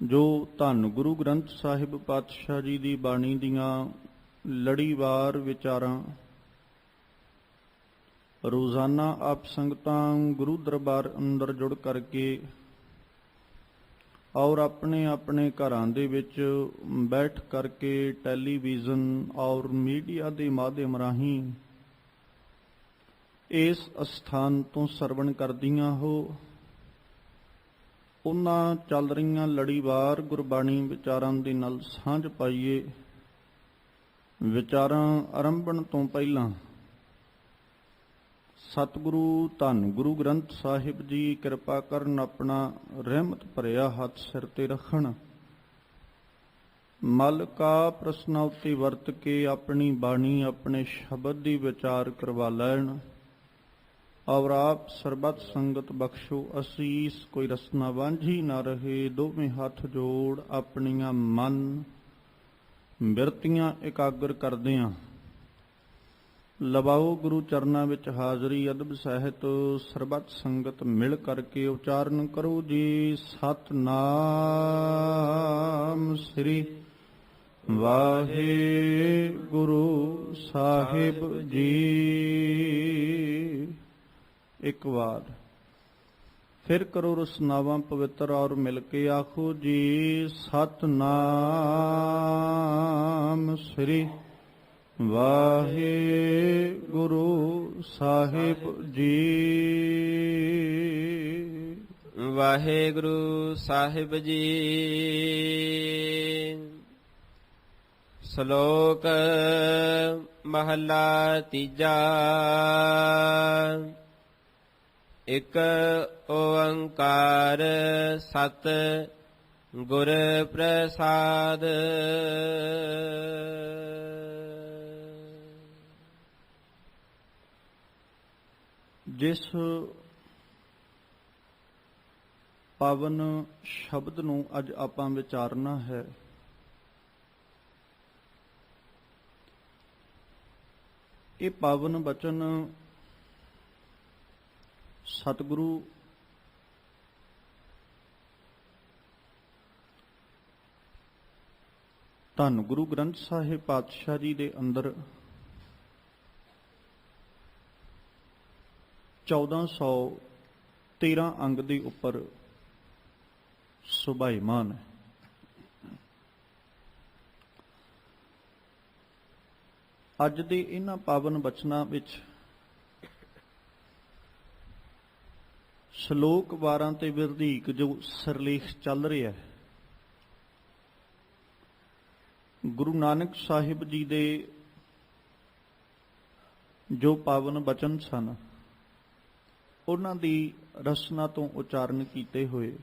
ਜੋ ਧੰਨ ਗੁਰੂ ਗ੍ਰੰਥ ਸਾਹਿਬ ਪਾਤਸ਼ਾਹ ਜੀ ਦੀ ਬਾਣੀ ਦੀਆਂ ਲੜੀਵਾਰ ਵਿਚਾਰਾਂ ਰੋਜ਼ਾਨਾ ਆਪ ਸੰਗਤਾਂ ਗੁਰੂ ਦਰਬਾਰ ਅੰਦਰ ਜੁੜ ਕਰਕੇ ਔਰ ਆਪਣੇ ਆਪਣੇ ਘਰਾਂ ਦੇ ਵਿੱਚ ਬੈਠ ਕਰਕੇ ਟੈਲੀਵਿਜ਼ਨ ਔਰ ਮੀਡੀਆ ਦੇ ਮਾਧਿਅਮ ਰਾਹੀਂ ਇਸ ਅਸਥਾਨ ਤੋਂ ਸਰਵਣ ਕਰਦੀਆਂ ਹੋ। ਉਹਨਾਂ ਚੱਲ ਰਹੀਆਂ ਲੜੀਵਾਰ ਗੁਰਬਾਣੀ ਵਿਚਾਰਾਂ ਦੇ ਨਾਲ ਸਾਂਝ ਪਾਈਏ। ਵਿਚਾਰਾਂ ਆਰੰਭਣ ਤੋਂ ਪਹਿਲਾਂ ਸਤਿਗੁਰੂ ਧੰਨ ਗੁਰੂ ਗ੍ਰੰਥ ਸਾਹਿਬ ਜੀ ਕਿਰਪਾ ਕਰਨ, ਆਪਣਾ ਰਹਿਮਤ ਭਰਿਆ ਹੱਥ ਸਿਰ ਤੇ ਰੱਖਣ, ਮਲ ਕਾ ਪ੍ਰਸਨਾਂ ਉੱਤੇ ਵਰਤ ਕੇ ਆਪਣੀ ਬਾਣੀ ਆਪਣੇ ਸ਼ਬਦ ਦੀ ਵਿਚਾਰ ਕਰਵਾ ਲੈਣ ਔਰ ਆਪ ਸਰਬੱਤ ਸੰਗਤ ਬਖਸ਼ੋ ਅਸੀਸ। ਕੋਈ ਰਸਨਾ ਵਾਂਝੀ ਨਾ ਰਹੇ। ਦੋਵੇਂ ਹੱਥ ਜੋੜ ਆਪਣੀਆਂ ਮਨ ਬਿਰਤੀਆਂ ਇਕਾਗਰ ਕਰਦਿਆਂ ਲਵਾਓ ਗੁਰੂ ਚਰਨਾਂ ਵਿੱਚ ਹਾਜ਼ਰੀ। ਅਦਬ ਸਹਿਤ ਸਰਬੱਤ ਸੰਗਤ ਮਿਲ ਕਰਕੇ ਉਚਾਰਨ ਕਰੋ ਜੀ। ਸਤਿਨਾਮ ਸ੍ਰੀ ਵਾਹਿਗੁਰੂ ਸਾਹਿਬ ਜੀ। ਇੱਕ ਵਾਰ ਫਿਰ ਕਰੋ ਰਸਨਾਵਾਂ ਪਵਿੱਤਰ ਔਰ ਮਿਲ ਕੇ ਆਖੋ ਜੀ। ਸਤਿਨਾਮ ਸ੍ਰੀ ਵਾਹਿਗੁਰੂ ਸਾਹਿਬ ਜੀ। ਵਾਹਿਗੁਰੂ ਸਾਹਿਬ ਜੀ। ਸ਼ਲੋਕ ਮਹੱਲਾ ਤੀਜਾ। ਇਕ ਓੰਕਾਰ ਸਤ ਗੁਰ ਪ੍ਰਸਾਦ। ਜਿਸ ਪਾਵਨ ਸ਼ਬਦ ਨੂੰ ਅੱਜ ਆਪਾਂ ਵਿਚਾਰਨਾ ਹੈ, ਇਹ ਪਾਵਨ ਬਚਨ ਸਤਿਗੁਰੂ ਧੰਨ ਗੁਰੂ ਗ੍ਰੰਥ ਸਾਹਿਬ ਪਾਤਸ਼ਾਹ ਜੀ ਦੇ ਅੰਦਰ 1413 ਅੰਗ ਦੇ ਉੱਪਰ ਸੁਭਾਈਮਾਨ ਹੈ। ਅੱਜ ਦੇ ਇਹਨਾਂ ਪਾਵਨ ਬਚਨਾਂ ਵਿੱਚ ਸ਼ਲੋਕ ਵਾਰਾਂ ਤੇ ਵਿਰਧੀਕ ਜੋ ਸਿਰਲੇਖ ਚੱਲ ਰਿਹਾ ਹੈ, ਗੁਰੂ ਨਾਨਕ ਸਾਹਿਬ ਜੀ ਦੇ ਜੋ ਪਾਵਨ ਬਚਨ ਸਨ, ਉਹਨਾਂ ਦੀ ਰਸਨਾ ਤੋਂ ਉਚਾਰਨ ਕੀਤੇ ਹੋਏ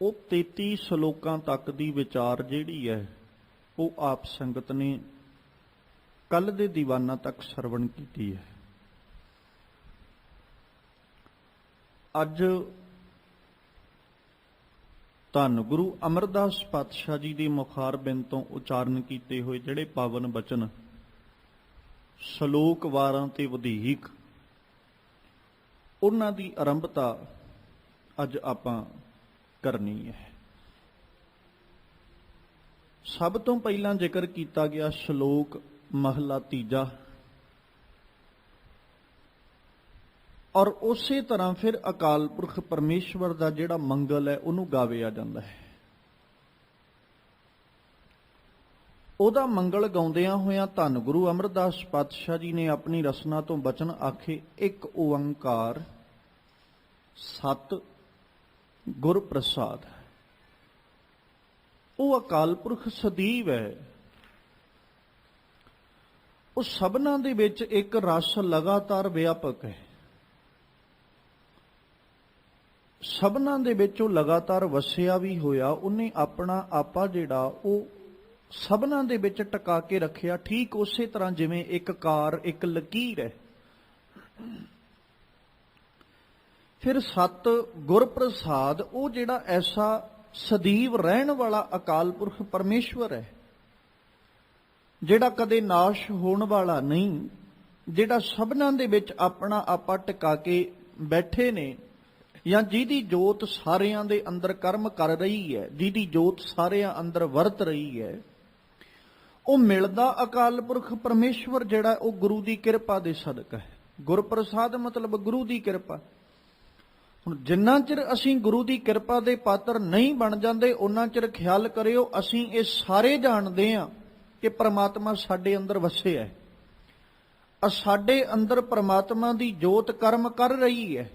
ਉਹ 33 ਸ਼ਲੋਕਾਂ ਤੱਕ ਦੀ ਵਿਚਾਰ ਜਿਹੜੀ ਹੈ ਉਹ ਆਪ ਸੰਗਤ ਨੇ ਕੱਲ ਦੇ ਦੀਵਾਨਾਂ ਤੱਕ ਸਰਵਣ ਕੀਤੀ ਹੈ। ਅੱਜ ਧੰਨ ਗੁਰੂ ਅਮਰਦਾਸ ਪਾਤਸ਼ਾਹ ਜੀ ਦੀ ਮੁਖਾਰਬਿੰਦ ਤੋਂ ਉਚਾਰਨ ਕੀਤੇ ਹੋਏ ਜਿਹੜੇ ਪਾਵਨ ਬਚਨ ਸ਼ਲੋਕ ਵਾਰਾਂ ਤੇ ਵਧੇਕ, ਉਹਨਾਂ ਦੀ ਆਰੰਭਤਾ ਅੱਜ ਆਪਾਂ ਕਰਨੀ ਹੈ। ਸਭ ਤੋਂ ਪਹਿਲਾਂ ਜ਼ਿਕਰ ਕੀਤਾ ਗਿਆ ਸ਼ਲੋਕ ਮਹਲਾ ਤੀਜਾ, ਔਰ ਉਸੇ ਤਰ੍ਹਾਂ ਫਿਰ ਅਕਾਲ ਪੁਰਖ ਪਰਮੇਸ਼ਵਰ ਦਾ ਜਿਹੜਾ ਮੰਗਲ ਹੈ ਉਹਨੂੰ ਗਾਵਿਆ ਜਾਂਦਾ ਹੈ। ਉਹਦਾ ਮੰਗਲ ਗਾਉਂਦਿਆਂ ਹੋਇਆਂ ਧੰਨ ਗੁਰੂ ਅਮਰਦਾਸ ਪਾਤਸ਼ਾਹ ਜੀ ਨੇ ਆਪਣੀ ਰਸਨਾ ਤੋਂ ਬਚਨ ਆਖੇ, ਇੱਕ ਓੰਕਾਰ ਸਤ ਗੁਰ ਪ੍ਰਸਾਦ। ਉਹ ਅਕਾਲ ਪੁਰਖ ਸਦੀਵ ਹੈ। ਉਹ ਸਭਨਾਂ ਦੇ ਵਿੱਚ ਇੱਕ ਰਸ ਲਗਾਤਾਰ ਵਿਆਪਕ ਹੈ। ਸਭਨਾਂ ਦੇ ਵਿੱਚ ਉਹ ਲਗਾਤਾਰ ਵਸਿਆ ਵੀ ਹੋਇਆ। ਉਹਨੇ ਆਪਣਾ ਆਪਾ ਜਿਹੜਾ ਉਹ ਸਭਨਾਂ ਦੇ ਵਿੱਚ ਟਿਕਾ ਕੇ ਰੱਖਿਆ, ਠੀਕ ਉਸੇ ਤਰ੍ਹਾਂ ਜਿਵੇਂ ਇੱਕ ਕਾਰ ਇੱਕ ਲਕੀਰ ਹੈ। ਫਿਰ ਸਤ ਗੁਰ ਪ੍ਰਸਾਦ, ਉਹ ਜਿਹੜਾ ਐਸਾ ਸਦੀਵ ਰਹਿਣ ਵਾਲਾ ਅਕਾਲ ਪੁਰਖ ਪਰਮੇਸ਼ਵਰ ਹੈ, ਜਿਹੜਾ ਕਦੇ ਨਾਸ਼ ਹੋਣ ਵਾਲਾ ਨਹੀਂ, ਜਿਹੜਾ ਸਭਨਾਂ ਦੇ ਵਿੱਚ ਆਪਣਾ ਆਪਾ ਟਿਕਾ ਕੇ ਬੈਠੇ ਨੇ, ਜਾਂ ਜਿਹਦੀ ਜੋਤ ਸਾਰਿਆਂ ਦੇ ਅੰਦਰ ਕਰਮ ਕਰ ਰਹੀ ਹੈ, ਜਿਹਦੀ ਜੋਤ ਸਾਰਿਆਂ ਅੰਦਰ ਵਰਤ ਰਹੀ ਹੈ, ਉਹ ਮਿਲਦਾ ਅਕਾਲ ਪੁਰਖ ਪਰਮੇਸ਼ਵਰ ਜਿਹੜਾ ਉਹ ਗੁਰੂ ਦੀ ਕਿਰਪਾ ਦੇ ਸਦਕਾ ਹੈ। ਗੁਰਪ੍ਰਸਾਦ ਮਤਲਬ ਗੁਰੂ ਦੀ ਕਿਰਪਾ। ਹੁਣ ਜਿੰਨਾ ਚਿਰ ਅਸੀਂ ਗੁਰੂ ਦੀ ਕਿਰਪਾ ਦੇ ਪਾਤਰ ਨਹੀਂ ਬਣ ਜਾਂਦੇ, ਉਹਨਾਂ ਚਿਰ ਖਿਆਲ ਕਰਿਓ ਅਸੀਂ ਇਹ ਸਾਰੇ ਜਾਣਦੇ ਹਾਂ ਕਿ ਪ੍ਰਮਾਤਮਾ ਸਾਡੇ ਅੰਦਰ ਵਸਿਆ ਹੈ। ਸਾਡੇ ਅੰਦਰ ਪ੍ਰਮਾਤਮਾ ਦੀ ਜੋਤ ਕਰਮ ਕਰ ਰਹੀ ਹੈ।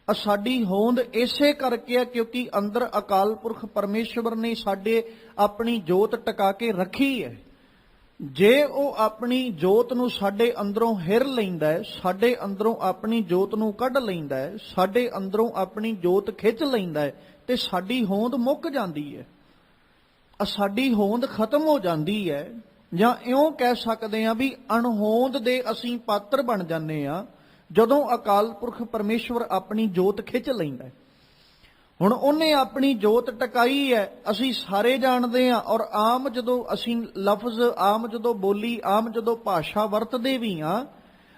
ਸਾਡੀ ਹੋਂਦ ਇਸੇ ਕਰਕੇ ਹੈ ਕਿਉਂਕਿ ਅੰਦਰ ਅਕਾਲ ਪੁਰਖ ਪਰਮੇਸ਼ਵਰ ਨੇ ਸਾਡੇ ਆਪਣੀ ਜੋਤ ਟਿਕਾ ਕੇ ਰੱਖੀ ਹੈ। ਜੇ ਉਹ ਆਪਣੀ ਜੋਤ ਨੂੰ ਸਾਡੇ ਅੰਦਰੋਂ ਹਿਰ ਲੈਂਦਾ ਹੈ, ਸਾਡੇ ਅੰਦਰੋਂ ਆਪਣੀ ਜੋਤ ਨੂੰ ਕੱਢ ਲੈਂਦਾ ਹੈ, ਸਾਡੇ ਅੰਦਰੋਂ ਆਪਣੀ ਜੋਤ ਖਿੱਚ ਲੈਂਦਾ ਹੈ, ਤੇ ਸਾਡੀ ਹੋਂਦ ਮੁੱਕ ਜਾਂਦੀ ਹੈ, ਸਾਡੀ ਹੋਂਦ ਖਤਮ ਹੋ ਜਾਂਦੀ ਹੈ। ਜਾਂ ਇਉਂ ਕਹਿ ਸਕਦੇ ਹਾਂ ਵੀ ਅਣਹੋਂਦ ਦੇ ਅਸੀਂ ਪਾਤਰ ਬਣ ਜਾਂਦੇ ਹਾਂ ਜਦੋਂ ਅਕਾਲ ਪੁਰਖ ਪਰਮੇਸ਼ਵਰ ਆਪਣੀ ਜੋਤ ਖਿੱਚ ਲੈਂਦਾ ਹੈ। ਹੁਣ ਉਹਨੇ ਆਪਣੀ ਜੋਤ ਟਿਕਾਈ ਹੈ, ਅਸੀਂ ਸਾਰੇ ਜਾਣਦੇ ਹਾਂ। ਔਰ ਆਮ ਜਦੋਂ ਅਸੀਂ ਲਫ਼ਜ਼, ਆਮ ਜਦੋਂ ਬੋਲੀ, ਆਮ ਜਦੋਂ ਭਾਸ਼ਾ ਵਰਤਦੇ ਵੀ ਹਾਂ,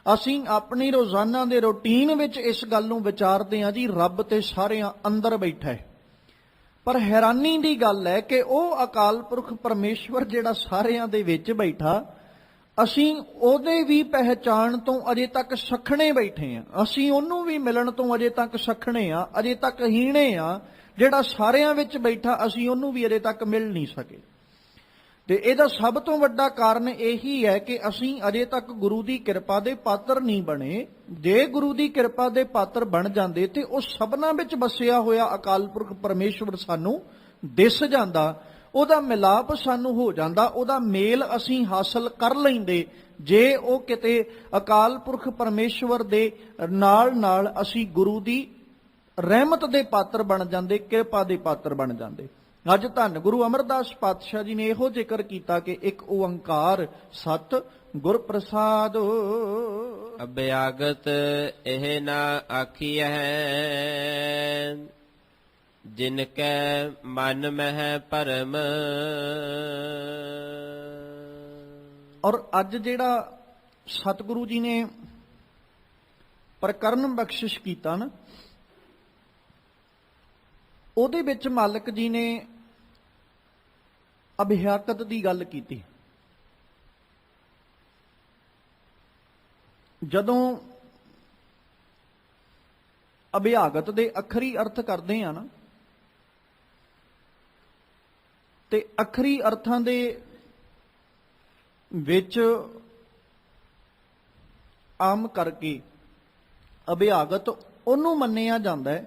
ਅਸੀਂ ਆਪਣੀ ਰੋਜ਼ਾਨਾ ਦੇ ਰੂਟੀਨ ਵਿੱਚ ਇਸ ਗੱਲ ਨੂੰ ਵਿਚਾਰਦੇ ਹਾਂ ਜੀ ਰੱਬ ਤੇ ਸਾਰਿਆਂ ਅੰਦਰ ਬੈਠਾ ਹੈ। ਪਰ ਹੈਰਾਨੀ ਦੀ ਗੱਲ ਹੈ ਕਿ ਉਹ ਅਕਾਲ ਪੁਰਖ ਪਰਮੇਸ਼ਵਰ ਜਿਹੜਾ ਸਾਰਿਆਂ ਦੇ ਵਿੱਚ ਬੈਠਾ, ਅਸੀਂ ਉਹਦੇ ਵੀ ਪਹਿਚਾਣ ਤੋਂ ਅਜੇ ਤੱਕ ਸੱਖਣੇ ਬੈਠੇ ਹਾਂ। ਅਸੀਂ ਉਹਨੂੰ ਵੀ ਮਿਲਣ ਤੋਂ ਅਜੇ ਤੱਕ ਸੱਖਣੇ ਹਾਂ, ਅਜੇ ਤੱਕ ਹੀਣੇ ਹਾਂ। ਜਿਹੜਾ ਸਾਰਿਆਂ ਵਿੱਚ ਬੈਠਾ, ਅਸੀਂ ਉਹਨੂੰ ਵੀ ਅਜੇ ਤੱਕ ਮਿਲ ਨਹੀਂ ਸਕੇ। ਤੇ ਇਹਦਾ ਸਭ ਤੋਂ ਵੱਡਾ ਕਾਰਨ ਇਹੀ ਹੈ ਕਿ ਅਸੀਂ ਅਜੇ ਤੱਕ ਗੁਰੂ ਦੀ ਕਿਰਪਾ ਦੇ ਪਾਤਰ ਨਹੀਂ ਬਣੇ। ਜੇ ਗੁਰੂ ਦੀ ਕਿਰਪਾ ਦੇ ਪਾਤਰ ਬਣ ਜਾਂਦੇ ਤੇ ਉਹ ਸਭਨਾਂ ਵਿੱਚ ਵਸਿਆ ਹੋਇਆ ਅਕਾਲ ਪੁਰਖ ਪਰਮੇਸ਼ਵਰ ਸਾਨੂੰ ਦਿਸ ਜਾਂਦਾ, ਉਹਦਾ ਮਿਲਾਪ ਸਾਨੂੰ ਹੋ ਜਾਂਦਾ, ਉਹਦਾ ਮੇਲ ਅਸੀਂ ਹਾਸਲ ਕਰ ਲੈਂਦੇ। ਜੇ ਉਹ ਕਿਤੇ ਅਕਾਲ ਪੁਰਖ ਪਰਮੇਸ਼ਵਰ ਦੇ ਨਾਲ ਨਾਲ ਅਸੀਂ ਗੁਰੂ ਦੀ ਰਹਿਮਤ ਦੇ ਪਾਤਰ ਬਣ ਜਾਂਦੇ, ਕਿਰਪਾ ਦੇ ਪਾਤਰ ਬਣ ਜਾਂਦੇ। ਅੱਜ ਧੰਨ ਗੁਰੂ ਅਮਰਦਾਸ ਪਾਤਸ਼ਾਹ ਜੀ ਨੇ ਇਹੋ ਜ਼ਿਕਰ ਕੀਤਾ ਕਿ ਇੱਕ ਓੰਕਾਰ ਸਤ ਗੁਰ ਪ੍ਰਸਾਦ। ਅਭਿਆਗਤ ਇਹ ਨਾ ਆਖੀਐ ਜਿਨ ਕੈ ਮਨ ਮਹਿ ਭਰਮ। ਔਰ ਅੱਜ ਜਿਹੜਾ ਸਤਿਗੁਰੂ ਜੀ ਨੇ ਪ੍ਰਕਰਨ ਬਖਸ਼ਿਸ਼ ਕੀਤਾ ਨਾ, ਉਹਦੇ ਵਿੱਚ ਮਾਲਕ ਜੀ ਨੇ ਅਭਿਆਗਤ ਦੀ ਗੱਲ ਕੀਤੀ। ਜਦੋਂ ਅਭਿਆਗਤ ਦੇ ਅੱਖਰੀ ਅਰਥ ਕਰਦੇ ਆ ਨਾ, ਤੇ ਅੱਖਰੀ ਅਰਥਾਂ ਦੇ ਵਿੱਚ ਆਮ ਕਰਕੇ ਅਭਿਆਗਤ ਉਹਨੂੰ ਮੰਨਿਆ ਜਾਂਦਾ ਹੈ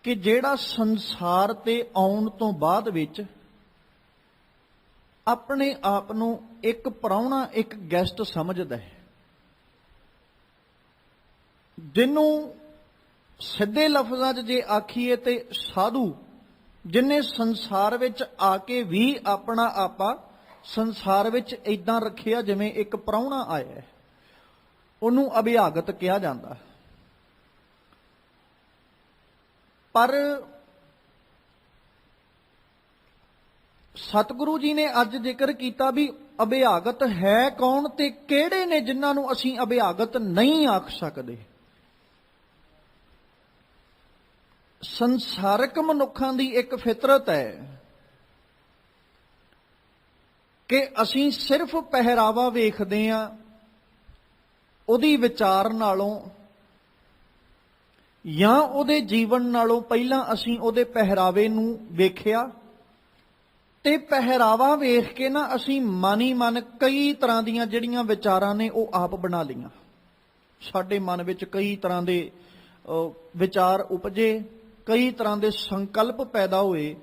ਕਿ ਜਿਹੜਾ ਸੰਸਾਰ ਤੇ ਆਉਣ ਤੋਂ ਬਾਅਦ ਵਿੱਚ ਆਪਣੇ ਆਪ ਨੂੰ ਇੱਕ ਪ੍ਰਾਹੁਣਾ, ਇੱਕ ਗੈਸਟ ਸਮਝਦਾ ਹੈ, ਜਿਹਨੂੰ ਸਿੱਧੇ ਲਫ਼ਜ਼ਾਂ 'ਚ ਜੇ ਆਖੀਏ ਤੇ ਸਾਧੂ, ਜਿਨੇ ਸੰਸਾਰ ਵਿੱਚ ਆ ਕੇ ਵੀ ਆਪਣਾ ਆਪਾ ਸੰਸਾਰ ਵਿੱਚ ਏਦਾਂ ਰੱਖਿਆ ਜਿਵੇਂ ਇੱਕ ਪ੍ਰਾਹੁਣਾ ਆਇਆ ਹੈ, ਉਹਨੂੰ ਅਭਿਆਗਤ ਕਿਹਾ ਜਾਂਦਾ। ਪਰ ਸਤਿਗੁਰੂ ਜੀ ਨੇ ਅੱਜ ਜ਼ਿਕਰ ਕੀਤਾ ਵੀ ਅਭਿਆਗਤ ਹੈ ਕੌਣ ਤੇ ਕਿਹੜੇ ਨੇ ਜਿਨ੍ਹਾਂ ਨੂੰ ਅਸੀਂ ਅਭਿਆਗਤ ਨਹੀਂ ਆਖ ਸਕਦੇ। ਸੰਸਾਰਕ ਮਨੁੱਖਾਂ ਦੀ ਇੱਕ ਫਿਤਰਤ ਹੈ ਕਿ ਅਸੀਂ ਸਿਰਫ ਪਹਿਰਾਵਾ ਵੇਖਦੇ ਹਾਂ, ਉਹਦੀ ਵਿਚਾਰ ਨਾਲੋਂ ਜਾਂ ਉਹਦੇ ਜੀਵਨ ਨਾਲੋਂ ਪਹਿਲਾਂ ਅਸੀਂ ਉਹਦੇ ਪਹਿਰਾਵੇ ਨੂੰ ਵੇਖਿਆ, ਤੇ ਪਹਿਰਾਵਾ ਵੇਖ ਕੇ ਨਾ ਅਸੀਂ ਮਨ ਹੀ ਮਨ ਕਈ ਤਰ੍ਹਾਂ ਦੀਆਂ ਜਿਹੜੀਆਂ ਵਿਚਾਰਾਂ ਨੇ ਉਹ ਆਪ ਬਣਾ ਲਈਆਂ। ਸਾਡੇ ਮਨ ਵਿੱਚ ਕਈ ਤਰ੍ਹਾਂ ਦੇ ਵਿਚਾਰ ਉਪਜੇ, ਕਈ ਤਰ੍ਹਾਂ ਦੇ ਸੰਕਲਪ ਪੈਦਾ ਹੋਏ,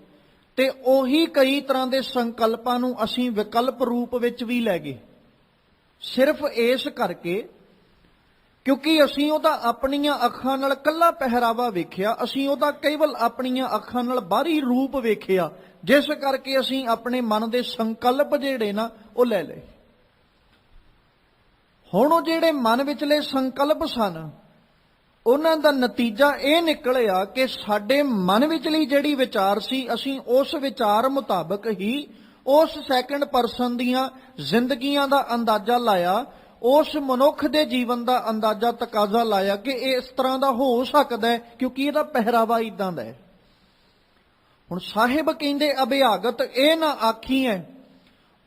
ਤੇ ਉਹੀ ਕਈ ਤਰ੍ਹਾਂ ਦੇ ਸੰਕਲਪਾਂ ਨੂੰ ਅਸੀਂ ਵਿਕਲਪ ਰੂਪ ਵਿੱਚ ਵੀ ਲੈ ਗਏ, ਸਿਰਫ ਇਸ ਕਰਕੇ ਕਿਉਂਕਿ ਅਸੀਂ ਉਹਦਾ ਆਪਣੀਆਂ ਅੱਖਾਂ ਨਾਲ ਕੱਲਾ ਪਹਿਰਾਵਾ ਵੇਖਿਆ, ਅਸੀਂ ਉਹਦਾ ਕੇਵਲ ਆਪਣੀਆਂ ਅੱਖਾਂ ਨਾਲ ਬਾਹਰੀ ਰੂਪ ਵੇਖਿਆ, ਜਿਸ ਕਰਕੇ ਅਸੀਂ ਆਪਣੇ ਮਨ ਦੇ ਸੰਕਲਪ ਜਿਹੜੇ ਨਾ ਉਹ ਲੈ ਲਏ। ਹੁਣ ਉਹ ਜਿਹੜੇ ਮਨ ਵਿਚਲੇ ਸੰਕਲਪ ਸਨ, ਉਹਨਾਂ ਦਾ ਨਤੀਜਾ ਇਹ ਨਿਕਲਿਆ ਕਿ ਸਾਡੇ ਮਨ ਵਿਚਲੀ ਜਿਹੜੀ ਵਿਚਾਰ ਸੀ, ਅਸੀਂ ਉਸ ਵਿਚਾਰ ਮੁਤਾਬਕ ਹੀ ਉਸ ਸੈਕੰਡ ਪਰਸਨ ਦੀਆਂ ਜ਼ਿੰਦਗੀਆਂ ਦਾ ਅੰਦਾਜ਼ਾ ਲਾਇਆ, ਉਸ ਮਨੁੱਖ ਦੇ ਜੀਵਨ ਦਾ ਅੰਦਾਜ਼ਾ ਤਕਾਜ਼ਾ ਲਾਇਆ ਕਿ ਇਹ ਇਸ ਤਰ੍ਹਾਂ ਦਾ ਹੋ ਸਕਦਾ ਹੈ ਕਿਉਂਕਿ ਇਹਦਾ ਪਹਿਰਾਵਾ ਇਦਾਂ ਦਾ ਹੈ। ਹੁਣ ਸਾਹਿਬ ਕਹਿੰਦੇ ਅਭਿਆਗਤ ਇਹ ਨਾ ਆਖੀਐ,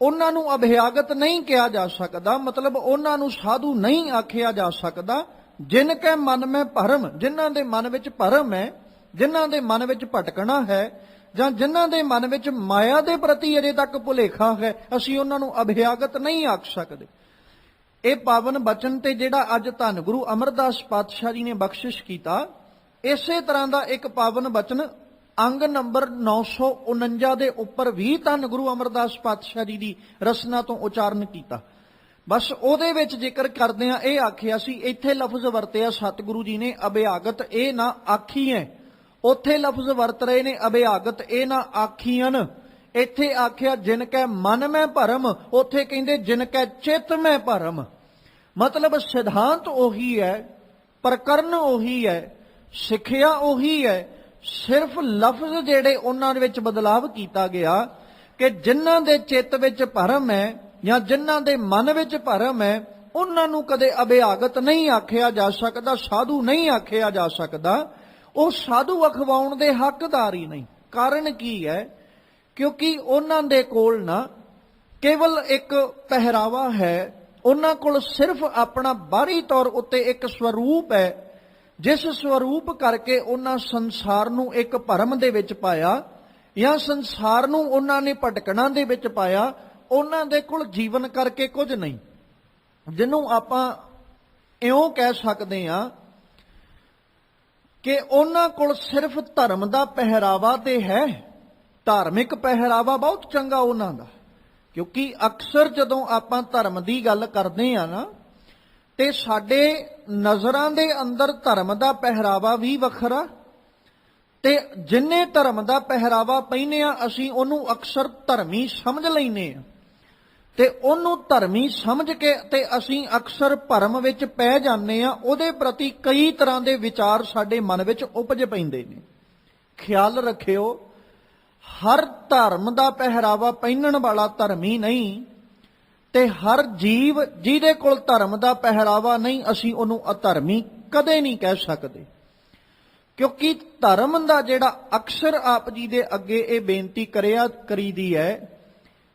ਉਹਨਾਂ ਨੂੰ ਅਭਿਆਗਤ ਨਹੀਂ ਕਿਹਾ ਜਾ ਸਕਦਾ, ਮਤਲਬ ਉਹਨਾਂ ਨੂੰ ਸਾਧੂ ਨਹੀਂ ਆਖਿਆ ਜਾ ਸਕਦਾ। ਜਿਨ ਕੈ ਮਨ ਮੈਂ ਭਰਮ, ਜਿਨ੍ਹਾਂ ਦੇ ਮਨ ਵਿੱਚ ਭਰਮ ਹੈ, ਜਿਨ੍ਹਾਂ ਦੇ ਮਨ ਵਿੱਚ ਭਟਕਣਾ ਹੈ, ਜਾਂ ਜਿਨ੍ਹਾਂ ਦੇ ਮਨ ਵਿੱਚ ਮਾਇਆ ਦੇ ਪ੍ਰਤੀ ਅਜੇ ਤੱਕ ਭੁਲੇਖਾ ਹੈ, ਅਸੀਂ ਉਹਨਾਂ ਨੂੰ ਅਭਿਆਗਤ ਨਹੀਂ ਆਖ ਸਕਦੇ। ਇਹ ਪਾਵਨ ਬਚਨ ਤੇ ਜਿਹੜਾ ਅੱਜ ਧੰਨ ਗੁਰੂ ਅਮਰਦਾਸ ਪਾਤਸ਼ਾਹ ਜੀ ਨੇ ਬਖਸ਼ਿਸ਼ ਕੀਤਾ, ਇਸੇ ਤਰ੍ਹਾਂ ਦਾ ਇੱਕ ਪਾਵਨ ਬਚਨ ਅੰਗ ਨੰਬਰ 949 ਦੇ ਉੱਪਰ ਵੀ ਧੰਨ ਗੁਰੂ ਅਮਰਦਾਸ ਪਾਤਸ਼ਾਹ ਜੀ ਦੀ ਰਸਨਾ ਤੋਂ ਉਚਾਰਨ ਕੀਤਾ। ਬਸ ਉਹਦੇ ਵਿੱਚ ਜ਼ਿਕਰ ਕਰਦਿਆਂ ਇਹ ਆਖਿਆ ਸੀ, ਇੱਥੇ ਲਫ਼ਜ਼ ਵਰਤਿਆ ਸਤਿਗੁਰੂ ਜੀ ਨੇ ਅਭਿਆਗਤ ਇਹ ਨਾ ਆਖੀਐ, ਉੱਥੇ ਲਫ਼ਜ਼ ਵਰਤ ਰਹੇ ਨੇ ਅਭਿਆਗਤ ਇਹ ਨਾ ਆਖੀਅਨ। ਇੱਥੇ ਆਖਿਆ ਜਿਨ ਕੈ ਮਨ ਮੈਂ ਭਰਮ, ਉੱਥੇ ਕਹਿੰਦੇ ਜਿਨ ਕੈ ਚਿੱਤ ਮੈਂ ਭਰਮ। ਮਤਲਬ ਸਿਧਾਂਤ ਉਹੀ ਹੈ, ਪ੍ਰਕਰਨ ਉਹੀ ਹੈ, ਸਿੱਖਿਆ ਉਹੀ ਹੈ, ਸਿਰਫ ਲਫ਼ਜ਼ ਜਿਹੜੇ ਉਹਨਾਂ ਦੇ ਵਿੱਚ ਬਦਲਾਵ ਕੀਤਾ ਗਿਆ ਕਿ ਜਿਨ੍ਹਾਂ ਦੇ ਚਿੱਤ ਵਿੱਚ ਭਰਮ ਹੈ ਜਾਂ ਜਿਨ੍ਹਾਂ ਦੇ ਮਨ ਵਿੱਚ ਭਰਮ ਹੈ, ਉਹਨਾਂ ਨੂੰ ਕਦੇ ਅਭਿਆਗਤ ਨਹੀਂ ਆਖਿਆ ਜਾ ਸਕਦਾ, ਸਾਧੂ ਨਹੀਂ ਆਖਿਆ ਜਾ ਸਕਦਾ। ਉਹ ਸਾਧੂ ਅਖਵਾਉਣ ਦੇ ਹੱਕਦਾਰ ਹੀ ਨਹੀਂ। ਕਾਰਨ ਕੀ ਹੈ? ਕਿਉਂਕਿ ਉਹਨਾਂ ਦੇ ਕੋਲ ਨਾ ਕੇਵਲ ਇੱਕ ਪਹਿਰਾਵਾ ਹੈ, ਉਹਨਾਂ ਕੋਲ ਸਿਰਫ ਆਪਣਾ ਬਾਹਰੀ ਤੌਰ ਉੱਤੇ ਇੱਕ ਸਵਰੂਪ ਹੈ, ਜਿਸ ਸਵਰੂਪ ਕਰਕੇ ਉਹਨਾਂ ਸੰਸਾਰ ਨੂੰ ਇੱਕ ਭਰਮ ਦੇ ਵਿੱਚ ਪਾਇਆ ਜਾਂ ਸੰਸਾਰ ਨੂੰ ਉਹਨਾਂ ਨੇ ਭਟਕਣਾ ਦੇ ਵਿੱਚ ਪਾਇਆ। ਉਹਨਾਂ ਦੇ ਕੋਲ ਜੀਵਨ ਕਰਕੇ ਕੁਝ ਨਹੀਂ, ਜਿਹਨੂੰ ਆਪਾਂ ਇਉਂ ਕਹਿ ਸਕਦੇ ਹਾਂ ਕਿ ਉਹਨਾਂ ਕੋਲ ਸਿਰਫ ਧਰਮ ਦਾ ਪਹਿਰਾਵਾ ਤੇ ਹੈ। ਧਾਰਮਿਕ ਪਹਿਰਾਵਾ ਬਹੁਤ ਚੰਗਾ ਉਹਨਾਂ ਦਾ, ਕਿਉਂਕਿ ਅਕਸਰ ਜਦੋਂ ਆਪਾਂ ਧਰਮ ਦੀ ਗੱਲ ਕਰਦੇ ਆ ਨਾ, ਤੇ ਸਾਡੇ ਨਜ਼ਰਾਂ ਦੇ ਅੰਦਰ ਧਰਮ ਦਾ ਪਹਿਰਾਵਾ ਵੀ ਵੱਖਰਾ, ਤੇ ਜਿੰਨੇ ਧਰਮ ਦਾ ਪਹਿਰਾਵਾ ਪਹਿਨੇ ਆ ਅਸੀਂ ਉਹਨੂੰ ਅਕਸਰ ਧਰਮੀ ਸਮਝ ਲੈਨੇ ਆ, ਤੇ ਉਹਨੂੰ ਧਰਮੀ ਸਮਝ ਕੇ ਤੇ ਅਸੀਂ ਅਕਸਰ ਭਰਮ ਵਿੱਚ ਪੈ ਜਾਂਦੇ ਆ। ਉਹਦੇ ਪ੍ਰਤੀ ਕਈ ਤਰ੍ਹਾਂ ਦੇ ਵਿਚਾਰ ਸਾਡੇ ਮਨ ਵਿੱਚ ਉਪਜ ਪੈਂਦੇ ਨੇ। ਖਿਆਲ ਰੱਖਿਓ, ਹਰ ਧਰਮ ਦਾ ਪਹਿਰਾਵਾ ਪਹਿਨਣ ਵਾਲਾ ਧਰਮੀ ਨਹੀਂ, ਤੇ ਹਰ ਜੀਵ ਜਿਹਦੇ ਕੋਲ ਧਰਮ ਦਾ ਪਹਿਰਾਵਾ ਨਹੀਂ, ਅਸੀਂ ਉਹਨੂੰ ਅਧਰਮੀ ਕਦੇ ਨਹੀਂ ਕਹਿ ਸਕਦੇ। ਕਿਉਂਕਿ ਧਰਮ ਦਾ ਜਿਹੜਾ ਅਕਸਰ ਆਪ ਜੀ ਦੇ ਅੱਗੇ ਇਹ ਬੇਨਤੀ ਕਰੀਦੀ ਹੈ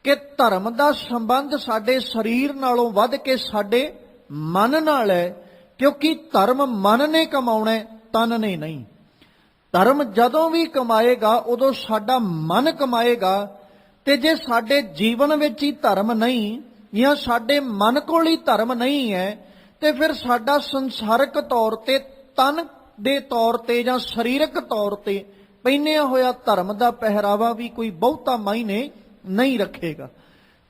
ਕਿ ਧਰਮ ਦਾ ਸੰਬੰਧ ਸਾਡੇ ਸਰੀਰ ਨਾਲੋਂ ਵੱਧ ਕੇ ਸਾਡੇ ਮਨ ਨਾਲ ਹੈ, ਕਿਉਂਕਿ ਧਰਮ ਮਨ ਨੇ ਕਮਾਉਣਾ, ਤਨ ਨੇ ਨਹੀਂ। ਧਰਮ ਜਦੋਂ ਵੀ ਕਮਾਏਗਾ ਉਦੋਂ ਸਾਡਾ ਮਨ ਕਮਾਏਗਾ, ਤੇ ਜੇ ਸਾਡੇ ਜੀਵਨ ਵਿੱਚ ਹੀ ਧਰਮ ਨਹੀਂ ਜਾਂ ਸਾਡੇ ਮਨ ਕੋਲ ਹੀ ਧਰਮ ਨਹੀਂ ਹੈ, ਤੇ ਫਿਰ ਸਾਡਾ ਸੰਸਾਰਕ ਤੌਰ ਤੇ, ਤਨ ਦੇ ਤੌਰ ਤੇ ਜਾਂ ਸਰੀਰਕ ਤੌਰ ਤੇ ਪਹਿਨਿਆ ਹੋਇਆ ਧਰਮ ਦਾ ਪਹਿਰਾਵਾ ਵੀ ਕੋਈ ਬਹੁਤਾ ਮਾਇਨੇ ਨਹੀਂ ਰੱਖੇਗਾ।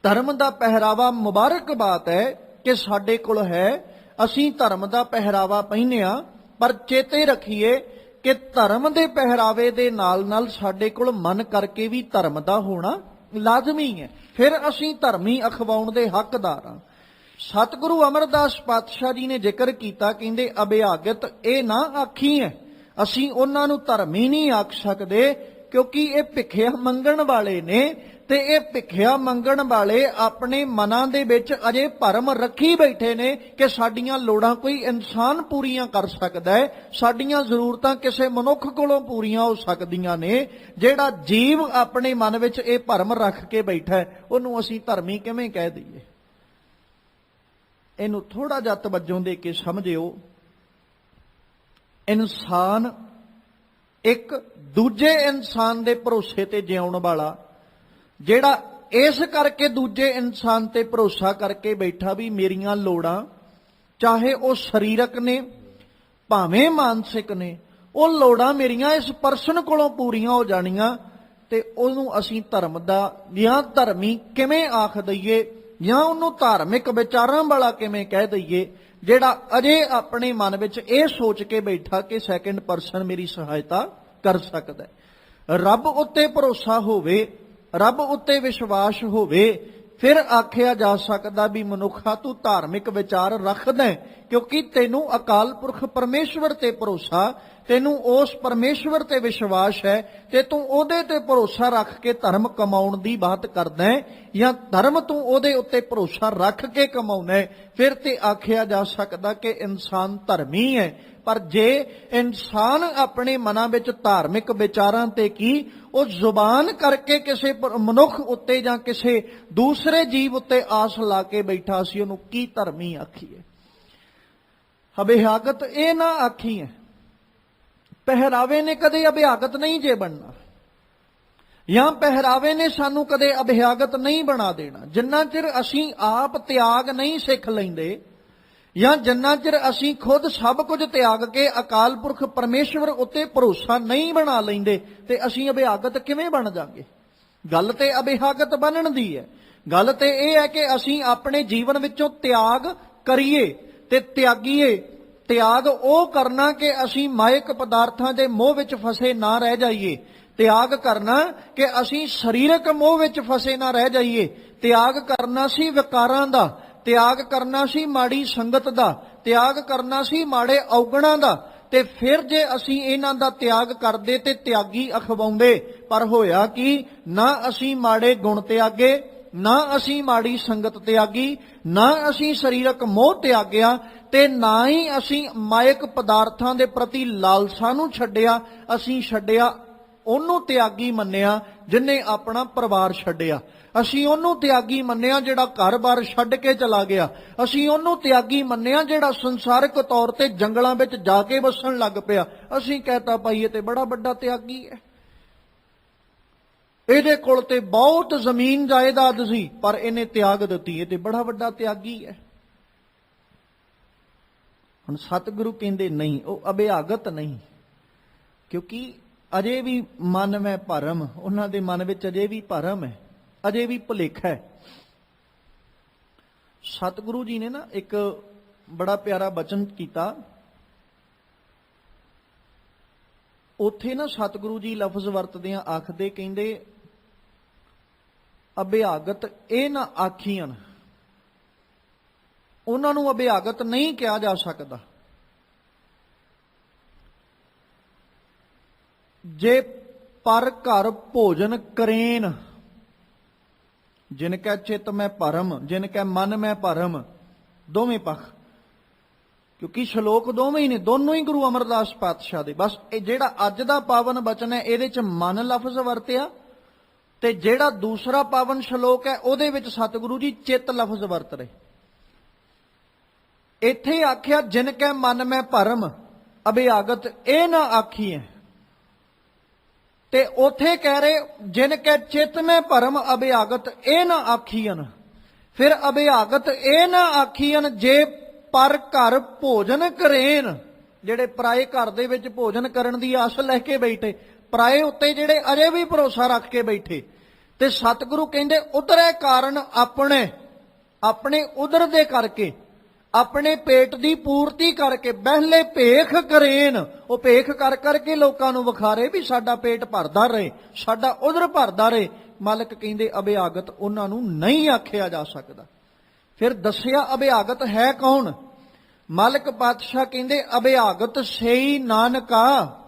ਧਰਮ ਦਾ ਪਹਿਰਾਵਾ ਮੁਬਾਰਕ ਬਾਤ ਹੈ ਕਿ ਸਾਡੇ ਕੋਲ ਹੈ, ਅਸੀਂ ਧਰਮ ਦਾ ਪਹਿਰਾਵਾ ਪਹਿਨਿਆ, ਪਰ ਚੇਤੇ ਰੱਖੀਏ ਕਿ ਧਰਮ ਦੇ ਪਹਿਰਾਵੇ ਦੇ ਨਾਲ ਨਾਲ ਸਾਡੇ ਕੋਲ ਮਨ ਕਰਕੇ ਵੀ ਧਰਮ ਦਾ ਹੋਣਾ ਲਾਜ਼ਮੀ ਹੈ, ਫਿਰ ਅਸੀਂ ਧਰਮੀ ਅਖਵਾਉਣ ਦੇ ਹੱਕਦਾਰ ਹਾਂ। ਸਤਿਗੁਰੂ ਅਮਰਦਾਸ ਪਾਤਸ਼ਾਹ ਜੀ ਨੇ ਜ਼ਿਕਰ ਕੀਤਾ, ਕਹਿੰਦੇ ਅਭਿਆਗਤ ਇਹ ਨਾ ਆਖੀ ਹੈ, ਅਸੀਂ ਉਹਨਾਂ ਨੂੰ ਧਰਮੀ ਨਹੀਂ ਆਖ ਸਕਦੇ, ਕਿਉਂਕਿ ਇਹ ਭਿੱਖਿਆ ਮੰਗਣ ਵਾਲੇ ਨੇ, ਤੇ ਇਹ ਭਿੱਖਿਆ ਮੰਗਣ ਵਾਲੇ ਆਪਣੇ ਮਨਾਂ ਦੇ ਵਿੱਚ ਅਜੇ ਭਰਮ ਰੱਖੀ ਬੈਠੇ ਨੇ ਕਿ ਸਾਡੀਆਂ ਲੋੜਾਂ ਕੋਈ ਇਨਸਾਨ ਪੂਰੀਆਂ ਕਰ ਸਕਦਾ ਹੈ, ਸਾਡੀਆਂ ਜ਼ਰੂਰਤਾਂ ਕਿਸੇ ਮਨੁੱਖ ਕੋਲੋਂ ਪੂਰੀਆਂ ਹੋ ਸਕਦੀਆਂ ਨੇ। ਜਿਹੜਾ ਜੀਵ ਆਪਣੇ ਮਨ ਵਿੱਚ ਇਹ ਭਰਮ ਰੱਖ ਕੇ ਬੈਠਾ ਹੈ, ਉਹਨੂੰ ਅਸੀਂ ਧਰਮੀ ਕਿਵੇਂ ਕਹਿ ਦਈਏ? ਇਹਨੂੰ ਥੋੜਾ ਜਿਹਾ ਤਵੱਜੋਂ ਦੇ ਕੇ ਸਮਝਿਓ। ਇਨਸਾਨ ਇੱਕ ਦੂਜੇ ਇਨਸਾਨ ਦੇ ਭਰੋਸੇ ਤੇ ਜਿਉਣ ਵਾਲਾ, ਜਿਹੜਾ ਇਸ ਕਰਕੇ ਦੂਜੇ ਇਨਸਾਨ ਤੇ ਭਰੋਸਾ ਕਰਕੇ ਬੈਠਾ ਵੀ ਮੇਰੀਆਂ ਲੋੜਾਂ, ਚਾਹੇ ਉਹ ਸਰੀਰਕ ਨੇ ਭਾਵੇਂ ਮਾਨਸਿਕ ਨੇ, ਉਹ ਲੋੜਾਂ ਮੇਰੀਆਂ ਇਸ ਪਰਸਨ ਕੋਲੋਂ ਪੂਰੀਆਂ ਹੋ ਜਾਣੀਆਂ, ਤੇ ਉਹਨੂੰ ਅਸੀਂ ਧਰਮ ਦਾ ਜਾਂ ਧਰਮੀ ਕਿਵੇਂ ਆਖ ਦਈਏ, ਜਾਂ ਉਹਨੂੰ ਧਾਰਮਿਕ ਵਿਚਾਰਾਂ ਵਾਲਾ ਕਿਵੇਂ ਕਹਿ ਦਈਏ, ਜਿਹੜਾ ਅਜੇ ਆਪਣੇ ਮਨ ਵਿੱਚ ਇਹ ਸੋਚ ਕੇ ਬੈਠਾ ਕਿ ਸੈਕਿੰਡ ਪਰਸਨ ਮੇਰੀ ਸਹਾਇਤਾ ਕਰ ਸਕਦਾ ਹੈ। ਰੱਬ ਉੱਤੇ ਭਰੋਸਾ ਹੋਵੇ, ਰੱਬ ਉੱਤੇ ਵਿਸ਼ਵਾਸ ਹੋਵੇ ਫਿਰ ਆਖਿਆ ਜਾ ਸਕਦਾ ਵੀ ਮਨੁੱਖਾ ਤੂੰ ਧਾਰਮਿਕ ਵਿਚਾਰ ਰੱਖਦਾ ਹੈ, ਕਿਉਂਕਿ ਤੈਨੂੰ ਅਕਾਲ ਪੁਰਖ ਪਰਮੇਸ਼ਵਰ ਤੇ ਭਰੋਸਾ, ਤੈਨੂੰ ਉਸ ਪਰਮੇਸ਼ਵਰ ਤੇ ਵਿਸ਼ਵਾਸ ਹੈ ਤੇ ਤੂੰ ਉਹਦੇ ਤੇ ਭਰੋਸਾ ਰੱਖ ਕੇ ਧਰਮ ਕਮਾਉਣ ਦੀ ਬਾਤ ਕਰਦਾ ਹੈ, ਜਾਂ ਧਰਮ ਤੂੰ ਉਹਦੇ ਉੱਤੇ ਭਰੋਸਾ ਰੱਖ ਕੇ ਕਮਾਉਣਾ ਹੈ, ਫਿਰ ਤੇ ਆਖਿਆ ਜਾ ਸਕਦਾ ਕਿ ਇਨਸਾਨ ਧਰਮੀ ਹੈ। ਪਰ ਜੇ ਇਨਸਾਨ ਆਪਣੇ ਮਨਾਂ ਵਿੱਚ ਧਾਰਮਿਕ ਵਿਚਾਰਾਂ ਤੇ ਕੀ ਉਹ ਜ਼ੁਬਾਨ ਕਰਕੇ ਕਿਸੇ ਮਨੁੱਖ ਉੱਤੇ ਜਾਂ ਕਿਸੇ ਦੂਸਰੇ ਜੀਵ ਉੱਤੇ ਆਸ ਲਾ ਕੇ ਬੈਠਾ, ਸੀ ਉਹਨੂੰ ਕੀ ਧਰਮੀ ਆਖੀਏ। ਅਭਿਆਗਤ ਇਹ ਨਾ ਆਖੀਏ। ਪਹਿਰਾਵੇ ਨੇ ਕਦੇ ਅਭਿਆਗਤ ਨਹੀਂ ਜੇ ਬਣਨਾ, ਜਾਂ ਪਹਿਰਾਵੇ ਨੇ ਸਾਨੂੰ ਕਦੇ ਅਭਿਆਗਤ ਨਹੀਂ ਬਣਾ ਦੇਣਾ। ਜਿੰਨਾ ਚਿਰ ਅਸੀਂ ਆਪ ਤਿਆਗ ਨਹੀਂ ਸਿੱਖ ਲੈਂਦੇ, ਜਾਂ ਜਿੰਨਾ ਚਿਰ ਅਸੀਂ ਖੁਦ ਸਭ ਕੁਝ ਤਿਆਗ ਕੇ ਅਕਾਲ ਪੁਰਖ ਪਰਮੇਸ਼ਵਰ ਉੱਤੇ ਭਰੋਸਾ ਨਹੀਂ ਬਣਾ ਲੈਂਦੇ, ਤੇ ਅਸੀਂ ਅਭਿਆਗਤ ਕਿਵੇਂ ਬਣ ਜਾਗੇ। ਗੱਲ ਤੇ ਅਭਿਆਗਤ ਬਣਨ ਦੀ ਹੈ। ਗੱਲ ਤੇ ਇਹ ਹੈ ਕਿ ਅਸੀਂ ਆਪਣੇ ਜੀਵਨ ਵਿੱਚੋਂ ਤਿਆਗ ਕਰੀਏ ਤੇ ਤਿਆਗੀਏ। ਤਿਆਗ ਉਹ ਕਰਨਾ ਕਿ ਅਸੀਂ ਮਾਇਕ ਪਦਾਰਥਾਂ ਦੇ ਮੋਹ ਵਿੱਚ ਫਸੇ ਨਾ ਰਹਿ ਜਾਈਏ। ਤਿਆਗ ਕਰਨਾ ਕਿ ਅਸੀਂ ਸਰੀਰਕ ਮੋਹ ਵਿੱਚ ਫਸੇ ਨਾ ਰਹਿ ਜਾਈਏ। ਤਿਆਗ ਕਰਨਾ ਸੀ ਵਿਕਾਰਾਂ ਦਾ, ਤਿਆਗ ਕਰਨਾ ਸੀ ਮਾੜੀ ਸੰਗਤ ਦਾ, ਤਿਆਗ ਕਰਨਾ ਸੀ ਮਾੜੇ ਔਗਣਾਂ ਦਾ। ਤੇ ਫਿਰ ਜੇ ਅਸੀਂ ਇਹਨਾਂ ਦਾ ਤਿਆਗ ਕਰਦੇ ਤੇ ਤਿਆਗੀ ਅਖਵਾਉਂਦੇ, ਪਰ ਹੋਇਆ ਕਿ ਨਾ ਅਸੀਂ ਮਾੜੇ ਗੁਣ ਤਿਆਗੇ, ਨਾ ਅਸੀਂ ਮਾੜੀ ਸੰਗਤ ਤਿਆਗੀ, ਨਾ ਅਸੀਂ ਸਰੀਰਕ ਮੋਹ ਤਿਆਗਿਆ, ਤੇ ਨਾ ਹੀ ਅਸੀਂ ਮਾਇਕ ਪਦਾਰਥਾਂ ਦੇ ਪ੍ਰਤੀ ਲਾਲਸਾ ਨੂੰ ਛੱਡਿਆ। ਅਸੀਂ ਛੱਡਿਆ ਉਹਨੂੰ ਤਿਆਗੀ ਮੰਨਿਆ ਜਿਹਨੇ ਆਪਣਾ ਪਰਿਵਾਰ ਛੱਡਿਆ। ਅਸੀਂ ਉਹਨੂੰ ਤਿਆਗੀ ਮੰਨਿਆ ਜਿਹੜਾ ਘਰ-ਬਾਰ ਛੱਡ ਕੇ ਚਲਾ ਗਿਆ। ਅਸੀਂ ਉਹਨੂੰ ਤਿਆਗੀ ਮੰਨਿਆ ਜਿਹੜਾ ਸੰਸਾਰਿਕ ਤੌਰ ਤੇ ਜੰਗਲਾਂ ਵਿੱਚ ਜਾ ਕੇ ਵਸਣ ਲੱਗ ਪਿਆ। ਅਸੀਂ ਕਹਿਤਾ ਭਾਈ ਇਹ ਤੇ ਬੜਾ ਵੱਡਾ ਤਿਆਗੀ ਹੈ, ਇਹਦੇ ਕੋਲ ਤੇ ਬਹੁਤ ਜ਼ਮੀਨ ਜਾਇਦਾਦ ਸੀ ਪਰ ਇਹਨੇ ਤਿਆਗ ਦਿੱਤੀ, ਇਹ ਤੇ ਬੜਾ ਵੱਡਾ ਤਿਆਗੀ ਹੈ। ਹੁਣ ਸਤਿਗੁਰੂ ਕਹਿੰਦੇ ਨਹੀਂ, ਉਹ ਅਭਿਆਗਤ ਨਹੀਂ, ਕਿਉਂਕਿ ਅਜੇ ਵੀ ਮਨ ਮੈਂ ਭਰਮ, ਉਹਨਾਂ ਦੇ ਮਨ ਵਿੱਚ ਅਜੇ ਵੀ ਭਰਮ ਹੈ, ਅਜੇ ਵੀ ਭੁਲੇਖਾ ਹੈ। ਸਤਿਗੁਰੂ ਜੀ ਨੇ ਨਾ ਇੱਕ ਬੜਾ ਪਿਆਰਾ ਬਚਨ ਕੀਤਾ। ਉੱਥੇ ਨਾ ਸਤਿਗੁਰੂ ਜੀ ਲਫ਼ਜ਼ ਵਰਤਦਿਆਂ ਆਖਦੇ, ਕਹਿੰਦੇ ਅਭਿਆਗਤ ਇਹ ਨਾ ਆਖੀਆਂ। ਉਹਨਾਂ ਨੂੰ ਅਭਿਆਗਤ ਨਹੀਂ ਕਿਹਾ ਜਾ ਸਕਦਾ। ਜੇ ਪਰ ਘਰ ਭੋਜਨ ਕਰੇਨ, ਜਿਨ ਕੈ ਚਿਤ ਮੈਂ ਭਰਮ, ਜਿਨ ਕੈ ਮਨ ਮੈਂ ਭਰਮ, ਦੋਵੇਂ ਪੱਖ, ਕਿਉਂਕਿ ਸ਼ਲੋਕ ਦੋਵੇਂ ਹੀ ਨੇ, ਦੋਨੋਂ ਹੀ ਗੁਰੂ ਅਮਰਦਾਸ ਪਾਤਸ਼ਾਹ ਦੇ। ਬਸ ਇਹ ਜਿਹੜਾ ਅੱਜ ਦਾ ਪਾਵਨ ਬਚਨ ਹੈ ਇਹਦੇ ਚ ਮਨ ਲਫ਼ਜ਼ ਵਰਤਿਆ, ਤੇ ਜਿਹੜਾ ਦੂਸਰਾ ਪਾਵਨ ਸ਼ਲੋਕ ਹੈ ਉਹਦੇ ਵਿੱਚ ਸਤਿਗੁਰੂ ਜੀ ਚਿੱਤ ਲਫ਼ਜ਼ ਵਰਤ ਰਹੇ। ਇੱਥੇ ਆਖਿਆ ਜਿਨ ਕੈ ਮਨ ਮੈਂ ਭਰਮ ਅਭਿਆਗਤ ਇਹ ਨਾ ਆਖੀਐ, ਤੇ ਉਥੇ ਕਹਿ ਰਹੇ ਜਿਨ ਕੈ ਚਿਤ ਮੈਂ ਭਰਮ ਅਭਿਆਗਤ ਇਹ ਨਾ ਆਖੀਨ। ਫਿਰ ਅਭਿਆਗਤ ਇਹ ਨਾ ਆਖੀਨ ਜੇ ਪਰ ਘਰ ਭੋਜਨ ਕਰੇਨ, ਜਿਹੜੇ ਪਰਾਏ ਘਰ ਦੇ ਵਿੱਚ ਭੋਜਨ ਕਰਨ ਦੀ ਆਸ ਲੈ ਕੇ ਬੈਠੇ, ਪਰਾਏ ਉੱਤੇ ਜਿਹੜੇ ਅਜੇ ਵੀ ਭਰੋਸਾ ਰੱਖ ਕੇ ਬੈਠੇ। ਤੇ ਸਤਿਗੁਰੂ ਕਹਿੰਦੇ ਉਧਰੇ ਕਾਰਨ ਆਪਣੇ ਉਦਰ ਦੇ ਕਰਕੇ, ਆਪਣੇ ਪੇਟ ਦੀ ਪੂਰਤੀ ਕਰਕੇ, ਬਹਿਲੇ ਭੇਖ ਕਰੇਨ, ਉਹ ਭੇਖ ਕਰ ਕਰਕੇ ਲੋਕਾਂ ਨੂੰ ਵਿਖਾਰੇ ਵੀ ਸਾਡਾ ਪੇਟ ਭਰਦਾ ਰਹੇ, ਸਾਡਾ ਉਦਰ ਭਰਦਾ ਰਹੇ। ਮਾਲਕ ਕਹਿੰਦੇ ਅਭਿਆਗਤ ਉਹਨਾਂ ਨੂੰ ਨਹੀਂ ਆਖਿਆ ਜਾ ਸਕਦਾ। ਫਿਰ ਦੱਸਿਆ ਅਭਿਆਗਤ ਹੈ ਕੌਣ। ਮਾਲਕ ਪਾਤਸ਼ਾਹ ਕਹਿੰਦੇ ਅਭਿਆਗਤ ਸਈ ਨਾਨਕਾ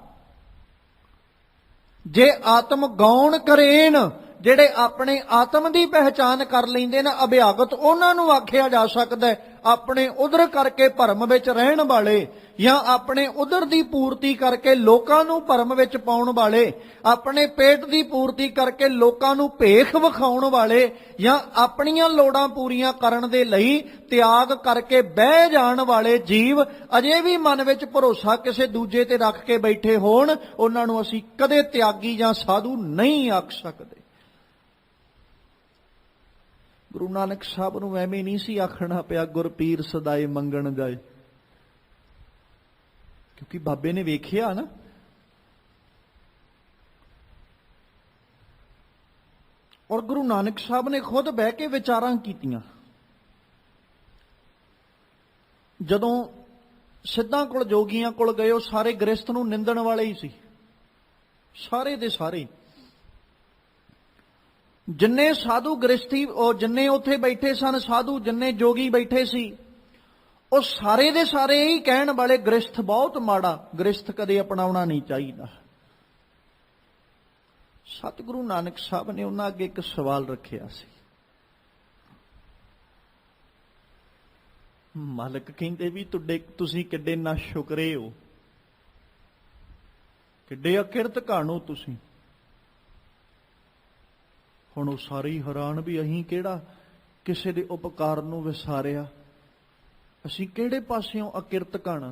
ਜੇ ਆਤਮ ਗੌਣ ਕਰੇਨ, ਜਿਹੜੇ ਆਪਣੇ ਆਤਮ ਦੀ ਪਹਿਚਾਨ ਕਰ ਲੈਂਦੇ ਨੇ, ਅਭਿਆਗਤ ਉਹਨਾਂ ਨੂੰ ਆਖਿਆ ਜਾ ਸਕਦਾ ਹੈ। ਆਪਣੇ ਉਦਰ ਕਰਕੇ ਭਰਮ ਵਿੱਚ ਰਹਿਣ ਵਾਲੇ, ਜਾਂ ਆਪਣੇ ਉਦਰ ਦੀ ਪੂਰਤੀ ਕਰਕੇ ਲੋਕਾਂ ਨੂੰ ਭਰਮ ਵਿੱਚ ਪਾਉਣ ਵਾਲੇ, ਆਪਣੇ ਪੇਟ ਦੀ ਪੂਰਤੀ ਕਰਕੇ ਲੋਕਾਂ ਨੂੰ ਭੇਖ ਵਿਖਾਉਣ ਵਾਲੇ, ਜਾਂ ਆਪਣੀਆਂ ਲੋੜਾਂ ਪੂਰੀਆਂ ਕਰਨ ਦੇ ਲਈ ਤਿਆਗ ਕਰਕੇ ਬਹਿ ਜਾਣ ਵਾਲੇ ਜੀਵ ਅਜੇ ਵੀ ਮਨ ਵਿੱਚ ਭਰੋਸਾ ਕਿਸੇ ਦੂਜੇ ਤੇ ਰੱਖ ਕੇ ਬੈਠੇ ਹੋਣ, ਉਹਨਾਂ ਨੂੰ ਅਸੀਂ ਕਦੇ ਤਿਆਗੀ ਜਾਂ ਸਾਧੂ ਨਹੀਂ ਆਖ ਸਕਦੇ। ਗੁਰੂ ਨਾਨਕ ਸਾਹਿਬ ਨੂੰ ਐਵੇਂ ਨਹੀਂ ਸੀ ਆਖਣਾ ਪਿਆ ਗੁਰ ਪੀਰ ਸਦਾਏ ਮੰਗਣ ਜਾਏ, ਕਿਉਂਕਿ ਬਾਬੇ ਨੇ ਵੇਖਿਆ ਨਾ, ਔਰ ਗੁਰੂ ਨਾਨਕ ਸਾਹਿਬ ਨੇ ਖੁਦ ਬਹਿ ਕੇ ਵਿਚਾਰਾਂ ਕੀਤੀਆਂ। ਜਦੋਂ ਸਿੱਧਾਂ ਕੋਲ, ਜੋਗੀਆਂ ਕੋਲ ਗਏ, ਉਹ ਸਾਰੇ ਗ੍ਰਸਥ ਨੂੰ ਨਿੰਦਣ ਵਾਲੇ ਹੀ ਸੀ, ਸਾਰੇ ਦੇ ਸਾਰੇ। ਜਿੰਨੇ ਸਾਧੂ ਗ੍ਰਸਥੀ ਉਹ ਜਿੰਨੇ ਉੱਥੇ ਬੈਠੇ ਸਨ ਸਾਧੂ, ਜਿੰਨੇ ਜੋਗੀ ਬੈਠੇ ਸੀ, ਉਹ ਸਾਰੇ ਦੇ ਸਾਰੇ ਹੀ ਕਹਿਣ ਵਾਲੇ ਗ੍ਰਸਥ ਬਹੁਤ ਮਾੜਾ, ਗ੍ਰਸਥ ਕਦੇ ਅਪਣਾਉਣਾ ਨਹੀਂ ਚਾਹੀਦਾ। ਸਤਿਗੁਰੂ ਨਾਨਕ ਸਾਹਿਬ ਨੇ ਉਹਨਾਂ ਅੱਗੇ ਇੱਕ ਸਵਾਲ ਰੱਖਿਆ ਸੀ। ਮਾਲਕ ਕਹਿੰਦੇ ਵੀ ਤੁਸੀਂ ਕਿੱਡੇ ਨਾ ਸ਼ੁਕਰੇ ਹੋ, ਕਿੱਡੇ ਅਕਿਰਤ ਕਾਣੋ ਤੁਸੀਂ। ਹੁਣ ਉਹ ਸਾਰੇ ਹੀ ਹੈਰਾਨ ਵੀ ਅਸੀਂ ਕਿਹੜਾ ਕਿਸੇ ਦੇ ਉਪਕਾਰ ਨੂੰ ਵਿਸਾਰਿਆ, ਅਸੀਂ ਕਿਹੜੇ ਪਾਸਿਓਂ ਅਕਿਰਤ ਕਣ।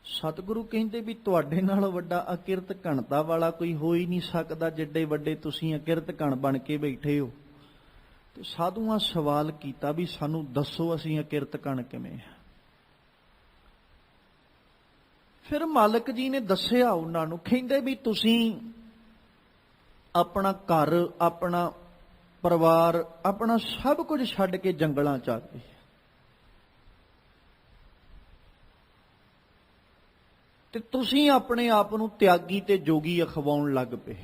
ਸਤਿਗੁਰੂ ਕਹਿੰਦੇ ਵੀ ਤੁਹਾਡੇ ਨਾਲ ਵੱਡਾ ਅਕਿਰਤ ਕਣਤਾ ਵਾਲਾ ਕੋਈ ਹੋ ਹੀ ਨਹੀਂ ਸਕਦਾ, ਜਿੱਡੇ ਵੱਡੇ ਤੁਸੀਂ ਅਕਿਰਤ ਕਣ ਬਣ ਕੇ ਬੈਠੇ ਹੋ। ਤੇ ਸਾਧੂਆਂ ਸਵਾਲ ਕੀਤਾ ਵੀ ਸਾਨੂੰ ਦੱਸੋ ਅਸੀਂ ਅਕਿਰਤ ਕਣ ਕਿਵੇਂ ਆ। ਫਿਰ ਮਾਲਕ ਜੀ ਨੇ ਦੱਸਿਆ ਉਹਨਾਂ ਨੂੰ, ਕਹਿੰਦੇ ਵੀ ਤੁਸੀਂ ਆਪਣਾ ਘਰ, ਆਪਣਾ ਪਰਿਵਾਰ, ਆਪਣਾ ਸਭ ਕੁਝ ਛੱਡ ਕੇ ਜੰਗਲਾਂ ਚ ਆ ਗਏ। ਤੇ ਤੁਸੀਂ ਆਪਣੇ ਆਪ ਨੂੰ ਤਿਆਗੀ ਤੇ ਜੋਗੀ ਅਖਵਾਉਣ ਲੱਗ ਪਏ।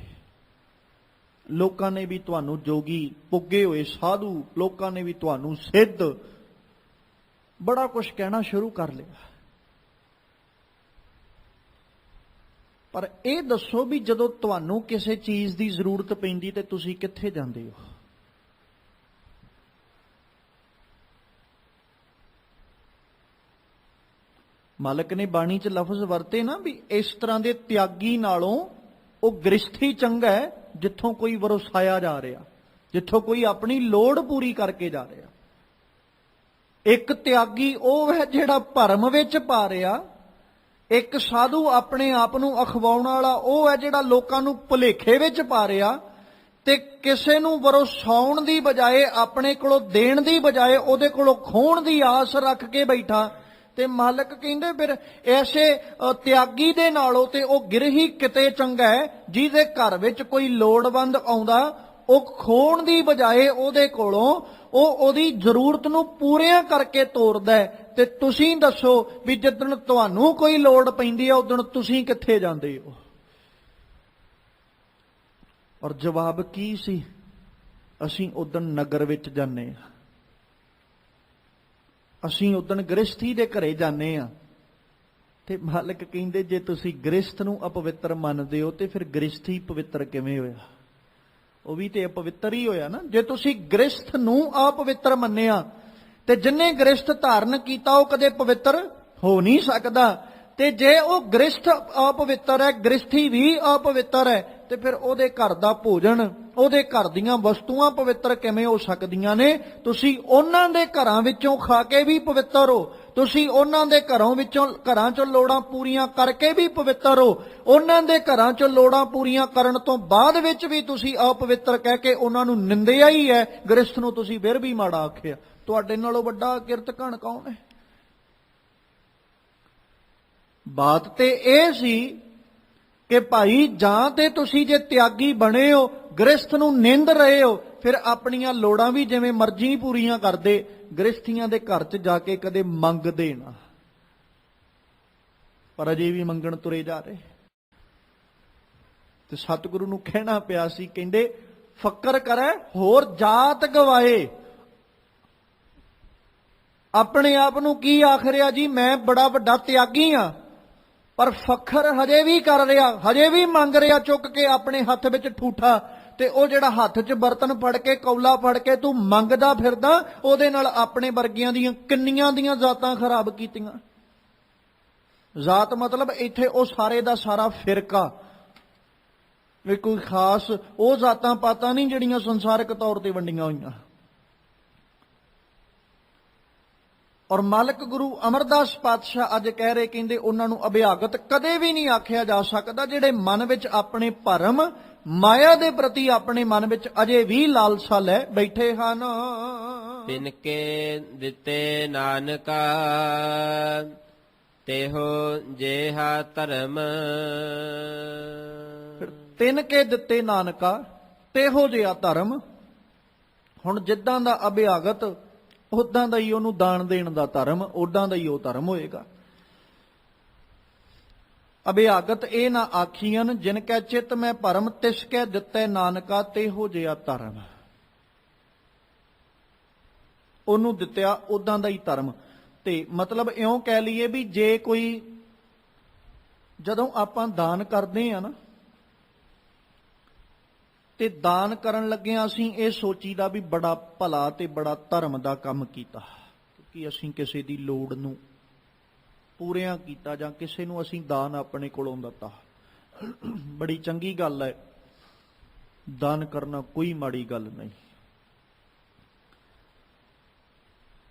ਲੋਕਾਂ ਨੇ ਵੀ ਤੁਹਾਨੂੰ ਜੋਗੀ, ਪੁੱਗੇ ਹੋਏ ਸਾਧੂ, ਲੋਕਾਂ ਨੇ ਵੀ ਤੁਹਾਨੂੰ ਸਿੱਧ, ਬੜਾ ਕੁਝ ਕਹਿਣਾ ਸ਼ੁਰੂ ਕਰ ਲਿਆ। ਪਰ ਇਹ ਦੱਸੋ ਵੀ ਜਦੋਂ ਤੁਹਾਨੂੰ ਕਿਸੇ ਚੀਜ਼ ਦੀ ਜ਼ਰੂਰਤ ਪੈਂਦੀ ਤੇ ਤੁਸੀਂ ਕਿੱਥੇ ਜਾਂਦੇ ਹੋ? ਮਾਲਕ ਨੇ ਬਾਣੀ 'ਚ ਲਫ਼ਜ਼ ਵਰਤੇ ਨਾ ਵੀ ਇਸ ਤਰ੍ਹਾਂ ਦੇ ਤਿਆਗੀ ਨਾਲੋਂ ਉਹ ਗ੍ਰਸਥੀ ਚੰਗਾ ਹੈ ਜਿੱਥੋਂ ਕੋਈ ਵਰਸਾਇਆ ਜਾ ਰਿਹਾ, ਜਿੱਥੋਂ ਕੋਈ ਆਪਣੀ ਲੋੜ ਪੂਰੀ ਕਰਕੇ ਜਾ ਰਿਹਾ। ਇੱਕ ਤਿਆਗੀ ਉਹ ਹੈ ਜਿਹੜਾ ਭਰਮ ਵਿੱਚ ਪਾ ਰਿਹਾ, ਇੱਕ ਸਾਧੂ ਆਪਣੇ ਆਪ ਨੂੰ ਅਖਵਾਉਣ ਵਾਲਾ ਉਹ ਹੈ ਜਿਹੜਾ ਲੋਕਾਂ ਨੂੰ ਭੁਲੇਖੇ ਵਿੱਚ ਪਾ ਰਿਹਾ, ਤੇ ਕਿਸੇ ਨੂੰ ਵਰਸਾਉਣ ਦੀ ਬਜਾਏ, ਆਪਣੇ ਕੋਲੋਂ ਦੇਣ ਦੀ ਬਜਾਏ ਉਹਦੇ ਕੋਲੋਂ ਖੋਹਣ ਦੀ ਆਸ ਰੱਖ ਕੇ ਬੈਠਾ। ਤੇ ਮਾਲਕ ਕਹਿੰਦੇ ਫਿਰ ਐਸੇ ਤਿਆਗੀ ਦੇ ਨਾਲੋਂ ਤੇ ਉਹ ਗਿਰਹੀ ਕਿਤੇ ਚੰਗਾ ਹੈ ਜਿਹਦੇ ਘਰ ਵਿੱਚ ਕੋਈ ਲੋੜਵੰਦ ਆਉਂਦਾ, ਉਹ ਖੋਹਣ ਦੀ ਬਜਾਏ ਉਹਦੇ ਕੋਲੋਂ ਉਹਦੀ ਜ਼ਰੂਰਤ ਨੂੰ ਪੂਰੀਆਂ ਕਰਕੇ ਤੋਰਦਾ। ਤੇ ਤੁਸੀਂ ਦੱਸੋ ਵੀ ਜਿੱਦਣ ਤੁਹਾਨੂੰ ਕੋਈ ਲੋੜ ਪੈਂਦੀ ਹੈ ਉਦਣ ਤੁਸੀਂ ਕਿੱਥੇ ਜਾਂਦੇ ਹੋ? ਔਰ ਜਵਾਬ ਕੀ ਸੀ? ਅਸੀਂ ਉਦਣ ਨਗਰ ਵਿੱਚ ਜਾਂਦੇ ਹਾਂ, ਅਸੀਂ ਉਦਣ ਗ੍ਰਸਥੀ ਦੇ ਘਰੇ ਜਾਂਦੇ ਹਾਂ। ਤੇ ਮਾਲਕ ਕਹਿੰਦੇ ਜੇ ਤੁਸੀਂ ਗ੍ਰਸਥ ਨੂੰ ਅਪਵਿੱਤਰ ਮੰਨਦੇ ਹੋ ਤੇ ਫਿਰ ਗ੍ਰਸਥੀ ਪਵਿੱਤਰ ਕਿਵੇਂ ਹੋਇਆ? ਉਹ ਵੀ ਤੇ ਅਪਵਿੱਤਰ ਹੀ ਹੋਇਆ ਨਾ। ਜੇ ਤੁਸੀਂ ਗ੍ਰਸਥ ਨੂੰ ਅਪਵਿੱਤਰ ਮੰਨਿਆ ਤੇ ਜਿੰਨੇ ਗ੍ਰਸਥ ਧਾਰਨ ਕੀਤਾ ਉਹ ਕਦੇ ਪਵਿੱਤਰ ਹੋ ਨਹੀਂ ਸਕਦਾ। ਤੇ ਜੇ ਉਹ ਗ੍ਰਸਥ ਅਪਵਿੱਤਰ ਹੈ, ਗ੍ਰਸਥੀ ਵੀ ਅਪਵਿੱਤਰ ਹੈ, ਤੇ ਫਿਰ ਉਹਦੇ ਘਰ ਦਾ ਭੋਜਨ, ਉਹਦੇ ਘਰ ਦੀਆਂ ਵਸਤੂਆਂ ਪਵਿੱਤਰ ਕਿਵੇਂ ਹੋ ਸਕਦੀਆਂ ਨੇ? ਤੁਸੀਂ ਉਹਨਾਂ ਦੇ ਘਰਾਂ ਵਿੱਚੋਂ ਖਾ ਕੇ ਵੀ ਪਵਿੱਤਰ ਹੋ, ਤੁਸੀਂ ਉਹਨਾਂ ਦੇ ਘਰਾਂ ਚੋਂ ਲੋੜਾਂ ਪੂਰੀਆਂ ਕਰਕੇ ਵੀ ਪਵਿੱਤਰ ਹੋ, ਉਹਨਾਂ ਦੇ ਘਰਾਂ ਚੋਂ ਲੋੜਾਂ ਪੂਰੀਆਂ ਕਰਨ ਤੋਂ ਬਾਅਦ ਵਿੱਚ ਵੀ ਤੁਸੀਂ ਅਪਵਿੱਤਰ ਕਹਿ ਕੇ ਉਹਨਾਂ ਨੂੰ ਨਿੰਦਿਆ ਹੀ ਹੈ। ਗ੍ਰਸਥ ਨੂੰ ਤੁਸੀਂ ਫਿਰ ਵੀ ਮਾੜਾ ਆਖਿਆ। ਤੁਹਾਡੇ ਨਾਲੋਂ ਵੱਡਾ ਕਿਰਤ ਘਣ ਕੌਣ ਹੈ? ਬਾਤ ਤੇ ਇਹ ਸੀ ਕਿ ਭਾਈ ਜਾਂ ਤੇ ਤੁਸੀਂ ਜੇ ਤਿਆਗੀ ਬਣੇ ਹੋ, ਗ੍ਰਸਥ ਨੂੰ ਨਿੰਦ ਰਹੇ ਹੋ, ਫਿਰ ਆਪਣੀਆਂ ਲੋੜਾਂ ਵੀ ਜਿਵੇਂ ਮਰਜ਼ੀ ਪੂਰੀਆਂ ਕਰਦੇ, ਗ੍ਰਸਥੀਆਂ ਦੇ ਘਰ 'ਚ ਜਾ ਕੇ ਕਦੇ ਮੰਗਦੇ ਨਾ। ਪਰ ਅਜੇ ਵੀ ਮੰਗਣ ਤੁਰੇ ਜਾ ਰਹੇ। ਤੇ ਸਤਿਗੁਰੂ ਨੂੰ ਕਹਿਣਾ ਪਿਆ ਸੀ, ਕਹਿੰਦੇ ਫਕਰ ਕਰੈ ਹੋਰ ਜਾਤ ਗਵਾਏ। ਆਪਣੇ ਆਪ ਨੂੰ ਕੀ ਆਖ ਰਿਹਾ ਜੀ? ਮੈਂ ਬੜਾ ਵੱਡਾ ਤਿਆਗੀ ਹਾਂ, ਪਰ ਫਖਰ ਹਜੇ ਵੀ ਕਰ ਰਿਹਾ, ਹਜੇ ਵੀ ਮੰਗ ਰਿਹਾ ਚੁੱਕ ਕੇ ਆਪਣੇ ਹੱਥ ਵਿੱਚ ਠੂਠਾ। ਤੇ ਉਹ ਜਿਹੜਾ ਹੱਥ 'ਚ ਬਰਤਨ ਫੜ ਕੇ, ਕੌਲਾ ਫੜ ਕੇ ਤੂੰ ਮੰਗਦਾ ਫਿਰਦਾ, ਉਹਦੇ ਨਾਲ ਆਪਣੇ ਵਰਗੀਆਂ ਦੀਆਂ ਕਿੰਨੀਆਂ ਦੀਆਂ ਜ਼ਾਤਾਂ ਖਰਾਬ ਕੀਤੀਆਂ। ਜ਼ਾਤ ਮਤਲਬ ਇੱਥੇ ਉਹ ਸਾਰੇ ਦਾ ਸਾਰਾ ਫਿਰਕਾ, ਵੀ ਕੋਈ ਖਾਸ ਉਹ ਜ਼ਾਤਾਂ ਪਾਤਾਂ ਨਹੀਂ ਜਿਹੜੀਆਂ ਸੰਸਾਰਿਕ ਤੌਰ ਤੇ ਵੰਡੀਆਂ ਹੋਈਆਂ। ਔਰ ਮਾਲਕ ਗੁਰੂ ਅਮਰਦਾਸ ਪਾਤਸ਼ਾਹ ਅੱਜ ਕਹਿ ਰਹੇ, ਕਹਿੰਦੇ ਉਹਨਾਂ ਨੂੰ ਅਭਿਆਗਤ ਕਦੇ ਵੀ ਨਹੀਂ ਆਖਿਆ ਜਾ ਸਕਦਾ ਜਿਹੜੇ ਮਨ ਵਿੱਚ ਆਪਣੇ ਭਰਮ, ਮਾਇਆ ਦੇ ਪ੍ਰਤੀ ਆਪਣੇ ਮਨ ਵਿੱਚ ਅਜੇ ਵੀ ਲਾਲਸਾ ਲੈ ਬੈਠੇ ਹਨ। ਤਿਨਕੇ ਦਿੱਤੇ ਨਾਨਕਾ ਤੇਹੋ ਜੇਹਾ ਧਰਮ। ਤਿਨਕੇ ਦਿੱਤੇ ਨਾਨਕਾ ਤੇਹੋ ਜਿਹਾ ਧਰਮ। ਹੁਣ ਜਿੱਦਾਂ ਦਾ ਅਭਿਆਗਤ ਉਦਾਂ ਦਾ ਹੀ ਉਹਨੂੰ ਦਾਨ ਦੇਣ ਦਾ ਧਰਮ, ਉਦਾਂ ਦਾ ਹੀ ਉਹ ਧਰਮ ਹੋਏਗਾ। ਅਭਿਆਗਤ ਇਹ ਨਾ ਆਖੀਆਂ ਜਿਨ ਕੈ ਚਿਤ ਮੈਂ ਭਰਮ ਤਿਸ ਕੈ ਦਿੱਤੈ ਨਾਨਕਾ ਤੇ ਹੋ ਜਿਆ ਧਰਮ। ਉਹਨੂੰ ਦਿੱਤਿਆ ਉਦਾਂ ਦਾ ਹੀ ਧਰਮ। ਤੇ ਮਤਲਬ ਇਉਂ ਕਹਿ ਲਈਏ ਵੀ ਜੇ ਕੋਈ ਜਦੋਂ ਆਪਾਂ ਦਾਨ ਕਰਦੇ ਆ ਨਾ ਤੇ ਦਾਨ ਕਰਨ ਲੱਗਿਆਂ ਅਸੀਂ ਇਹ ਸੋਚੀਦਾ ਵੀ ਬੜਾ ਭਲਾ ਤੇ ਬੜਾ ਧਰਮ ਦਾ ਕੰਮ ਕੀਤਾ, ਕਿ ਅਸੀਂ ਕਿਸੇ ਦੀ ਲੋੜ ਨੂੰ ਪੂਰਿਆਂ ਕੀਤਾ ਜਾਂ ਕਿਸੇ ਨੂੰ ਅਸੀਂ ਦਾਨ ਆਪਣੇ ਕੋਲੋਂ ਦਿੱਤਾ। ਬੜੀ ਚੰਗੀ ਗੱਲ ਹੈ, ਦਾਨ ਕਰਨਾ ਕੋਈ ਮਾੜੀ ਗੱਲ ਨਹੀਂ।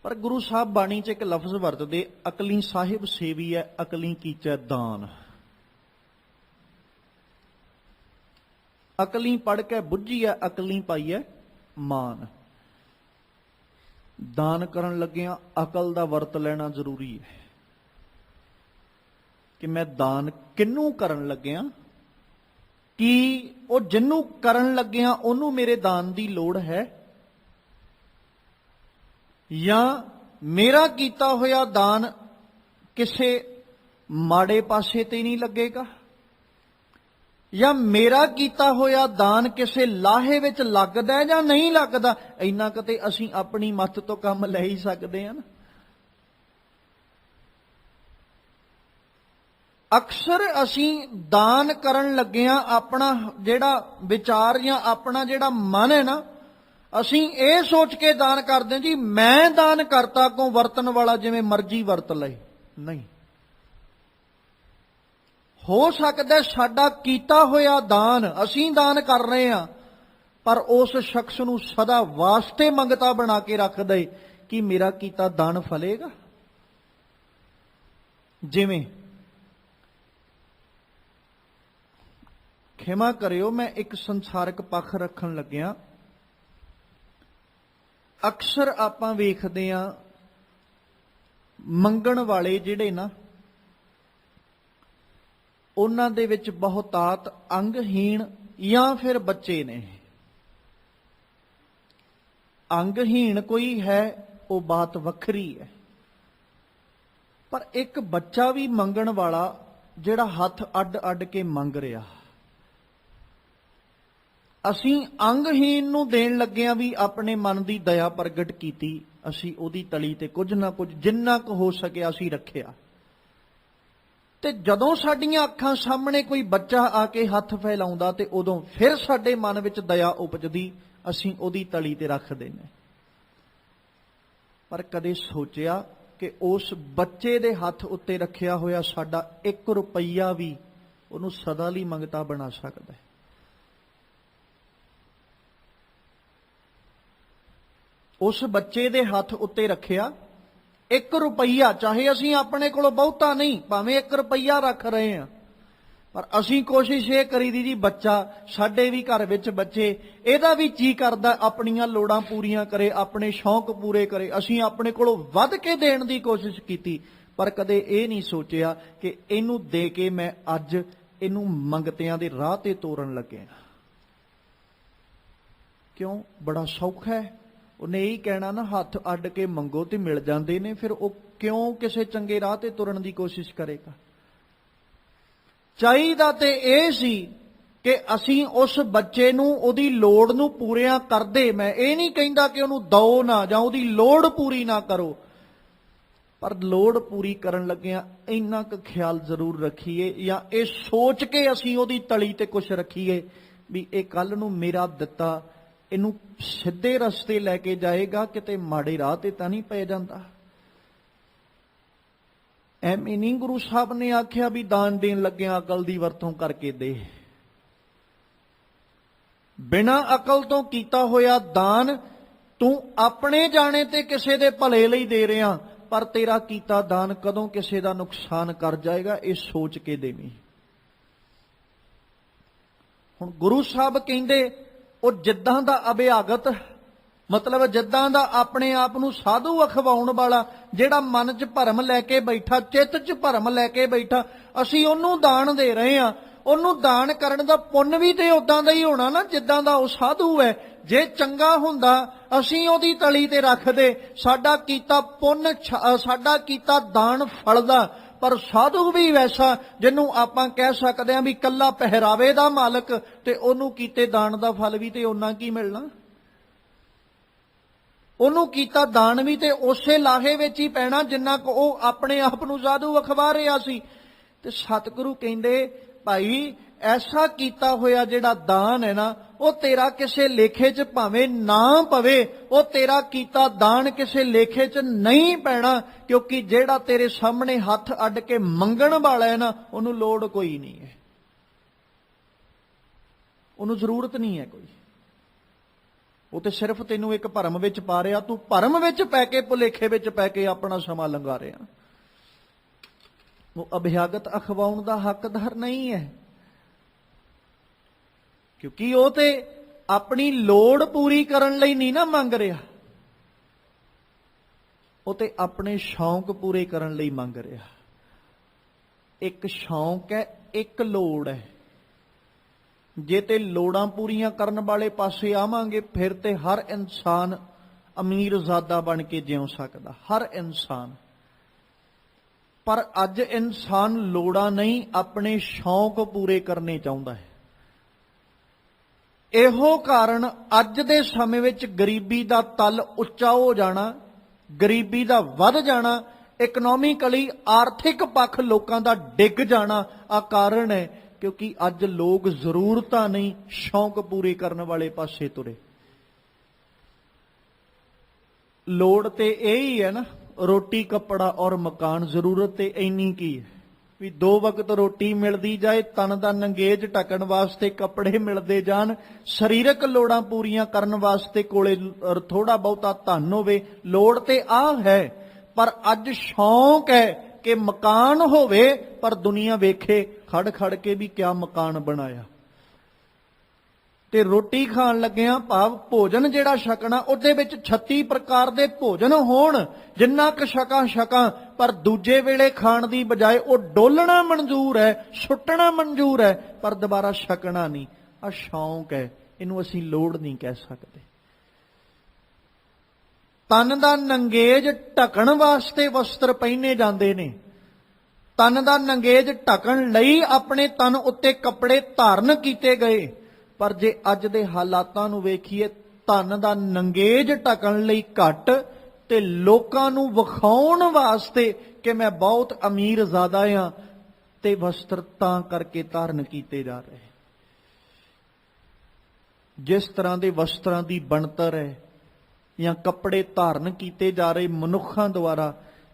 ਪਰ ਗੁਰੂ ਸਾਹਿਬ ਬਾਣੀ 'ਚ ਇੱਕ ਲਫ਼ਜ਼ ਵਰਤਦੇ, ਅਕਲੀ ਸਾਹਿਬ ਸੇਵੀ ਹੈ ਅਕਲੀ ਕੀਚੈ ਦਾਨ। ਅਕਲੀ ਪੜ ਕੇ ਬੁੱਝੀ ਹੈ ਅਕਲੀ ਪਾਈ ਹੈ ਮਾਨ। ਦਾਨ ਕਰਨ ਲੱਗਿਆਂ ਅਕਲ ਦਾ ਵਰਤ ਲੈਣਾ ਜ਼ਰੂਰੀ ਹੈ ਕਿ ਮੈਂ ਦਾਨ ਕਿਹਨੂੰ ਕਰਨ ਲੱਗਿਆਂ, ਕਿ ਉਹ ਜਿਹਨੂੰ ਕਰਨ ਲੱਗਿਆਂ ਉਹਨੂੰ ਮੇਰੇ ਦਾਨ ਦੀ ਲੋੜ ਹੈ ਜਾਂ ਮੇਰਾ ਕੀਤਾ ਹੋਇਆ ਦਾਨ ਕਿਸੇ ਮਾੜੇ ਪਾਸੇ ਤੇ ਨਹੀਂ ਲੱਗੇਗਾ, ਜਾਂ ਮੇਰਾ ਕੀਤਾ ਹੋਇਆ ਦਾਨ ਕਿਸੇ ਲਾਹੇ ਵਿੱਚ ਲੱਗਦਾ ਜਾਂ ਨਹੀਂ ਲੱਗਦਾ। ਇੰਨਾ ਕਿਤੇ ਅਸੀਂ ਆਪਣੀ ਮੱਤ ਤੋਂ ਕੰਮ ਲੈ ਹੀ ਸਕਦੇ ਹਾਂ ਨਾ। ਅਕਸਰ ਅਸੀਂ ਦਾਨ ਕਰਨ ਲੱਗਿਆਂ ਆਪਣਾ ਜਿਹੜਾ ਵਿਚਾਰ ਜਾਂ ਆਪਣਾ ਜਿਹੜਾ ਮਨ ਹੈ ਨਾ, ਅਸੀਂ ਇਹ ਸੋਚ ਕੇ ਦਾਨ ਕਰਦੇ ਹਾਂ ਜੀ ਮੈਂ ਦਾਨ ਕਰਤਾ, ਕੋ ਵਰਤਣ ਵਾਲਾ ਜਿਵੇਂ ਮਰਜ਼ੀ ਵਰਤ ਲਏ। ਨਹੀਂ, ਹੋ ਸਕਦਾ ਸਾਡਾ ਕੀਤਾ ਹੋਇਆ ਦਾਨ ਅਸੀਂ ਦਾਨ ਕਰ ਰਹੇ ਹਾਂ ਪਰ ਉਸ ਸ਼ਖਸ ਨੂੰ ਸਦਾ ਵਾਸਤੇ ਮੰਗਤਾ ਬਣਾ ਕੇ ਰੱਖ ਦੇ ਕਿ ਮੇਰਾ ਕੀਤਾ ਦਾਨ ਫਲੇਗਾ। ਜਿਵੇਂ ਖਿਮਾ ਕਰਿਓ, ਮੈਂ ਇੱਕ ਸੰਸਾਰਿਕ ਪੱਖ ਰੱਖਣ ਲੱਗਿਆ। ਅਕਸਰ ਆਪਾਂ ਵੇਖਦੇ ਹਾਂ ਮੰਗਣ ਵਾਲੇ ਜਿਹੜੇ ਨਾ, ਉਹਨਾਂ ਦੇ ਵਿੱਚ ਬਹੁਤਾਤ ਅੰਗਹੀਣ ਜਾਂ ਫਿਰ ਬੱਚੇ ਨੇ। ਅੰਗਹੀਣ ਕੋਈ ਹੈ ਉਹ ਬਾਤ ਵੱਖਰੀ ਹੈ, ਪਰ ਇੱਕ ਬੱਚਾ ਵੀ ਮੰਗਣ ਵਾਲਾ ਜਿਹੜਾ ਹੱਥ ਅੱਡ ਅੱਡ ਕੇ ਮੰਗ ਰਿਹਾ, ਅਸੀਂ ਅੰਗਹੀਣ ਨੂੰ ਦੇਣ ਲੱਗਿਆਂ ਵੀ ਆਪਣੇ ਮਨ ਦੀ ਦਇਆ ਪ੍ਰਗਟ ਕੀਤੀ। ਅਸੀਂ ਉਹਦੀ ਤਲੀ ਤੇ ਕੁਝ ਨਾ ਕੁਝ ਜਿੰਨਾ ਕੁ ਹੋ ਸਕਿਆ ਅਸੀਂ ਰੱਖਿਆ। ਤੇ ਜਦੋਂ ਸਾਡੀਆਂ ਅੱਖਾਂ ਸਾਹਮਣੇ ਕੋਈ ਬੱਚਾ ਆ ਕੇ ਹੱਥ ਫੈਲਾਉਂਦਾ ਤੇ ਉਦੋਂ ਫਿਰ ਸਾਡੇ ਮਨ ਵਿੱਚ ਦਇਆ ਉਪਜਦੀ, ਅਸੀਂ ਉਹਦੀ ਤਲੀ ਤੇ ਰੱਖਦੇ ਨੇ। ਪਰ ਕਦੇ ਸੋਚਿਆ ਕਿ ਉਸ ਬੱਚੇ ਦੇ ਹੱਥ ਉੱਤੇ ਰੱਖਿਆ ਹੋਇਆ ਸਾਡਾ 1 ਰੁਪਈਆ ਵੀ ਉਹਨੂੰ ਸਦਾ ਲਈ ਮੰਗਤਾ ਬਣਾ ਸਕਦਾ ਹੈ? ਉਸ ਬੱਚੇ ਦੇ ਹੱਥ ਉੱਤੇ ਰੱਖਿਆ 1 ਰੁਪਈਆ, ਚਾਹੇ ਅਸੀਂ ਆਪਣੇ ਕੋਲੋਂ ਬਹੁਤਾ ਨਹੀਂ, ਭਾਵੇਂ 1 ਰੁਪਈਆ ਰੱਖ ਰਹੇ ਹਾਂ, ਪਰ ਅਸੀਂ ਕੋਸ਼ਿਸ਼ ਇਹ ਕਰੀਦੀ ਜੀ ਬੱਚਾ ਸਾਡੇ ਵੀ ਘਰ ਵਿੱਚ ਬੱਚੇ, ਇਹਦਾ ਵੀ ਜੀ ਕਰਦਾ ਆਪਣੀਆਂ ਲੋੜਾਂ ਪੂਰੀਆਂ ਕਰੇ, ਆਪਣੇ ਸ਼ੌਂਕ ਪੂਰੇ ਕਰੇ। ਅਸੀਂ ਆਪਣੇ ਕੋਲੋਂ ਵੱਧ ਕੇ ਦੇਣ ਦੀ ਕੋਸ਼ਿਸ਼ ਕੀਤੀ, ਪਰ ਕਦੇ ਇਹ ਨਹੀਂ ਸੋਚਿਆ ਕਿ ਇਹਨੂੰ ਦੇ ਕੇ ਮੈਂ ਅੱਜ ਇਹਨੂੰ ਮੰਗਤਿਆਂ ਦੇ ਰਾਹ ਤੇ ਤੋਰਨ ਲੱਗਿਆ। ਕਿਉਂ? ਬੜਾ ਸੌਖਾ ਹੈ। ਉਹਨੇ ਇਹੀ ਕਹਿਣਾ ਨਾ, ਹੱਥ ਅੱਡ ਕੇ ਮੰਗੋ ਤੇ ਮਿਲ ਜਾਂਦੇ ਨੇ। ਫਿਰ ਉਹ ਕਿਉਂ ਕਿਸੇ ਚੰਗੇ ਰਾਹ ਤੇ ਤੁਰਨ ਦੀ ਕੋਸ਼ਿਸ਼ ਕਰੇਗਾ? ਚਾਹੀਦਾ ਤੇ ਇਹ ਸੀ ਕਿ ਅਸੀਂ ਉਸ ਬੱਚੇ ਨੂੰ ਉਹਦੀ ਲੋੜ ਨੂੰ ਪੂਰਿਆਂ ਕਰਦੇ। ਮੈਂ ਇਹ ਨਹੀਂ ਕਹਿੰਦਾ ਕਿ ਉਹਨੂੰ ਦਿਓ ਨਾ ਜਾਂ ਉਹਦੀ ਲੋੜ ਪੂਰੀ ਨਾ ਕਰੋ, ਪਰ ਲੋੜ ਪੂਰੀ ਕਰਨ ਲੱਗਿਆਂ ਇੰਨਾ ਕੁ ਖਿਆਲ ਜ਼ਰੂਰ ਰੱਖੀਏ ਜਾਂ ਇਹ ਸੋਚ ਕੇ ਅਸੀਂ ਉਹਦੀ ਤਲੀ ਤੇ ਕੁਛ ਰੱਖੀਏ ਵੀ ਇਹ ਕੱਲ ਨੂੰ ਮੇਰਾ ਦਿੱਤਾ ਇਹਨੂੰ ਸਿੱਧੇ ਰਸਤੇ ਲੈ ਕੇ ਜਾਏਗਾ, ਕਿਤੇ ਮਾੜੇ ਰਾਹ ਤੇ ਤਾਂ ਨਹੀਂ ਪੈ ਜਾਂਦਾ। ਐਵੇਂ ਨਹੀਂ ਗੁਰੂ ਸਾਹਿਬ ਨੇ ਆਖਿਆ ਵੀ ਦਾਨ ਦੇਣ ਲੱਗਿਆਂ ਅਕਲ ਦੀ ਵਰਤੋਂ ਕਰਕੇ ਦੇ। ਬਿਨਾਂ ਅਕਲ ਤੋਂ ਕੀਤਾ ਹੋਇਆ ਦਾਨ ਤੂੰ ਆਪਣੇ ਜਾਣੇ ਤੇ ਕਿਸੇ ਦੇ ਭਲੇ ਲਈ ਦੇ ਰਿਹਾ, ਪਰ ਤੇਰਾ ਕੀਤਾ ਦਾਨ ਕਦੋਂ ਕਿਸੇ ਦਾ ਨੁਕਸਾਨ ਕਰ ਜਾਏਗਾ ਇਹ ਸੋਚ ਕੇ ਦੇਵੀਂ। ਹੁਣ ਗੁਰੂ ਸਾਹਿਬ ਕਹਿੰਦੇ ਉਹ ਜਿੱਦਾਂ ਦਾ ਅਭਿਆਗਤ, ਮਤਲਬ ਜਿੱਦਾਂ ਦਾ ਆਪਣੇ ਆਪ ਨੂੰ ਸਾਧੂ ਅਖਵਾਉਣ ਵਾਲਾ, ਜਿਹੜਾ ਮਨ 'ਚ ਭਰਮ ਲੈ ਕੇ ਬੈਠਾ, ਚਿੱਤ 'ਚ ਭਰਮ ਲੈ ਕੇ ਬੈਠਾ, ਅਸੀਂ ਉਹਨੂੰ ਦਾਨ ਦੇ ਰਹੇ ਹਾਂ। ਉਹਨੂੰ ਦਾਨ ਕਰਨ ਦਾ ਪੁੰਨ ਵੀ ਤੇ ਉਦਾਂ ਦਾ ਹੀ ਹੋਣਾ ਨਾ ਜਿੱਦਾਂ ਦਾ ਉਹ ਸਾਧੂ ਹੈ। ਜੇ ਚੰਗਾ ਹੁੰਦਾ ਅਸੀਂ ਉਹਦੀ ਤਲੀ ਤੇ ਰੱਖਦੇ, ਸਾਡਾ ਕੀਤਾ ਪੁੰਨ, ਸਾਡਾ ਕੀਤਾ ਦਾਨ ਫਲਦਾ। ਪਰ ਸਾਧੂ ਵੀ ਵੈਸਾ ਜਿਹਨੂੰ ਆਪਾਂ ਕਹਿ ਸਕਦੇ ਹਾਂ ਵੀ ਕੱਲਾ ਪਹਿਰਾਵੇ ਦਾ ਮਾਲਕ, ਤੇ ਉਹਨੂੰ ਕੀਤੇ ਦਾਨ ਦਾ ਫਲ ਵੀ ਤੇ ਉਹਨਾਂ ਕੀ ਮਿਲਣਾ। ਉਹਨੂੰ ਕੀਤਾ ਦਾਨ ਵੀ ਤੇ ਉਸੇ ਲਾਹੇ ਵਿੱਚ ਹੀ ਪੈਣਾ ਜਿੰਨਾ ਕੁ ਉਹ ਆਪਣੇ ਆਪ ਨੂੰ ਸਾਧੂ ਵਿਖਵਾ ਰਿਹਾ ਸੀ। ਤੇ ਸਤਿਗੁਰੂ ਕਹਿੰਦੇ ਭਾਈ ਐਸਾ ਕੀਤਾ ਹੋਇਆ ਜਿਹੜਾ ਦਾਨ ਹੈ ਨਾ, ਉਹ ਤੇਰਾ ਕਿਸੇ ਲੇਖੇ 'ਚ ਭਾਵੇਂ ਨਾ ਪਵੇ, ਉਹ ਤੇਰਾ ਕੀਤਾ ਦਾਨ ਕਿਸੇ ਲੇਖੇ 'ਚ ਨਹੀਂ ਪੈਣਾ, ਕਿਉਂਕਿ ਜਿਹੜਾ ਤੇਰੇ ਸਾਹਮਣੇ ਹੱਥ ਅੱਡ ਕੇ ਮੰਗਣ ਵਾਲਾ ਹੈ ਨਾ, ਉਹਨੂੰ ਲੋੜ ਕੋਈ ਨਹੀਂ ਹੈ, ਉਹਨੂੰ ਜ਼ਰੂਰਤ ਨਹੀਂ ਹੈ ਕੋਈ। ਉਹ ਤੇ ਸਿਰਫ ਤੈਨੂੰ ਇੱਕ ਭਰਮ ਵਿੱਚ ਪਾ ਰਿਹਾ, ਤੂੰ ਭਰਮ ਵਿੱਚ ਪੈ ਕੇ ਭੁਲੇਖੇ ਵਿੱਚ ਪੈ ਕੇ ਆਪਣਾ ਸਮਾਂ ਲੰਘਾ ਰਿਹਾ। ਉਹ ਅਭਿਆਗਤ ਅਖਵਾਉਣ ਦਾ ਹੱਕਦਾਰ ਨਹੀਂ ਹੈ, ਕਿਉਂਕਿ ਉਹ ਤੇ ਆਪਣੀ ਲੋੜ ਪੂਰੀ ਕਰਨ ਲਈ ਨਹੀਂ ਨਾ ਮੰਗ ਰਿਹਾ, ਉਹ ਤੇ ਆਪਣੇ ਸ਼ੌਂਕ ਪੂਰੇ ਕਰਨ ਲਈ ਮੰਗ ਰਿਹਾ। ਇੱਕ ਸ਼ੌਂਕ ਹੈ, ਇੱਕ ਲੋੜ ਹੈ। ਜੇ ਤੇ ਲੋੜਾਂ ਪੂਰੀਆਂ ਕਰਨ ਵਾਲੇ ਪਾਸੇ ਆਵਾਂਗੇ ਫਿਰ ਤੇ ਹਰ ਇਨਸਾਨ ਅਮੀਰਜ਼ਾਦਾ ਬਣ ਕੇ ਜਿਉ ਸਕਦਾ, ਹਰ ਇਨਸਾਨ। ਪਰ ਅੱਜ ਇਨਸਾਨ ਲੋੜਾਂ ਨਹੀਂ, ਆਪਣੇ ਸ਼ੌਂਕ ਪੂਰੇ ਕਰਨੇ ਚਾਹੁੰਦਾ ਹੈ। ਇਹੋ ਕਾਰਨ ਅੱਜ ਦੇ ਸਮੇਂ ਵਿੱਚ ਗਰੀਬੀ ਦਾ ਤਲ ਉੱਚਾ ਹੋ ਜਾਣਾ, ਗਰੀਬੀ ਦਾ ਵੱਧ ਜਾਣਾ, ਇਕਨੋਮਿਕਲੀ ਆਰਥਿਕ ਪੱਖ ਲੋਕਾਂ ਦਾ ਡਿੱਗ ਜਾਣਾ ਆ ਕਾਰਨ ਹੈ, ਕਿਉਂਕਿ ਅੱਜ ਲੋਕ ਜ਼ਰੂਰਤਾਂ ਨਹੀਂ ਸ਼ੌਂਕ ਪੂਰੇ ਕਰਨ ਵਾਲੇ ਪਾਸੇ ਤੁਰੇ। ਲੋੜ ਤੇ ਇਹ ਹੀ ਹੈ ਨਾ, ਰੋਟੀ ਕੱਪੜਾ ਔਰ ਮਕਾਨ। ਜ਼ਰੂਰਤ ਤੇ ਇੰਨੀ ਕੀ ਹੈ ਵੀ 2 ਵਕਤ ਰੋਟੀ ਮਿਲਦੀ ਜਾਏ, ਤਨ ਦਾ ਨੰਗੇਜ ਢੱਕਣ ਵਾਸਤੇ ਕੱਪੜੇ ਮਿਲਦੇ ਜਾਣ, ਸਰੀਰਕ ਲੋੜਾਂ ਪੂਰੀਆਂ ਕਰਨ ਵਾਸਤੇ ਕੋਲੇ ਥੋੜਾ ਬਹੁਤਾ ਧਨ ਹੋਵੇ। ਲੋੜ ਤੇ ਆਹ ਹੈ, ਪਰ ਅੱਜ ਸ਼ੌਂਕ ਹੈ ਕਿ ਮਕਾਨ ਹੋਵੇ, ਪਰ ਦੁਨੀਆ ਵੇਖੇ ਖੜ ਖੜ ਕੇ ਵੀ ਕਿਆ ਮਕਾਨ ਬਣਾਇਆ। ਤੇ ਰੋਟੀ ਖਾਣ ਲੱਗਿਆਂ ਭਾਵ ਭੋਜਨ ਜਿਹੜਾ ਛਕਣਾ, ਉਹਦੇ ਵਿੱਚ 36 ਪ੍ਰਕਾਰ ਦੇ ਭੋਜਨ ਹੋਣ, ਜਿੰਨਾ ਕੁ ਛਕਾਂ, ਪਰ ਦੂਜੇ ਵੇਲੇ ਖਾਣ ਦੀ ਬਜਾਏ ਉਹ ਡੋਲਣਾ ਮਨਜ਼ੂਰ ਹੈ, ਸੁੱਟਣਾ ਮਨਜ਼ੂਰ ਹੈ, ਪਰ ਦੁਬਾਰਾ ਛਕਣਾ ਨਹੀਂ। ਆ ਸ਼ੌਂਕ ਹੈ, ਇਹਨੂੰ ਅਸੀਂ ਲੋੜ ਨਹੀਂ ਕਹਿ ਸਕਦੇ। ਤਨ ਦਾ ਨੰਗੇਜ ਢਕਣ ਵਾਸਤੇ ਵਸਤਰ ਪਹਿਨੇ ਜਾਂਦੇ ਨੇ, ਤਨ ਦਾ ਨੰਗੇਜ ਢਕਣ ਲਈ ਆਪਣੇ ਤਨ ਉੱਤੇ ਕੱਪੜੇ ਧਾਰਨ ਕੀਤੇ ਗਏ। ਪਰ ਜੇ ਅੱਜ ਦੇ ਹਾਲਾਤਾਂ ਨੂੰ ਵੇਖੀਏ, ਤਨ ਦਾ ਨੰਗੇਜ ਢਕਣ ਲਈ ਘੱਟ ਤੇ ਲੋਕਾਂ ਨੂੰ ਵਿਖਾਉਣ ਵਾਸਤੇ ਕਿ ਮੈਂ ਬਹੁਤ ਅਮੀਰ ਜ਼ਾਦਾ ਆ, ਤੇ ਵਸਤਰ ਤਾਂ ਕਰਕੇ ਧਾਰਨ ਕੀਤੇ ਜਾ ਰਹੇ। ਜਿਸ ਤਰ੍ਹਾਂ ਦੇ ਵਸਤਰਾਂ ਦੀ ਬਣਤਰ ਹੈ ਜਾਂ ਕੱਪੜੇ ਧਾਰਨ ਕੀਤੇ ਜਾ ਰਹੇ ਮਨੁੱਖਾਂ ਦੁਆਰਾ,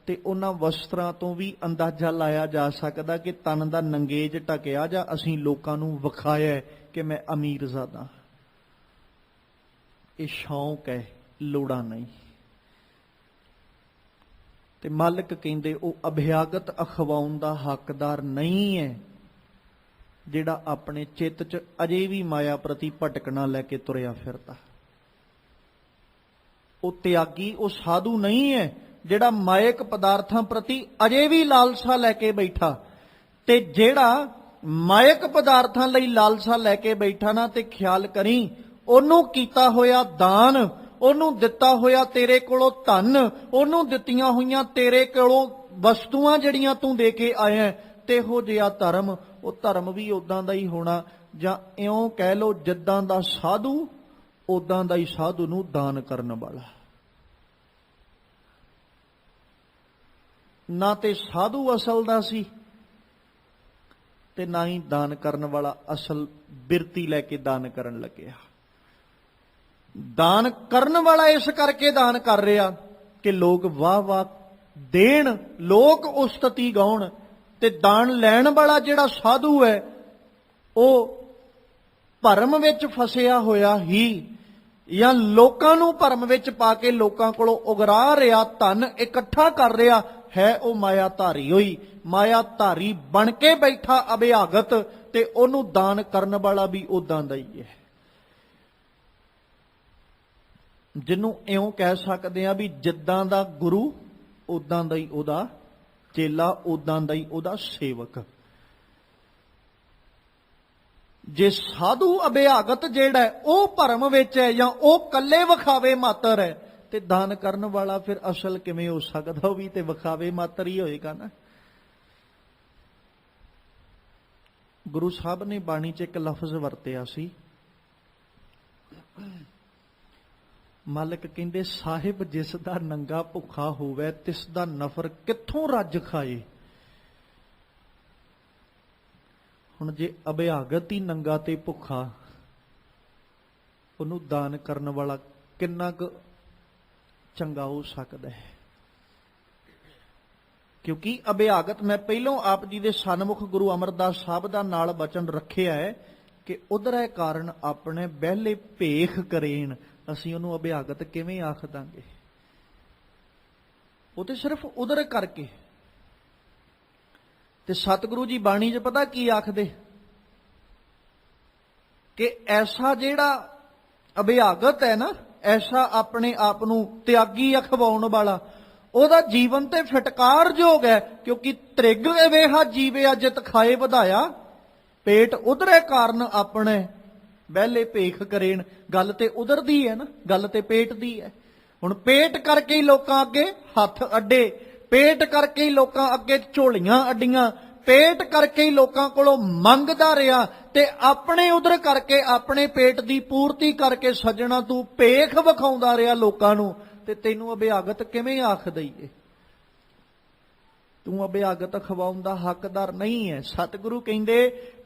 ਤੇ ਉਹਨਾਂ ਵਸਤਰਾਂ ਤੋਂ ਵੀ ਅੰਦਾਜ਼ਾ ਲਾਇਆ ਜਾ ਸਕਦਾ ਕਿ ਤਨ ਦਾ ਨੰਗੇਜ ਢਕਿਆ ਜਾਂ ਅਸੀਂ ਲੋਕਾਂ ਨੂੰ ਵਿਖਾਇਆ ਕਿ ਮੈਂ ਅਮੀਰਜ਼ਾਦਾ। ਇਹ ਸ਼ੌਂਕ ਹੈ, ਲੋੜਾਂ ਨਹੀਂ। ਤੇ ਮਾਲਕ ਕਹਿੰਦੇ ਉਹ ਅਭਿਆਗਤ ਅਖਵਾਉਣ ਦਾ ਹੱਕਦਾਰ ਨਹੀਂ ਹੈ ਜਿਹੜਾ ਆਪਣੇ ਚਿੱਤ 'ਚ ਅਜੇ ਵੀ ਮਾਇਆ ਪ੍ਰਤੀ ਭਟਕਣਾ ਲੈ ਕੇ ਤੁਰਿਆ ਫਿਰਦਾ। ਉਹ ਤਿਆਗੀ, ਉਹ ਸਾਧੂ ਨਹੀਂ ਹੈ ਜਿਹੜਾ ਮਾਇਕ ਪਦਾਰਥਾਂ ਪ੍ਰਤੀ ਅਜੇ ਵੀ ਲਾਲਸਾ ਲੈ ਕੇ ਬੈਠਾ। ਤੇ ਜਿਹੜਾ ਮਾਇਕ ਪਦਾਰਥਾਂ ਲਈ ਲਾਲਸਾ ਲੈ ਕੇ ਬੈਠਾ ਨਾ, ਤੇ ਖਿਆਲ ਕਰੀ ਉਹਨੂੰ ਕੀਤਾ ਹੋਇਆ ਦਾਨ, ਉਹਨੂੰ ਦਿੱਤਾ ਹੋਇਆ ਤੇਰੇ ਕੋਲੋਂ ਧਨ, ਉਹਨੂੰ ਦਿੱਤੀਆਂ ਹੋਈਆਂ ਤੇਰੇ ਕੋਲੋਂ ਵਸਤੂਆਂ ਜਿਹੜੀਆਂ ਤੂੰ ਦੇ ਕੇ ਆਇਆ, ਤੇ ਇਹੋ ਜਿਹਾ ਧਰਮ, ਉਹ ਧਰਮ ਵੀ ਉਦਾਂ ਦਾ ਹੀ ਹੋਣਾ। ਜਾਂ ਇਉਂ ਕਹਿ ਲਓ, ਜਿੱਦਾਂ ਦਾ ਸਾਧੂ ਉਦਾਂ ਦਾ ਹੀ ਸਾਧੂ ਨੂੰ ਦਾਨ ਕਰਨ ਵਾਲਾ। ਨਾ ਤੇ ਸਾਧੂ ਅਸਲ ਦਾ ਸੀ ਤੇ ਨਾ ਹੀ ਦਾਨ ਕਰਨ ਵਾਲਾ ਅਸਲ ਬਿਰਤੀ ਲੈ ਕੇ ਦਾਨ ਕਰਨ ਲੱਗਿਆ। ਦਾਨ ਕਰਨ ਵਾਲਾ ਇਸ ਕਰਕੇ ਦਾਨ ਕਰ ਰਿਹਾ ਕਿ ਲੋਕ ਵਾਹ ਵਾਹ ਦੇਣ, ਲੋਕ ਉਸਤਤੀ ਗਾਉਣ, ਤੇ ਦਾਨ ਲੈਣ ਵਾਲਾ ਜਿਹੜਾ ਸਾਧੂ ਹੈ ਉਹ ਭਰਮ ਵਿੱਚ ਫਸਿਆ ਹੋਇਆ ਹੀ, ਜਾਂ ਲੋਕਾਂ ਨੂੰ ਭਰਮ ਵਿੱਚ ਪਾ ਕੇ ਲੋਕਾਂ ਕੋਲੋਂ ਉਗਰਾ ਰਿਹਾ, ਧਨ ਇਕੱਠਾ ਕਰ ਰਿਹਾ ਹੈ, ਉਹ ਮਾਇਆ ਧਾਰੀ ਹੋਈ, ਮਾਇਆ ਧਾਰੀ ਬਣ ਕੇ ਬੈਠਾ ਅਭਿਆਗਤ, ਤੇ ਉਹਨੂੰ ਦਾਨ ਕਰਨ ਵਾਲਾ ਵੀ ਉਦਾਂ ਦਾ ਹੀ ਹੈ। ਜਿਹਨੂੰ ਇਉਂ ਕਹਿ ਸਕਦੇ ਆ ਵੀ ਜਿੱਦਾਂ ਦਾ ਗੁਰੂ ਉਦਾਂ ਦਾ ਹੀ ਉਹਦਾ ਚੇਲਾ, ਉਦਾਂ ਦਾ ਹੀ ਉਹਦਾ ਸੇਵਕ। ਜੇ ਸਾਧੂ ਅਭਿਆਗਤ ਜਿਹੜਾ ਉਹ ਭਰਮ ਵਿੱਚ ਹੈ ਜਾਂ ਉਹ ਕੱਲੇ ਵਿਖਾਵੇ ਮਾਤਰ ਹੈ, ਤੇ ਦਾਨ ਕਰਨ ਵਾਲਾ ਫਿਰ ਅਸਲ ਕਿਵੇਂ ਹੋ ਸਕਦਾ? ਉਹ ਵੀ ਤੇ ਵਿਖਾਵੇ ਮਾਤਰ ਹੀ ਹੋਏਗਾ ਨਾ। ਗੁਰੂ ਸਾਹਿਬ ਨੇ ਬਾਣੀ 'ਚ ਇੱਕ ਲਫ਼ਜ਼ ਵਰਤਿਆ ਸੀ, ਮਾਲਕ ਕਹਿੰਦੇ ਸਾਹਿਬ ਜਿਸ ਦਾ ਨੰਗਾ ਭੁੱਖਾ ਹੋਵੇ ਤਿਸ ਦਾ ਨਫਰ ਕਿੱਥੋਂ ਰੱਜ ਖਾਏ। ਹੁਣ ਜੇ ਅਭਿਆਗਤ ਹੀ ਨੰਗਾ ਤੇ ਭੁੱਖਾ, ਉਹਨੂੰ ਦਾਨ ਕਰਨ ਵਾਲਾ ਕਿੰਨਾ ਕੁ ਚੰਗਾ ਹੋ ਸਕਦਾ ਹੈ। ਕਿਉਂਕਿ ਅਭਿਆਗਤ, ਮੈਂ ਪਹਿਲੋਂ ਆਪ ਜੀ ਦੇ ਸਨਮੁਖ ਗੁਰੂ ਅਮਰਦਾਸ ਸਾਹਿਬ ਦਾ ਨਾਲ ਬਚਨ ਰੱਖਿਆ ਹੈ ਕਿ ਉਧਰੈ ਕਾਰਨ ਆਪਣੇ ਬਹਿਲੇ ਭੇਖ ਕਰੇਨ, ਅਸੀਂ ਉਹਨੂੰ ਅਭਿਆਗਤ ਕਿਵੇਂ ਆਖ ਦਾਂਗੇ। ਉਹ ਤੇ ਸਿਰਫ ਉਧਰ ਕਰਕੇ। ਤੇ ਸਤਿਗੁਰੂ ਜੀ ਬਾਣੀ 'ਚ ਪਤਾ ਕੀ ਆਖਦੇ ਕਿ ਐਸਾ ਜਿਹੜਾ ਅਭਿਆਗਤ ਹੈ ਨਾ, ਐਸਾ ਆਪਣੇ ਆਪ ਨੂੰ ਤਿਆਗੀ ਅਖਵਾਉਣ ਵਾਲਾ, ਉਹਦਾ ਜੀਵਨ ਤੇ ਫਟਕਾਰਯੋਗ ਹੈ। ਕਿਉਂਕਿ ਤ੍ਰਿਗ ਵੇਹਾ ਜੀਵਿਆ ਜਿਤ ਖਾਏ ਵਧਾਇਆ, ਪੇਟ ਉਧਰੇ ਕਾਰਨ ਆਪਣੇ ਬਹਿਲੇ ਭੇਖ ਕਰੇਣ। ਗੱਲ ਤੇ ਉਧਰ ਦੀ ਹੈ ਨਾ, ਗੱਲ ਤੇ ਪੇਟ ਦੀ ਹੈ। ਹੁਣ ਪੇਟ ਕਰਕੇ ਹੀ ਲੋਕਾਂ ਅੱਗੇ ਹੱਥ ਅੱਡੇ, ਪੇਟ ਕਰਕੇ ਹੀ ਲੋਕਾਂ ਅੱਗੇ ਝੋਲੀਆਂ ਅੱਡੀਆਂ, ਪੇਟ ਕਰਕੇ ਹੀ ਲੋਕਾਂ ਕੋਲੋਂ ਮੰਗਦਾ ਰਿਹਾ, ਤੇ ਆਪਣੇ ਉਧਰ ਕਰਕੇ, ਆਪਣੇ ਪੇਟ ਦੀ ਪੂਰਤੀ ਕਰਕੇ ਸੱਜਣਾ ਤੂੰ ਭੇਖ ਵਿਖਾਉਂਦਾ ਰਿਹਾ ਲੋਕਾਂ ਨੂੰ, ਤੇ ਤੈਨੂੰ ਅਭਿਆਗਤ ਕਿਵੇਂ ਆਖ ਦਈਏ। ਤੂੰ ਅਭਿਆਗਤ ਖਵਾਉਣ ਦਾ ਹੱਕਦਾਰ ਨਹੀਂ ਹੈ। ਸਤਿਗੁਰੂ ਕਹਿੰਦੇ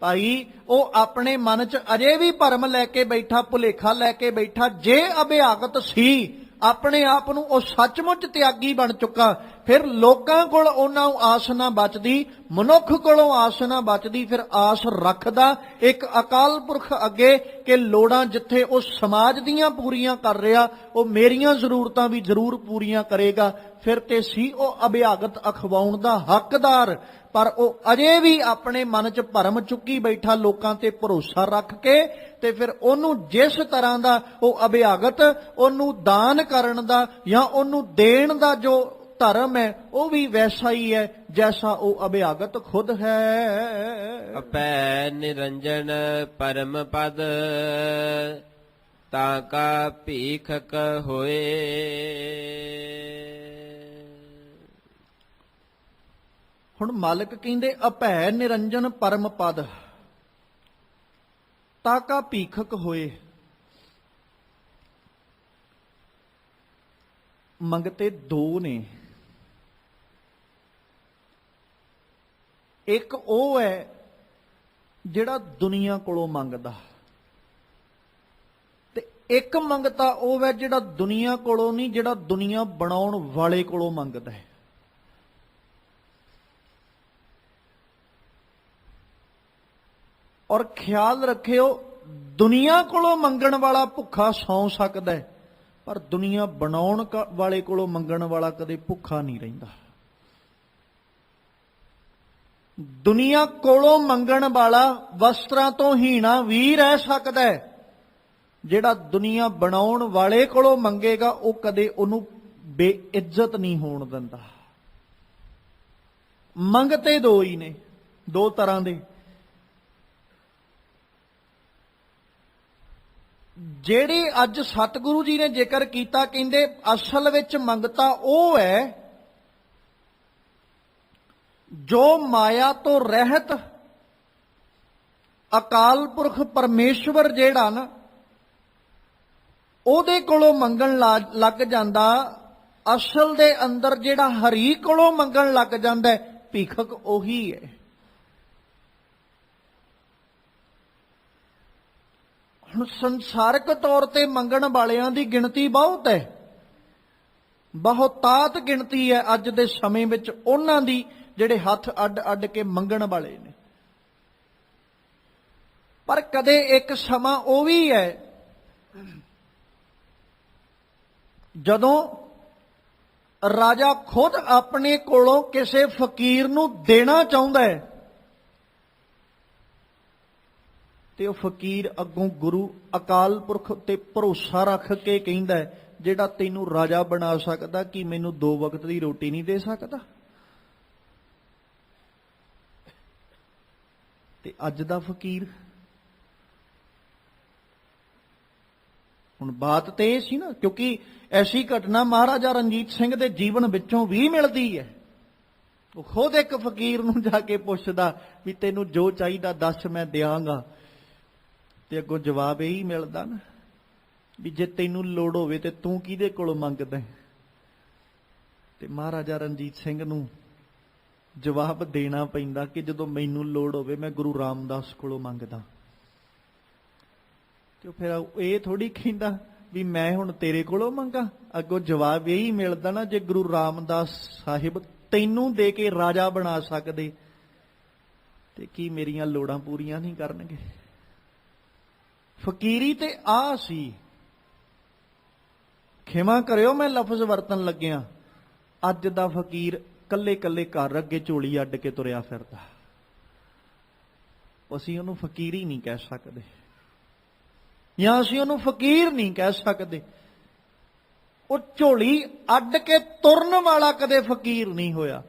ਭਾਈ ਉਹ ਆਪਣੇ ਮਨ 'ਚ ਅਜੇ ਵੀ ਭਰਮ ਲੈ ਕੇ ਬੈਠਾ, ਭੁਲੇਖਾ ਲੈ ਕੇ ਬੈਠਾ। ਜੇ ਅਭਿਆਗਤ ਸੀ, ਆਪਣੇ ਆਪ ਨੂੰ ਉਹ ਸੱਚਮੁੱਚ ਤਿਆਗੀ ਬਣ ਚੁੱਕਾ, ਫਿਰ ਲੋਕਾਂ ਕੋਲ ਉਹਨਾਂ ਨੂੰ ਆਸ ਨਾ ਬਚਦੀ, ਮਨੁੱਖ ਕੋਲੋਂ ਆਸ ਨਾ ਬਚਦੀ, ਫਿਰ ਆਸ ਰੱਖਦਾ ਇੱਕ ਅਕਾਲ ਪੁਰਖ ਅੱਗੇ ਕਿ ਲੋੜਾਂ ਜਿੱਥੇ ਉਹ ਸਮਾਜ ਦੀਆਂ ਪੂਰੀਆਂ ਕਰ ਰਿਹਾ, ਉਹ ਮੇਰੀਆਂ ਜ਼ਰੂਰਤਾਂ ਵੀ ਜ਼ਰੂਰ ਪੂਰੀਆਂ ਕਰੇਗਾ। ਫਿਰ ਤੇ ਸੀ ਉਹ ਅਭਿਆਗਤ ਅਖਵਾਉਣ ਦਾ ਹੱਕਦਾਰ, ਪਰ ਉਹ ਅਜੇ ਵੀ ਆਪਣੇ ਮਨ 'ਚ ਭਰਮ ਚੁੱਕੀ ਬੈਠਾ ਲੋਕਾਂ ਤੇ ਭਰੋਸਾ ਰੱਖ ਕੇ, ਤੇ ਫਿਰ ਉਹਨੂੰ ਜਿਸ ਤਰ੍ਹਾਂ ਦਾ ਉਹ ਅਭਿਆਗਤ, ਉਹਨੂੰ ਦਾਨ ਕਰਨ ਦਾ ਜਾਂ ਉਹਨੂੰ ਦੇਣ ਦਾ ਜੋ ਧਰਮ ਹੈ, ਉਹ ਵੀ ਵੈਸਾ ਹੀ ਹੈ ਜੈਸਾ ਉਹ ਅਭਿਆਗਤ ਖੁਦ ਹੈ। ਅਪੈ ਨਿਰੰਜਨ ਪਰਮ ਪਦ, ਤਾਂ ਕਾ ਭੀਖਕ ਹੋਏ। ਹੁਣ ਮਾਲਕ ਕਹਿੰਦੇ ਅਭੈ ਨਿਰੰਜਨ ਪਰਮ ਪਦ, ਤਾਂ ਕਾ ਭੀਖਕ ਹੋਏ। ਮੰਗਤੇ ਦੋ ਨੇ, ਇੱਕ ਉਹ ਹੈ ਜਿਹੜਾ ਦੁਨੀਆ ਕੋਲੋਂ ਮੰਗਦਾ, ਤੇ ਇੱਕ ਮੰਗਤਾ ਉਹ ਹੈ ਜਿਹੜਾ ਦੁਨੀਆ ਕੋਲੋਂ ਨਹੀਂ, ਜਿਹੜਾ ਦੁਨੀਆ ਬਣਾਉਣ ਵਾਲੇ ਕੋਲੋਂ ਮੰਗਦਾ ਹੈ। ਔਰ ਖਿਆਲ ਰੱਖਿਓ, ਦੁਨੀਆ ਕੋਲੋਂ ਮੰਗਣ ਵਾਲਾ ਭੁੱਖਾ ਸੌਂ ਸਕਦਾ ਹੈ, ਪਰ ਦੁਨੀਆ ਬਣਾਉਣ ਵਾਲੇ ਕੋਲੋਂ ਮੰਗਣ ਵਾਲਾ ਕਦੇ ਭੁੱਖਾ ਨਹੀਂ ਰਹਿੰਦਾ। ਦੁਨੀਆ ਕੋਲੋਂ ਮੰਗਣ ਵਾਲਾ ਵਸਤਰਾਂ ਤੋਂ ਹੀਣਾ ਵੀ ਰਹਿ ਸਕਦਾ ਹੈ, ਜਿਹੜਾ ਦੁਨੀਆ ਬਣਾਉਣ ਵਾਲੇ ਕੋਲੋਂ ਮੰਗੇਗਾ ਉਹ ਕਦੇ ਉਹਨੂੰ ਬੇਇੱਜ਼ਤ ਨਹੀਂ ਹੋਣ ਦਿੰਦਾ। ਮੰਗਤੇ ਦੋ ਹੀ ਨੇ, ਦੋ ਤਰ੍ਹਾਂ ਦੇ। ਜਿਹੜੀ ਅੱਜ ਸਤਿਗੁਰੂ ਜੀ ਨੇ ਜ਼ਿਕਰ ਕੀਤਾ, ਕਹਿੰਦੇ ਅਸਲ ਵਿੱਚ ਮੰਗਤਾ ਉਹ ਹੈ ਜੋ ਮਾਇਆ ਤੋਂ ਰਹਿਤ ਅਕਾਲ ਪੁਰਖ ਪਰਮੇਸ਼ਵਰ ਜਿਹੜਾ ਨਾ, ਉਹਦੇ ਕੋਲੋਂ ਮੰਗਣ ਲੱਗ ਜਾਂਦਾ। ਅਸਲ ਦੇ ਅੰਦਰ ਜਿਹੜਾ ਹਰੀ ਕੋਲੋਂ ਮੰਗਣ ਲੱਗ ਜਾਂਦਾ ਹੈ, ਭੀਖਕ ਉਹੀ ਹੈ। ਹੁਣ ਸੰਸਾਰਕ ਤੌਰ ਤੇ ਮੰਗਣ ਵਾਲਿਆਂ ਦੀ ਗਿਣਤੀ ਬਹੁਤ ਹੈ, ਬਹੁਤਾਤ ਗਿਣਤੀ ਹੈ ਅੱਜ ਦੇ ਸਮੇਂ ਵਿੱਚ ਉਹਨਾਂ ਦੀ ਜਿਹੜੇ ਹੱਥ ਅੱਡ ਅੱਡ ਕੇ ਮੰਗਣ ਵਾਲੇ ਨੇ। ਪਰ ਕਦੇ ਇੱਕ ਸਮਾਂ ਉਹ ਵੀ ਹੈ ਜਦੋਂ ਰਾਜਾ ਖੁਦ ਆਪਣੇ ਕੋਲੋਂ ਕਿਸੇ ਫਕੀਰ ਨੂੰ ਦੇਣਾ ਚਾਹੁੰਦਾ ਹੈ, ਤੇ ਉਹ ਫਕੀਰ ਅੱਗੋਂ ਗੁਰੂ ਅਕਾਲ ਪੁਰਖ ਤੇ ਭਰੋਸਾ ਰੱਖ ਕੇ ਕਹਿੰਦਾ ਜਿਹੜਾ ਤੈਨੂੰ ਰਾਜਾ ਬਣਾ ਸਕਦਾ, ਕਿ ਮੈਨੂੰ 2 ਵਕਤ ਦੀ ਰੋਟੀ ਨਹੀਂ ਦੇ ਸਕਦਾ। ਤੇ ਅੱਜ ਦਾ ਫਕੀਰ, ਹੁਣ ਬਾਤ ਤੇ ਇਹ ਸੀ ਨਾ, ਕਿਉਂਕਿ ਐਸੀ ਘਟਨਾ ਮਹਾਰਾਜਾ ਰਣਜੀਤ ਸਿੰਘ ਦੇ ਜੀਵਨ ਵਿੱਚੋਂ ਵੀ ਮਿਲਦੀ ਹੈ। ਉਹ ਖੁਦ ਇੱਕ ਫਕੀਰ ਨੂੰ ਜਾ ਕੇ ਪੁੱਛਦਾ ਵੀ ਤੈਨੂੰ ਜੋ ਚਾਹੀਦਾ ਦੱਸ ਮੈਂ ਦਿਆਂਗਾ, ਤੇ ਅੱਗੋਂ ਜਵਾਬ ਇਹੀ ਮਿਲਦਾ ਨਾ ਵੀ ਜੇ ਤੈਨੂੰ ਲੋੜ ਹੋਵੇ ਤੇ ਤੂੰ ਕਿਹਦੇ ਕੋਲੋਂ ਮੰਗਦਾ? ਤੇ ਮਹਾਰਾਜਾ ਰਣਜੀਤ ਸਿੰਘ ਨੂੰ ਜਵਾਬ ਦੇਣਾ ਪੈਂਦਾ ਕਿ ਜਦੋਂ ਮੈਨੂੰ ਲੋੜ ਹੋਵੇ ਮੈਂ ਗੁਰੂ ਰਾਮਦਾਸ ਕੋਲੋਂ ਮੰਗਦਾ। ਤੇ ਫਿਰ ਇਹ ਥੋੜੀ ਕਹਿੰਦਾ ਵੀ ਮੈਂ ਹੁਣ ਤੇਰੇ ਕੋਲੋਂ ਮੰਗਾ। ਅੱਗੋਂ ਜਵਾਬ ਇਹੀ ਮਿਲਦਾ ਨਾ, ਜੇ ਗੁਰੂ ਰਾਮਦਾਸ ਸਾਹਿਬ ਤੈਨੂੰ ਦੇ ਕੇ ਰਾਜਾ ਬਣਾ ਸਕਦੇ ਤੇ ਕੀ ਮੇਰੀਆਂ ਲੋੜਾਂ ਪੂਰੀਆਂ ਨਹੀਂ ਕਰਨਗੇ? ਫਕੀਰੀ ਤੇ ਆ ਸੀ। ਖਿਮਾ ਕਰਿਓ ਮੈਂ ਲਫ਼ਜ਼ ਵਰਤਨ ਲੱਗਿਆ। ਅੱਜ ਦਾ ਫਕੀਰ ਕੱਲੇ ਕੱਲੇ ਘਰ ਅੱਗੇ ਝੋਲੀ ਅੱਡ ਕੇ ਤੁਰਿਆ ਫਿਰਦਾ। ਅਸੀਂ ਉਹਨੂੰ ਫਕੀਰੀ ਨਹੀਂ ਕਹਿ ਸਕਦੇ, ਜਾਂ ਅਸੀਂ ਉਹਨੂੰ ਫਕੀਰ ਨਹੀਂ ਕਹਿ ਸਕਦੇ। ਉਹ ਝੋਲੀ ਅੱਡ ਕੇ ਤੁਰਨ ਵਾਲਾ ਕਦੇ ਫਕੀਰ ਨਹੀਂ ਹੋਇਆ।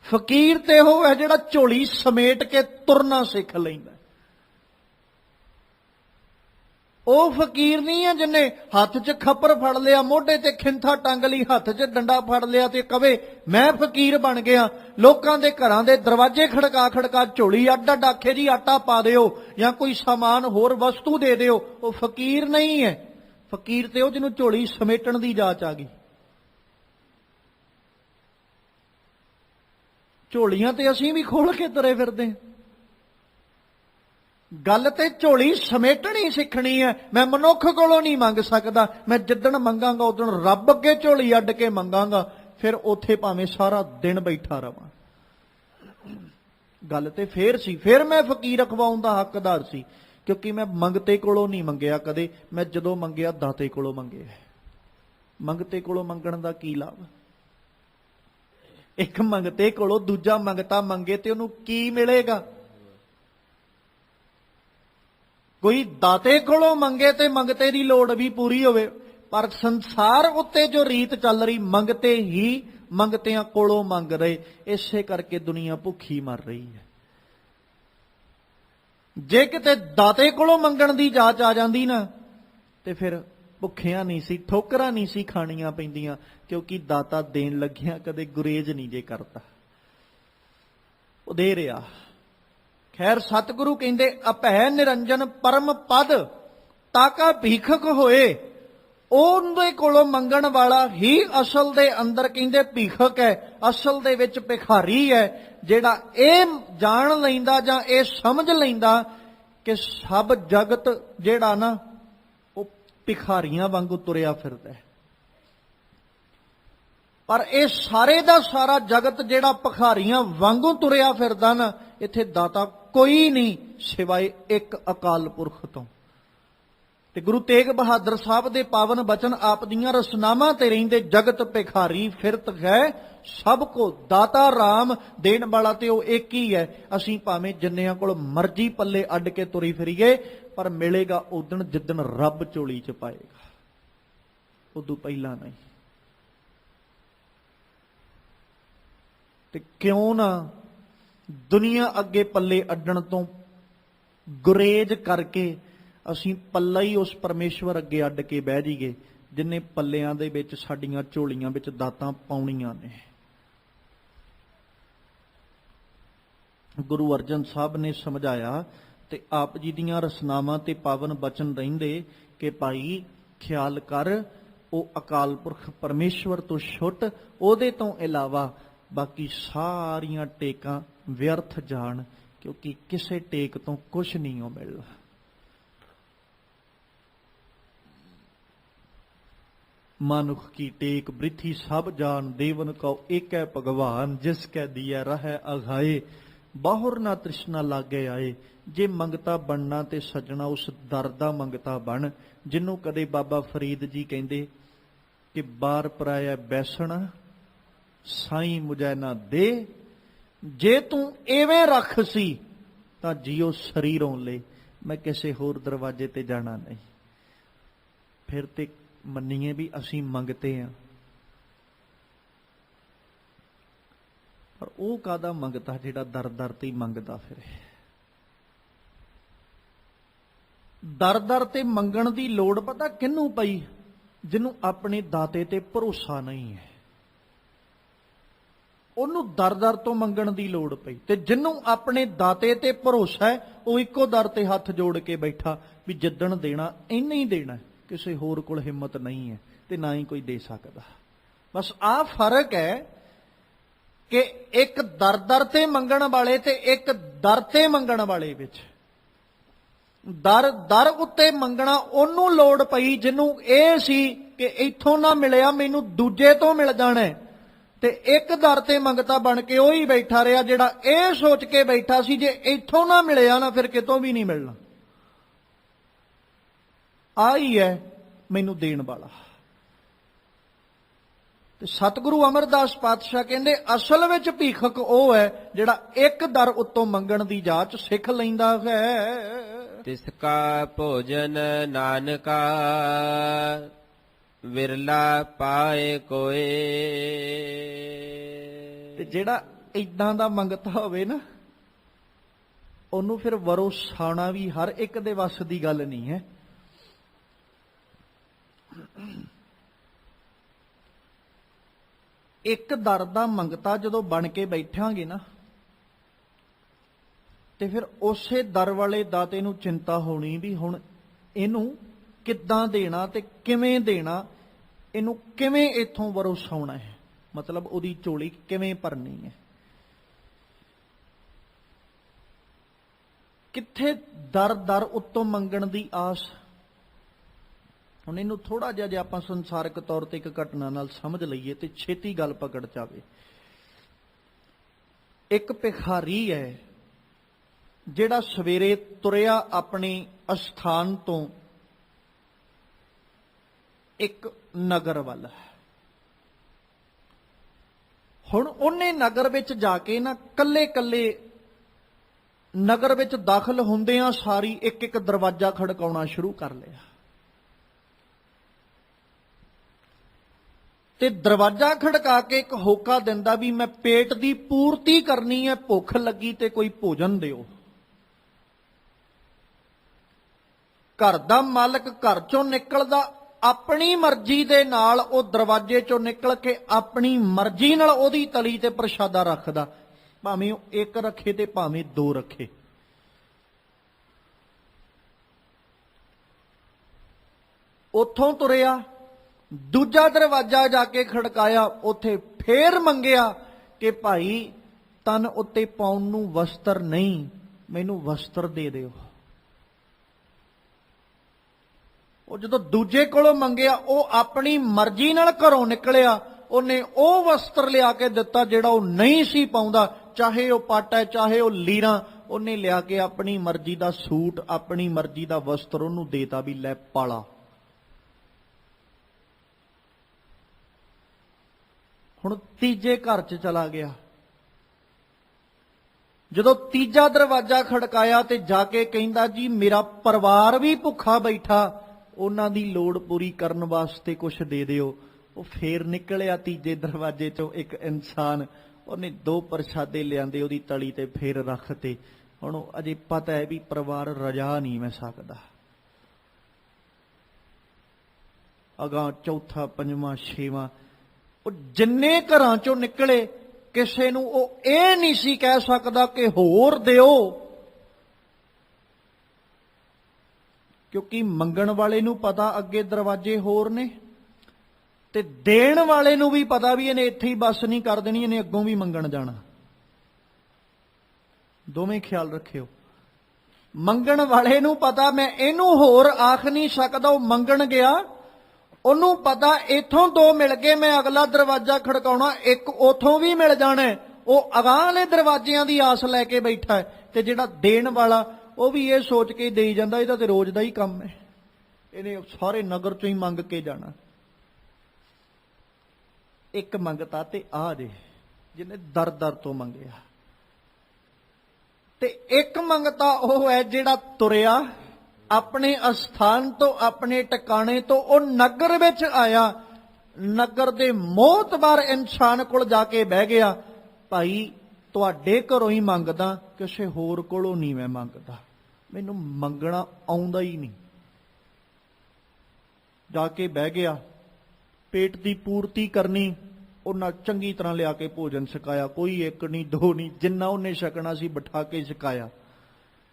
ਫਕੀਰ ਤੇ ਉਹ ਹੈ ਜਿਹੜਾ ਝੋਲੀ ਸਮੇਟ ਕੇ ਤੁਰਨਾ ਸਿੱਖ ਲੈਂਦਾ। ਉਹ ਫਕੀਰ ਨਹੀਂ ਹੈ ਜਿੰਨੇ ਹੱਥ 'ਚ ਖੱਪਰ ਫੜ ਲਿਆ, ਮੋਢੇ ਤੇ ਖਿੰਥਾ ਟੰਗ ਲਈ, ਹੱਥ 'ਚ ਡੰਡਾ ਫੜ ਲਿਆ ਤੇ ਕਵੇ ਮੈਂ ਫਕੀਰ ਬਣ ਗਿਆ। ਲੋਕਾਂ ਦੇ ਘਰਾਂ ਦੇ ਦਰਵਾਜ਼ੇ ਖੜਕਾ ਖੜਕਾ ਝੋਲੀ ਅੱਡ ਅੱਡ ਆਖੇ ਜੀ ਆਟਾ ਪਾ ਦਿਓ ਜਾਂ ਕੋਈ ਸਾਮਾਨ ਹੋਰ ਵਸਤੂ ਦੇ ਦਿਓ। ਉਹ ਫਕੀਰ ਨਹੀਂ ਹੈ। ਫਕੀਰ ਤੇ ਉਹ ਜਿਹਨੂੰ ਝੋਲੀ ਸਮੇਟਣ ਦੀ ਜਾਚ ਆ ਗਈ। ਝੋਲੀਆਂ ਤੇ ਅਸੀਂ ਵੀ ਖੋਲ ਕੇ ਤੁਰੇ ਫਿਰਦੇ। ਗੱਲ ਤੇ ਝੋਲੀ ਸਮੇਟਣੀ ਸਿੱਖਣੀ ਹੈ। ਮੈਂ ਮਨੁੱਖ ਕੋਲੋਂ ਨਹੀਂ ਮੰਗ ਸਕਦਾ। ਮੈਂ ਜਿੱਦਣ ਮੰਗਾਂਗਾ ਉਦਣ ਰੱਬ ਅੱਗੇ ਝੋਲੀ ਅੱਡ ਕੇ ਮੰਗਾਂਗਾ, ਫਿਰ ਉੱਥੇ ਭਾਵੇਂ ਸਾਰਾ ਦਿਨ ਬੈਠਾ ਰਵਾਂ। ਗੱਲ ਤੇ ਫੇਰ ਸੀ, ਫਿਰ ਮੈਂ ਫਕੀਰ ਅਖਵਾਉਣ ਦਾ ਹੱਕਦਾਰ ਸੀ, ਕਿਉਂਕਿ ਮੈਂ ਮੰਗਤੇ ਕੋਲੋਂ ਨਹੀਂ ਮੰਗਿਆ ਕਦੇ। ਮੈਂ ਜਦੋਂ ਮੰਗਿਆ ਦਾਤੇ ਕੋਲੋਂ ਮੰਗਿਆ। ਮੰਗਤੇ ਕੋਲੋਂ ਮੰਗਣ ਦਾ ਕੀ ਲਾਭ? ਇੱਕ ਮੰਗਤੇ ਕੋਲੋਂ ਦੂਜਾ ਮੰਗਤਾ ਮੰਗੇ ਤੇ ਉਹਨੂੰ ਕੀ ਮਿਲੇਗਾ? ਕੋਈ ਦਾਤੇ ਕੋਲੋਂ ਮੰਗੇ ਤੇ ਮੰਗਤੇ ਦੀ ਲੋੜ ਵੀ ਪੂਰੀ ਹੋਵੇ। ਪਰ ਸੰਸਾਰ ਉੱਤੇ ਜੋ ਰੀਤ ਚੱਲ ਰਹੀ, ਮੰਗਤੇ ਹੀ ਮੰਗਤਿਆਂ ਕੋਲੋਂ ਮੰਗ ਰਹੇ। ਇਸੇ ਕਰਕੇ ਦੁਨੀਆ ਭੁੱਖੀ ਮਰ ਰਹੀ ਹੈ। ਜੇ ਕਿਤੇ ਦਾਤੇ ਕੋਲੋਂ ਮੰਗਣ ਦੀ ਜਾਚ ਆ ਜਾਂਦੀ ਨਾ, ਤੇ ਫਿਰ ਭੁੱਖਿਆਂ ਨਹੀਂ ਸੀ, ਠੋਕਰਾਂ ਨਹੀਂ ਸੀ ਖਾਣੀਆਂ ਪੈਂਦੀਆਂ, ਕਿਉਂਕਿ ਦਾਤਾ ਦੇਣ ਲੱਗਿਆ ਕਦੇ ਗੁਰੇਜ਼ ਨਹੀਂ ਜੇ ਕਰਦਾ, ਉਹ ਦੇ ਰਿਹਾ। ਖੈਰ ਸਤਿਗੁਰੂ ਕਹਿੰਦੇ ਅਭੈ ਨਿਰੰਜਨ ਪਰਮ ਪਦ ਤਾਕਾ ਭੀਖਕ ਹੋਏ। ਉਹਦੇ ਕੋਲੋਂ ਮੰਗਣ ਵਾਲਾ ਹੀ ਅਸਲ ਦੇ ਅੰਦਰ ਕਹਿੰਦੇ ਭੀਖਕ ਹੈ, ਅਸਲ ਦੇ ਵਿੱਚ ਭਿਖਾਰੀ ਹੈ, ਜਿਹੜਾ ਇਹ ਜਾਣ ਲੈਂਦਾ ਜਾਂ ਇਹ ਸਮਝ ਲੈਂਦਾ ਕਿ ਸਭ ਜਗਤ ਜਿਹੜਾ ਨਾ ਉਹ ਭਿਖਾਰੀਆਂ ਵਾਂਗੂ ਤੁਰਿਆ ਫਿਰਦਾ ਹੈ। ਪਰ ਇਹ ਸਾਰੇ ਦਾ ਸਾਰਾ ਜਗਤ ਜਿਹੜਾ ਭਿਖਾਰੀਆਂ ਵਾਂਗੂ ਤੁਰਿਆ ਫਿਰਦਾ ਨਾ, ਇੱਥੇ ਦਾਤਾ ਕੋਈ ਨਹੀਂ ਸਿਵਾਏ ਇੱਕ ਅਕਾਲ ਪੁਰਖ ਤੋਂ। ਤੇ ਗੁਰੂ ਤੇਗ ਬਹਾਦਰ ਸਾਹਿਬ ਦੇ ਪਾਵਨ ਬਚਨ ਆਪ ਦੀਆਂ ਰਸਨਾਵਾਂ ਤੇ ਰਹਿੰਦੇ, ਜਗਤ ਭਿਖਾਰੀ ਫਿਰਤ ਹੈ ਸਭ ਕੋ ਦਾਤਾ ਰਾਮ। ਦੇਣ ਵਾਲਾ ਤੇ ਉਹ ਇੱਕ ਹੀ ਹੈ। ਅਸੀਂ ਭਾਵੇਂ ਜਿੰਨਿਆਂ ਕੋਲ ਮਰਜ਼ੀ ਪੱਲੇ ਅੱਡ ਕੇ ਤੁਰੀ ਫਿਰੀਏ, ਪਰ ਮਿਲੇਗਾ ਉਦਣ ਜਿੱਦਣ ਰੱਬ ਝੋਲੀ 'ਚ ਪਾਏਗਾ, ਉਦੋਂ ਪਹਿਲਾਂ ਨਹੀਂ। ਤੇ ਕਿਉਂ ਨਾ ਦੁਨੀਆ ਅੱਗੇ ਪੱਲੇ ਅੱਡਣ ਤੋਂ ਗੁਰੇਜ਼ ਕਰਕੇ ਅਸੀਂ ਪੱਲਾ ਹੀ ਉਸ ਪਰਮੇਸ਼ਵਰ ਅੱਗੇ ਅੱਡ ਕੇ ਬਹਿ ਜਾਈਏ, ਜਿਨੇ ਪੱਲਿਆਂ ਦੇ ਵਿੱਚ ਸਾਡੀਆਂ ਝੋਲੀਆਂ ਵਿੱਚ ਦਾਤਾਂ ਪਾਉਣੀਆਂ ਨੇ। ਗੁਰੂ ਅਰਜਨ ਸਾਹਿਬ ਨੇ ਸਮਝਾਇਆ ਤੇ ਆਪ ਜੀ ਦੀਆਂ ਰਸਨਾਵਾਂ ਤੇ ਪਾਵਨ ਬਚਨ ਰਹਿੰਦੇ ਕਿ ਭਾਈ ਖਿਆਲ ਕਰ, ਉਹ ਅਕਾਲ ਪੁਰਖ ਪਰਮੇਸ਼ਵਰ ਤੋਂ ਛੁੱਟ, ਉਹਦੇ ਤੋਂ ਇਲਾਵਾ ਬਾਕੀ ਸਾਰੀਆਂ ਟੇਕਾਂ ਵਿਅਰਥ ਜਾਣ, ਕਿਉਂਕਿ ਕਿਸੇ ਟੇਕ ਤੋਂ ਕੁਛ ਨਹੀਂ ਹੋ ਮਿਲਣਾ। मानुख की टेक बृथी सब जान, देवन को एक है भगवान, जिसकै दिया रहे अघाए, बाहुर ना तृष्णा लागे आए। जे मंगता बनना ते सजना उस दर दा मंगता बन, जिन्हों कदे बाबा फरीद जी कहंदे कि बार पराया बैसना साईं मुझे ना दे। जे तू एवें रख सी तां जियो शरीरों ले, मैं किसी होर दरवाजे ते जाना नहीं। फिर ते ਮੰਨੀਏ ਵੀ ਅਸੀਂ ਮੰਗਤੇ ਆ, ਪਰ ਉਹ ਕਾਹਦਾ ਮੰਗਤਾ ਜਿਹੜਾ ਦਰ ਦਰ ਤੇ ਮੰਗਦਾ ਫਿਰੇ। ਦਰ ਦਰ ਤੇ ਮੰਗਣ ਦੀ ਲੋੜ ਪਤਾ ਕਿਹਨੂੰ ਪਈ? ਜਿਹਨੂੰ ਆਪਣੇ ਦਾਤੇ ਤੇ ਭਰੋਸਾ ਨਹੀਂ ਹੈ। ਉਹਨੂੰ ਦਰ-ਦਰ ਤੋਂ ਮੰਗਣ ਦੀ ਲੋੜ ਪਈ, ਤੇ ਜਿਹਨੂੰ ਆਪਣੇ ਦਾਤੇ ਤੇ ਭਰੋਸਾ ਹੈ ਉਹ ਇੱਕੋ ਦਰ ਤੇ ਹੱਥ ਜੋੜ ਕੇ ਬੈਠਾ ਵੀ ਜਿੱਦਣ ਦੇਣਾ ਇੰਨਾ ਹੀ ਦੇਣਾ, ਕਿਸੇ ਹੋਰ ਕੋਲ ਹਿੰਮਤ ਨਹੀਂ ਹੈ ਤੇ ਨਾ ਹੀ ਕੋਈ ਦੇ ਸਕਦਾ। ਬਸ ਆਹ ਫਰਕ ਹੈ ਕਿ ਇੱਕ ਦਰ-ਦਰ ਤੇ ਮੰਗਣ ਵਾਲੇ ਤੇ ਇੱਕ ਦਰ ਤੇ ਮੰਗਣ ਵਾਲੇ ਵਿੱਚ। ਦਰ ਉੱਤੇ ਮੰਗਣਾ ਉਹਨੂੰ ਲੋੜ ਪਈ ਜਿਹਨੂੰ ਇਹ ਸੀ ਕਿ ਇੱਥੋਂ ਨਾ ਮਿਲਿਆ ਮੈਨੂੰ ਦੂਜੇ ਤੋਂ ਮਿਲ ਜਾਣਾ, ਤੇ ਇੱਕ ਦਰ ਤੇ ਮੰਗਤਾ ਬਣ ਕੇ ਉਹ ਹੀ ਬੈਠਾ ਰਿਹਾ ਜਿਹੜਾ ਇਹ ਸੋਚ ਕੇ ਬੈਠਾ ਸੀ ਜੇ ਇੱਥੋਂ ਨਾ ਮਿਲਿਆ ਨਾ ਫਿਰ ਕਿਤੋਂ ਵੀ ਨਹੀਂ ਮਿਲਣਾ। ਆਹੀ ਹੈ ਮੈਨੂੰ ਦੇਣ ਵਾਲਾ। ਤੇ ਸਤਿਗੁਰੂ ਅਮਰਦਾਸ ਪਾਤਸ਼ਾਹ ਕਹਿੰਦੇ ਅਸਲ ਵਿੱਚ ਭੀਖਕ ਉਹ ਹੈ ਜਿਹੜਾ ਇੱਕ ਦਰ ਉੱਤੋਂ ਮੰਗਣ ਦੀ ਜਾਚ ਸਿੱਖ ਲੈਂਦਾ ਹੈ। ਤਿਸ ਕਾ ਭੋਜਨ ਨਾਨਕਾ ਵਿਰਲਾ ਪਾਏ ਕੋਏ। ਤੇ ਜਿਹੜਾ ਇਦਾਂ ਦਾ ਮੰਗਤਾ ਹੋਵੇ ਨਾ ਉਹਨੂੰ ਫਿਰ ਵਰੋਸਾਣਾ ਵੀ ਹਰ ਇੱਕ ਦੇ ਵੱਸ ਦੀ ਗੱਲ ਨਹੀਂ ਹੈ। ਇੱਕ ਦਰ ਦਾ ਮੰਗਤਾ ਜਦੋਂ ਬਣ ਕੇ ਬੈਠਾਂਗੇ ਨਾ ਤੇ ਫਿਰ ਉਸੇ ਦਰ ਵਾਲੇ ਦਾਤੇ ਨੂੰ ਚਿੰਤਾ ਹੋਣੀ ਵੀ ਹੁਣ ਇਹਨੂੰ ਕਿੱਦਾਂ ਦੇਣਾ ਤੇ ਕਿਵੇਂ ਦੇਣਾ, ਇਹਨੂੰ ਕਿਵੇਂ ਇੱਥੋਂ ਵਰੋਸਾਉਣਾ ਹੈ, ਮਤਲਬ ਉਹਦੀ ਝੋਲੀ ਕਿਵੇਂ ਭਰਨੀ ਹੈ। ਕਿੱਥੇ ਦਰ ਉੱਤੋਂ ਮੰਗਣ ਦੀ ਆਸ। ਹੁਣ ਇਹਨੂੰ ਥੋੜਾ ਜਿਹਾ ਜੇ ਆਪਾਂ ਸੰਸਾਰਿਕ ਤੌਰ ਤੇ ਇੱਕ ਘਟਨਾ ਨਾਲ ਸਮਝ ਲਈਏ ਤੇ ਛੇਤੀ ਗੱਲ ਪਕੜ ਜਾਵੇ। ਇੱਕ ਭਿਖਾਰੀ ਹੈ ਜਿਹੜਾ ਸਵੇਰੇ ਤੁਰਿਆ ਆਪਣੇ ਅਸਥਾਨ ਤੋਂ ਇੱਕ ਨਗਰ ਵੱਲ। ਹੁਣ ਉਹਨੇ ਨਗਰ ਵਿੱਚ ਜਾ ਕੇ ਨਾ ਕੱਲੇ ਨਗਰ ਵਿੱਚ ਦਾਖਲ ਹੁੰਦਿਆਂ ਸਾਰੀ ਇੱਕ ਦਰਵਾਜ਼ਾ ਖੜਕਾਉਣਾ ਸ਼ੁਰੂ ਕਰ ਲਿਆ। ਤੇ ਦਰਵਾਜ਼ਾ ਖੜਕਾ ਕੇ ਇੱਕ ਹੋਕਾ ਦਿੰਦਾ ਵੀ ਮੈਂ ਪੇਟ ਦੀ ਪੂਰਤੀ ਕਰਨੀ ਹੈ, ਭੁੱਖ ਲੱਗੀ ਤੇ ਕੋਈ ਭੋਜਨ ਦਿਓ। ਘਰ ਦਾ ਮਾਲਕ ਘਰ ਚੋਂ ਨਿਕਲਦਾ ਆਪਣੀ ਮਰਜ਼ੀ ਦੇ ਨਾਲ, ਉਹ ਦਰਵਾਜ਼ੇ ਚੋਂ ਨਿਕਲ ਕੇ ਆਪਣੀ ਮਰਜ਼ੀ ਨਾਲ ਉਹਦੀ ਤਲੀ ਤੇ ਪ੍ਰਸ਼ਾਦਾ ਰੱਖਦਾ, ਭਾਵੇਂ ਉਹ ਇੱਕ ਰੱਖੇ ਤੇ ਭਾਵੇਂ ਦੋ ਰੱਖੇ। ਉੱਥੋਂ ਤੁਰਿਆ ਦੂਜਾ ਦਰਵਾਜ਼ਾ ਜਾ ਕੇ ਖੜਕਾਇਆ, ਉੱਥੇ ਫੇਰ ਮੰਗਿਆ ਕਿ ਭਾਈ ਤਨ ਉੱਤੇ ਪਾਉਣ ਨੂੰ ਵਸਤਰ ਨਹੀਂ, ਮੈਨੂੰ ਵਸਤਰ ਦੇ ਦਿਓ। ਉਹ ਜਦੋਂ ਦੂਜੇ ਕੋਲੋਂ ਮੰਗਿਆ ਉਹ ਆਪਣੀ ਮਰਜ਼ੀ ਨਾਲ ਘਰੋਂ ਨਿਕਲਿਆ, ਉਹਨੇ ਉਹ ਵਸਤਰ ਲਿਆ ਕੇ ਦਿੱਤਾ ਜਿਹੜਾ ਉਹ ਨਹੀਂ ਸੀ ਪਾਉਂਦਾ, ਚਾਹੇ ਉਹ ਪੱਟ ਹੈ ਚਾਹੇ ਉਹ ਲੀਰਾਂ, ਉਹਨੇ ਲਿਆ ਕੇ ਆਪਣੀ ਮਰਜ਼ੀ ਦਾ ਸੂਟ ਆਪਣੀ ਮਰਜ਼ੀ ਦਾ ਵਸਤਰ ਉਹਨੂੰ ਦੇਤਾ ਵੀ ਲੈ ਪਾਲਾ। ਹੁਣ ਤੀਜੇ ਘਰ 'ਚ ਚਲਾ ਗਿਆ। ਜਦੋਂ ਤੀਜਾ ਦਰਵਾਜ਼ਾ ਖੜਕਾਇਆ ਤੇ ਜਾ ਕੇ ਕਹਿੰਦਾ ਜੀ ਮੇਰਾ ਪਰਿਵਾਰ ਵੀ ਭੁੱਖਾ ਬੈਠਾ, ਉਹਨਾਂ ਦੀ ਲੋੜ ਪੂਰੀ ਕਰਨ ਵਾਸਤੇ ਕੁਛ ਦੇ ਦਿਓ। ਉਹ ਫੇਰ ਨਿਕਲਿਆ ਤੀਜੇ ਦਰਵਾਜ਼ੇ 'ਚੋਂ ਇੱਕ ਇਨਸਾਨ, ਉਹਨੇ ਦੋ ਪ੍ਰਸ਼ਾਦੇ ਲਿਆਂਦੇ ਉਹਦੀ ਤਲੀ ਤੇ ਫੇਰ ਰੱਖਤੇ। ਹੁਣ ਉਹ ਅਜੇ ਪਤਾ ਹੈ ਵੀ ਪਰਿਵਾਰ ਰਜਾ ਨਹੀਂ ਮੈਂ ਸਕਦਾ। ਅਗਾਂਹ ਚੌਥਾ ਪੰਜਵਾਂ ਛੇਵਾਂ, ਉਹ ਜਿੰਨੇ ਘਰਾਂ ਚੋਂ ਨਿਕਲੇ ਕਿਸੇ ਨੂੰ ਉਹ ਇਹ ਨਹੀਂ ਸੀ ਕਹਿ ਸਕਦਾ ਕਿ ਹੋਰ ਦਿਓ, ਕਿਉਂਕਿ ਮੰਗਣ ਵਾਲੇ ਨੂੰ ਪਤਾ ਅੱਗੇ ਦਰਵਾਜ਼ੇ ਹੋਰ ਨੇ ਤੇ ਦੇਣ ਵਾਲੇ ਨੂੰ ਵੀ ਪਤਾ ਵੀ ਇਹਨੇ ਇੱਥੇ ਹੀ ਬਸ ਨਹੀਂ ਕਰ ਦੇਣੀ, ਇਹਨੇ ਅੱਗੋਂ ਵੀ ਮੰਗਣ ਜਾਣਾ। ਦੋਵੇਂ ਖਿਆਲ ਰੱਖਿਓ। ਮੰਗਣ ਵਾਲੇ ਨੂੰ ਪਤਾ ਮੈਂ ਇਹਨੂੰ ਹੋਰ ਆਖ ਨਹੀਂ ਸਕਦਾ, ਉਹ ਮੰਗਣ ਗਿਆ, ਉਹਨੂੰ ਪਤਾ ਇੱਥੋਂ ਦੋ ਮਿਲ ਗਏ ਮੈਂ ਅਗਲਾ ਦਰਵਾਜ਼ਾ ਖੜਕਾਉਣਾ, ਇੱਕ ਉਥੋਂ ਵੀ ਮਿਲ ਜਾਣਾ, ਉਹ ਅਗਾਂਹਲੇ ਦਰਵਾਜ਼ਿਆਂ ਦੀ ਆਸ ਲੈ ਕੇ ਬੈਠਾ ਹੈ। ਤੇ ਜਿਹੜਾ ਦੇਣ ਵਾਲਾ ਉਹ ਵੀ ਇਹ ਸੋਚ ਕੇ ਦੇਈ ਜਾਂਦਾ ਇਹਦਾ ਤੇ ਰੋਜ਼ ਦਾ ਹੀ ਕੰਮ ਹੈ, ਇਹਨੇ ਸਾਰੇ ਨਗਰ ਚੋਂ ਹੀ ਮੰਗ ਕੇ ਜਾਣਾ। ਇੱਕ ਮੰਗਤਾ ਤੇ ਆ ਜੇ ਜਿਹਨੇ ਦਰ ਤੋਂ ਮੰਗਿਆ, ਤੇ ਇੱਕ ਮੰਗਤਾ ਉਹ ਹੈ ਜਿਹੜਾ ਤੁਰਿਆ ਆਪਣੇ ਅਸਥਾਨ ਤੋਂ ਆਪਣੇ ਟਿਕਾਣੇ ਤੋਂ, ਉਹ ਨਗਰ ਵਿੱਚ ਆਇਆ, ਨਗਰ ਦੇ ਮੋਹਤਬਾਰ ਇਨਸਾਨ ਕੋਲ ਜਾ ਕੇ ਬਹਿ ਗਿਆ, ਭਾਈ ਤੁਹਾਡੇ ਘਰੋਂ ਹੀ ਮੰਗਦਾ, ਕਿਸੇ ਹੋਰ ਕੋਲੋਂ ਨਹੀਂ ਮੈਂ ਮੰਗਦਾ, ਮੈਨੂੰ ਮੰਗਣਾ ਆਉਂਦਾ ਹੀ ਨਹੀਂ। ਜਾ ਕੇ ਬਹਿ ਗਿਆ, ਪੇਟ ਦੀ ਪੂਰਤੀ ਕਰਨੀ, ਉਹਨਾਂ ਚੰਗੀ ਤਰ੍ਹਾਂ ਲਿਆ ਕੇ ਭੋਜਨ ਛਕਾਇਆ, ਕੋਈ ਇੱਕ ਨਹੀਂ ਦੋ ਨਹੀਂ, ਜਿੰਨਾ ਉਹਨੇ ਛਕਣਾ ਸੀ ਬਿਠਾ ਕੇ ਛਕਾਇਆ।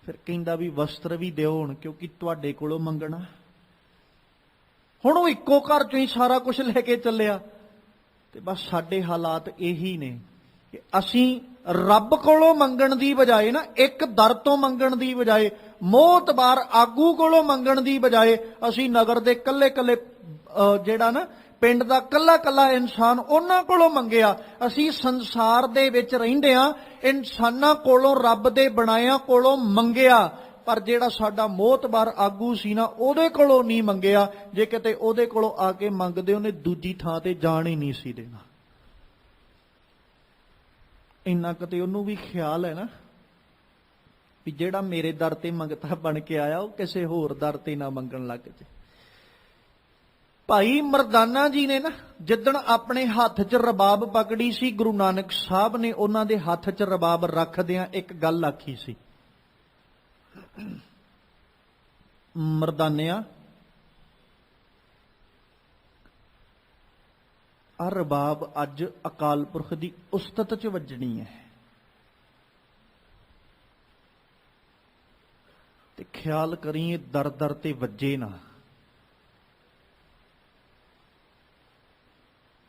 ਫਿਰ ਕਹਿੰਦਾ ਵੀ ਵਸਤਰ ਵੀ ਦਿਓ ਹੁਣ, ਕਿਉਂਕਿ ਤੁਹਾਡੇ ਕੋਲੋਂ ਮੰਗਣਾ। ਹੁਣ ਉਹ ਇੱਕੋ ਘਰ ਚੋਂ ਹੀ ਸਾਰਾ ਕੁਝ ਲੈ ਕੇ ਚੱਲਿਆ। ਤੇ ਬਸ ਸਾਡੇ ਹਾਲਾਤ ਇਹੀ ਨੇ ਕਿ ਅਸੀਂ ਰੱਬ ਕੋਲੋਂ ਮੰਗਣ ਦੀ ਬਜਾਏ ਨਾ, ਇੱਕ ਦਰ ਤੋਂ ਮੰਗਣ ਦੀ ਬਜਾਏ, ਮੋਹਤਬਾਰ ਆਗੂ ਕੋਲੋਂ ਮੰਗਣ ਦੀ ਬਜਾਏ, ਅਸੀਂ ਨਗਰ ਦੇ ਕੱਲੇ-ਕੱਲੇ ਜਿਹੜਾ ਨਾ ਪਿੰਡ ਦਾ ਕੱਲਾ-ਕੱਲਾ ਇਨਸਾਨ ਉਹਨਾਂ ਕੋਲੋਂ ਮੰਗਿਆ। ਅਸੀਂ ਸੰਸਾਰ ਦੇ ਵਿੱਚ ਰਹਿੰਦੇ ਆ, ਇਨਸਾਨਾਂ ਕੋਲੋਂ, ਰੱਬ ਦੇ ਬਣਾਇਆਂ ਕੋਲੋਂ ਮੰਗਿਆ, ਪਰ ਜਿਹੜਾ ਸਾਡਾ ਮੋਹਤਬਾਰ ਆਗੂ ਸੀ ਨਾ, ਉਹਦੇ ਕੋਲੋਂ ਨਹੀਂ ਮੰਗਿਆ। ਜੇ ਕਿਤੇ ਉਹਦੇ ਕੋਲੋਂ ਆ ਕੇ ਮੰਗਦੇ, ਉਹਨੇ ਦੂਜੀ ਥਾਂ ਤੇ ਜਾਣ ਹੀ ਨਹੀਂ ਸੀ ਦੇਣਾ। ਇੰਨਾ ਕਿਤੇ ਉਹਨੂੰ ਵੀ ਖਿਆਲ ਹੈ ਨਾ ਵੀ ਜਿਹੜਾ ਮੇਰੇ ਦਰ ਤੇ ਮੰਗਤਾ ਬਣ ਕੇ ਆਇਆ, ਉਹ ਕਿਸੇ ਹੋਰ ਦਰ ਤੇ ਨਾ ਮੰਗਣ ਲੱਗ ਜੇ। ਭਾਈ ਮਰਦਾਨਾ ਜੀ ਨੇ ਨਾ ਜਿੱਦਣ ਆਪਣੇ ਹੱਥ 'ਚ ਰਬਾਬ ਪਕੜੀ ਸੀ, ਗੁਰੂ ਨਾਨਕ ਸਾਹਿਬ ਨੇ ਉਹਨਾਂ ਦੇ ਹੱਥ 'ਚ ਰਬਾਬ ਰੱਖਦਿਆਂ ਇੱਕ ਗੱਲ ਆਖੀ ਸੀ, ਮਰਦਾਨਿਆਂ, ਆ ਰਬਾਬ ਅੱਜ ਅਕਾਲ ਪੁਰਖ ਦੀ ਉਸਤਤ 'ਚ ਵੱਜਣੀ ਹੈ, ਤੇ ਖਿਆਲ ਕਰੀਏ ਦਰ ਦਰ ਤੇ ਵੱਜੇ ਨਾ।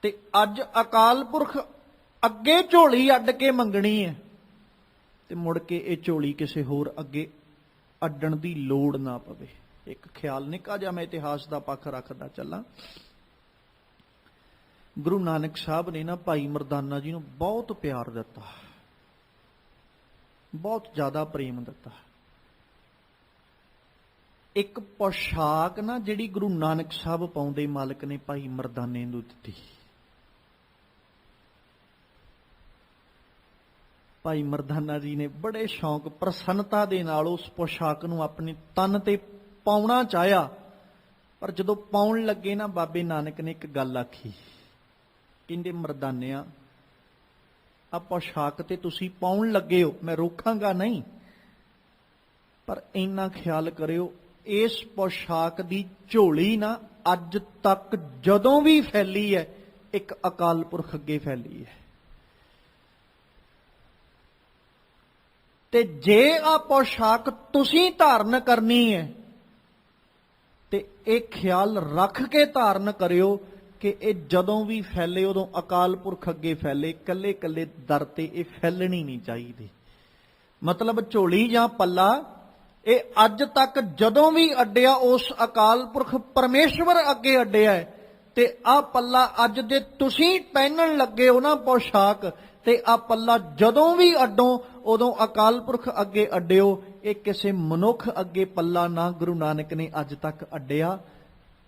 ਤੇ ਅੱਜ ਅਕਾਲ ਪੁਰਖ ਅੱਗੇ ਝੋਲੀ ਅੱਡ ਕੇ ਮੰਗਣੀ ਹੈ, ਤੇ ਮੁੜ ਕੇ ਇਹ ਝੋਲੀ ਕਿਸੇ ਹੋਰ ਅੱਗੇ ਅੱਡਣ ਦੀ ਲੋੜ ਨਾ ਪਵੇ। ਇੱਕ ਖਿਆਲ ਨਿੱਕਾ ਜਿਹਾ ਮੈਂ ਇਤਿਹਾਸ ਦਾ ਪੱਖ ਰੱਖਦਾ ਚੱਲਾਂ। ਗੁਰੂ ਨਾਨਕ ਸਾਹਿਬ ਨੇ ਨਾ ਭਾਈ ਮਰਦਾਨਾ ਜੀ ਨੂੰ ਬਹੁਤ ਪਿਆਰ ਦਿੱਤਾ, ਬਹੁਤ ਜ਼ਿਆਦਾ ਪ੍ਰੇਮ ਦਿੱਤਾ। ਇੱਕ ਪੋਸ਼ਾਕ ਨਾ ਜਿਹੜੀ ਗੁਰੂ ਨਾਨਕ ਸਾਹਿਬ ਪਾਉਂਦੇ, ਮਾਲਕ ਨੇ ਭਾਈ ਮਰਦਾਨੇ ਨੂੰ ਦਿੱਤੀ। ਭਾਈ ਮਰਦਾਨਾ ਜੀ ਨੇ ਬੜੇ ਸ਼ੌਂਕ, ਪ੍ਰਸੰਨਤਾ ਦੇ ਨਾਲ ਉਸ ਪੋਸ਼ਾਕ ਨੂੰ ਆਪਣੇ ਤਨ ਤੇ ਪਾਉਣਾ ਚਾਹਿਆ, ਪਰ ਜਦੋਂ ਪਾਉਣ ਲੱਗੇ ਨਾ, ਬਾਬੇ ਨਾਨਕ ਨੇ ਇੱਕ ਗੱਲ ਆਖੀ, ਕਹਿੰਦੇ ਮਰਦਾਨਿਆਂ, ਆ ਪੋਸ਼ਾਕ ਤੇ ਤੁਸੀਂ ਪਾਉਣ ਲੱਗੇ ਹੋ, ਮੈਂ ਰੋਕਾਂਗਾ ਨਹੀਂ, ਪਰ ਇੰਨਾ ਖਿਆਲ ਕਰਿਓ, ਇਸ ਪੋਸ਼ਾਕ ਦੀ ਝੋਲੀ ਨਾ ਅੱਜ ਤੱਕ ਜਦੋਂ ਵੀ ਫੈਲੀ ਹੈ, ਇੱਕ ਅਕਾਲ ਪੁਰਖ ਅੱਗੇ ਫੈਲੀ ਹੈ। ਤੇ ਜੇ ਆ ਪੋਸ਼ਾਕ ਤੁਸੀਂ ਧਾਰਨ ਕਰਨੀ ਹੈ, ਤੇ ਇਹ ਖਿਆਲ ਰੱਖ ਕੇ ਧਾਰਨ ਕਰਿਓ ਕਿ ਇਹ ਜਦੋਂ ਵੀ ਫੈਲੇ, ਉਦੋਂ ਅਕਾਲ ਪੁਰਖ ਅੱਗੇ ਫੈਲੇ, ਕੱਲੇ ਕੱਲੇ ਦਰ ਤੇ ਇਹ ਫੈਲਣੀ ਨਹੀਂ ਚਾਹੀਦੀ। ਮਤਲਬ ਝੋਲੀ ਜਾਂ ਪੱਲਾ, ਇਹ ਅੱਜ ਤੱਕ ਜਦੋਂ ਵੀ ਅੱਡਿਆ, ਉਸ ਅਕਾਲ ਪੁਰਖ ਪਰਮੇਸ਼ਵਰ ਅੱਗੇ ਅੱਡਿਆ। ਤੇ ਆ ਪੱਲਾ ਅੱਜ ਜੇ ਤੁਸੀਂ ਪਹਿਨਣ ਲੱਗੇ ਹੋ ਨਾ ਪੋਸ਼ਾਕ, ਤੇ ਆ ਪੱਲਾ ਜਦੋਂ ਵੀ ਅੱਡੋ, ਉਦੋਂ ਅਕਾਲ ਪੁਰਖ ਅੱਗੇ ਅੱਡਿਓ। ਇਹ ਕਿਸੇ ਮਨੁੱਖ ਅੱਗੇ ਪੱਲਾ ਨਾ ਗੁਰੂ ਨਾਨਕ ਨੇ ਅੱਜ ਤੱਕ ਅੱਡਿਆ,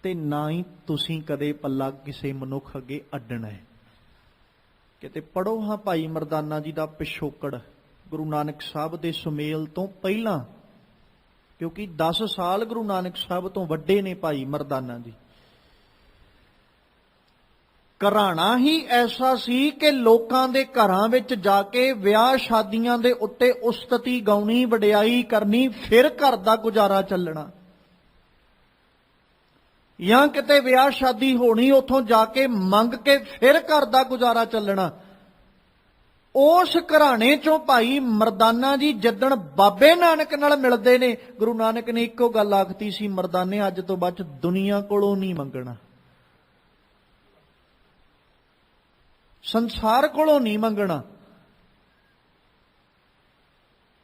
ਤੇ ਨਾ ਹੀ ਤੁਸੀਂ ਕਦੇ ਪੱਲਾ ਕਿਸੇ ਮਨੁੱਖ ਅੱਗੇ ਅੱਡਣਾ ਹੈ। ਕਿਤੇ ਪੜੋ ਹਾਂ ਭਾਈ ਮਰਦਾਨਾ ਜੀ ਦਾ ਪਿਛੋਕੜ ਗੁਰੂ ਨਾਨਕ ਸਾਹਿਬ ਦੇ ਸੁਮੇਲ ਤੋਂ ਪਹਿਲਾਂ, ਕਿਉਂਕਿ 10 ਸਾਲ ਗੁਰੂ ਨਾਨਕ ਸਾਹਿਬ ਤੋਂ ਵੱਡੇ ਨੇ ਭਾਈ ਮਰਦਾਨਾ ਜੀ। ਘਰਾਣਾ ਹੀ ਐਸਾ ਸੀ ਕਿ ਲੋਕਾਂ ਦੇ ਘਰਾਂ ਵਿੱਚ ਜਾ ਕੇ ਵਿਆਹ ਸ਼ਾਦੀਆਂ ਦੇ ਉੱਤੇ ਉਸਤਤੀ ਗਾਉਣੀ, ਵਡਿਆਈ ਕਰਨੀ, ਫਿਰ ਘਰ ਦਾ ਗੁਜ਼ਾਰਾ ਚੱਲਣਾ। ਜਾਂ ਕਿਤੇ ਵਿਆਹ ਸ਼ਾਦੀ ਹੋਣੀ, ਉੱਥੋਂ ਜਾ ਕੇ ਮੰਗ ਕੇ ਫਿਰ ਘਰ ਦਾ ਗੁਜ਼ਾਰਾ ਚੱਲਣਾ। ਉਸ ਘਰਾਣੇ ਚੋਂ ਭਾਈ ਮਰਦਾਨਾ ਜੀ ਜਿੱਦਣ ਬਾਬੇ ਨਾਨਕ ਨਾਲ ਮਿਲਦੇ ਨੇ, ਗੁਰੂ ਨਾਨਕ ਨੇ ਇੱਕੋ ਗੱਲ ਆਖਤੀ ਸੀ, ਮਰਦਾਨੇ ਅੱਜ ਤੋਂ ਬਾਅਦ ਦੁਨੀਆ ਕੋਲੋਂ ਨਹੀਂ ਮੰਗਣਾ, ਸੰਸਾਰ ਕੋਲੋਂ ਨਹੀਂ ਮੰਗਣਾ।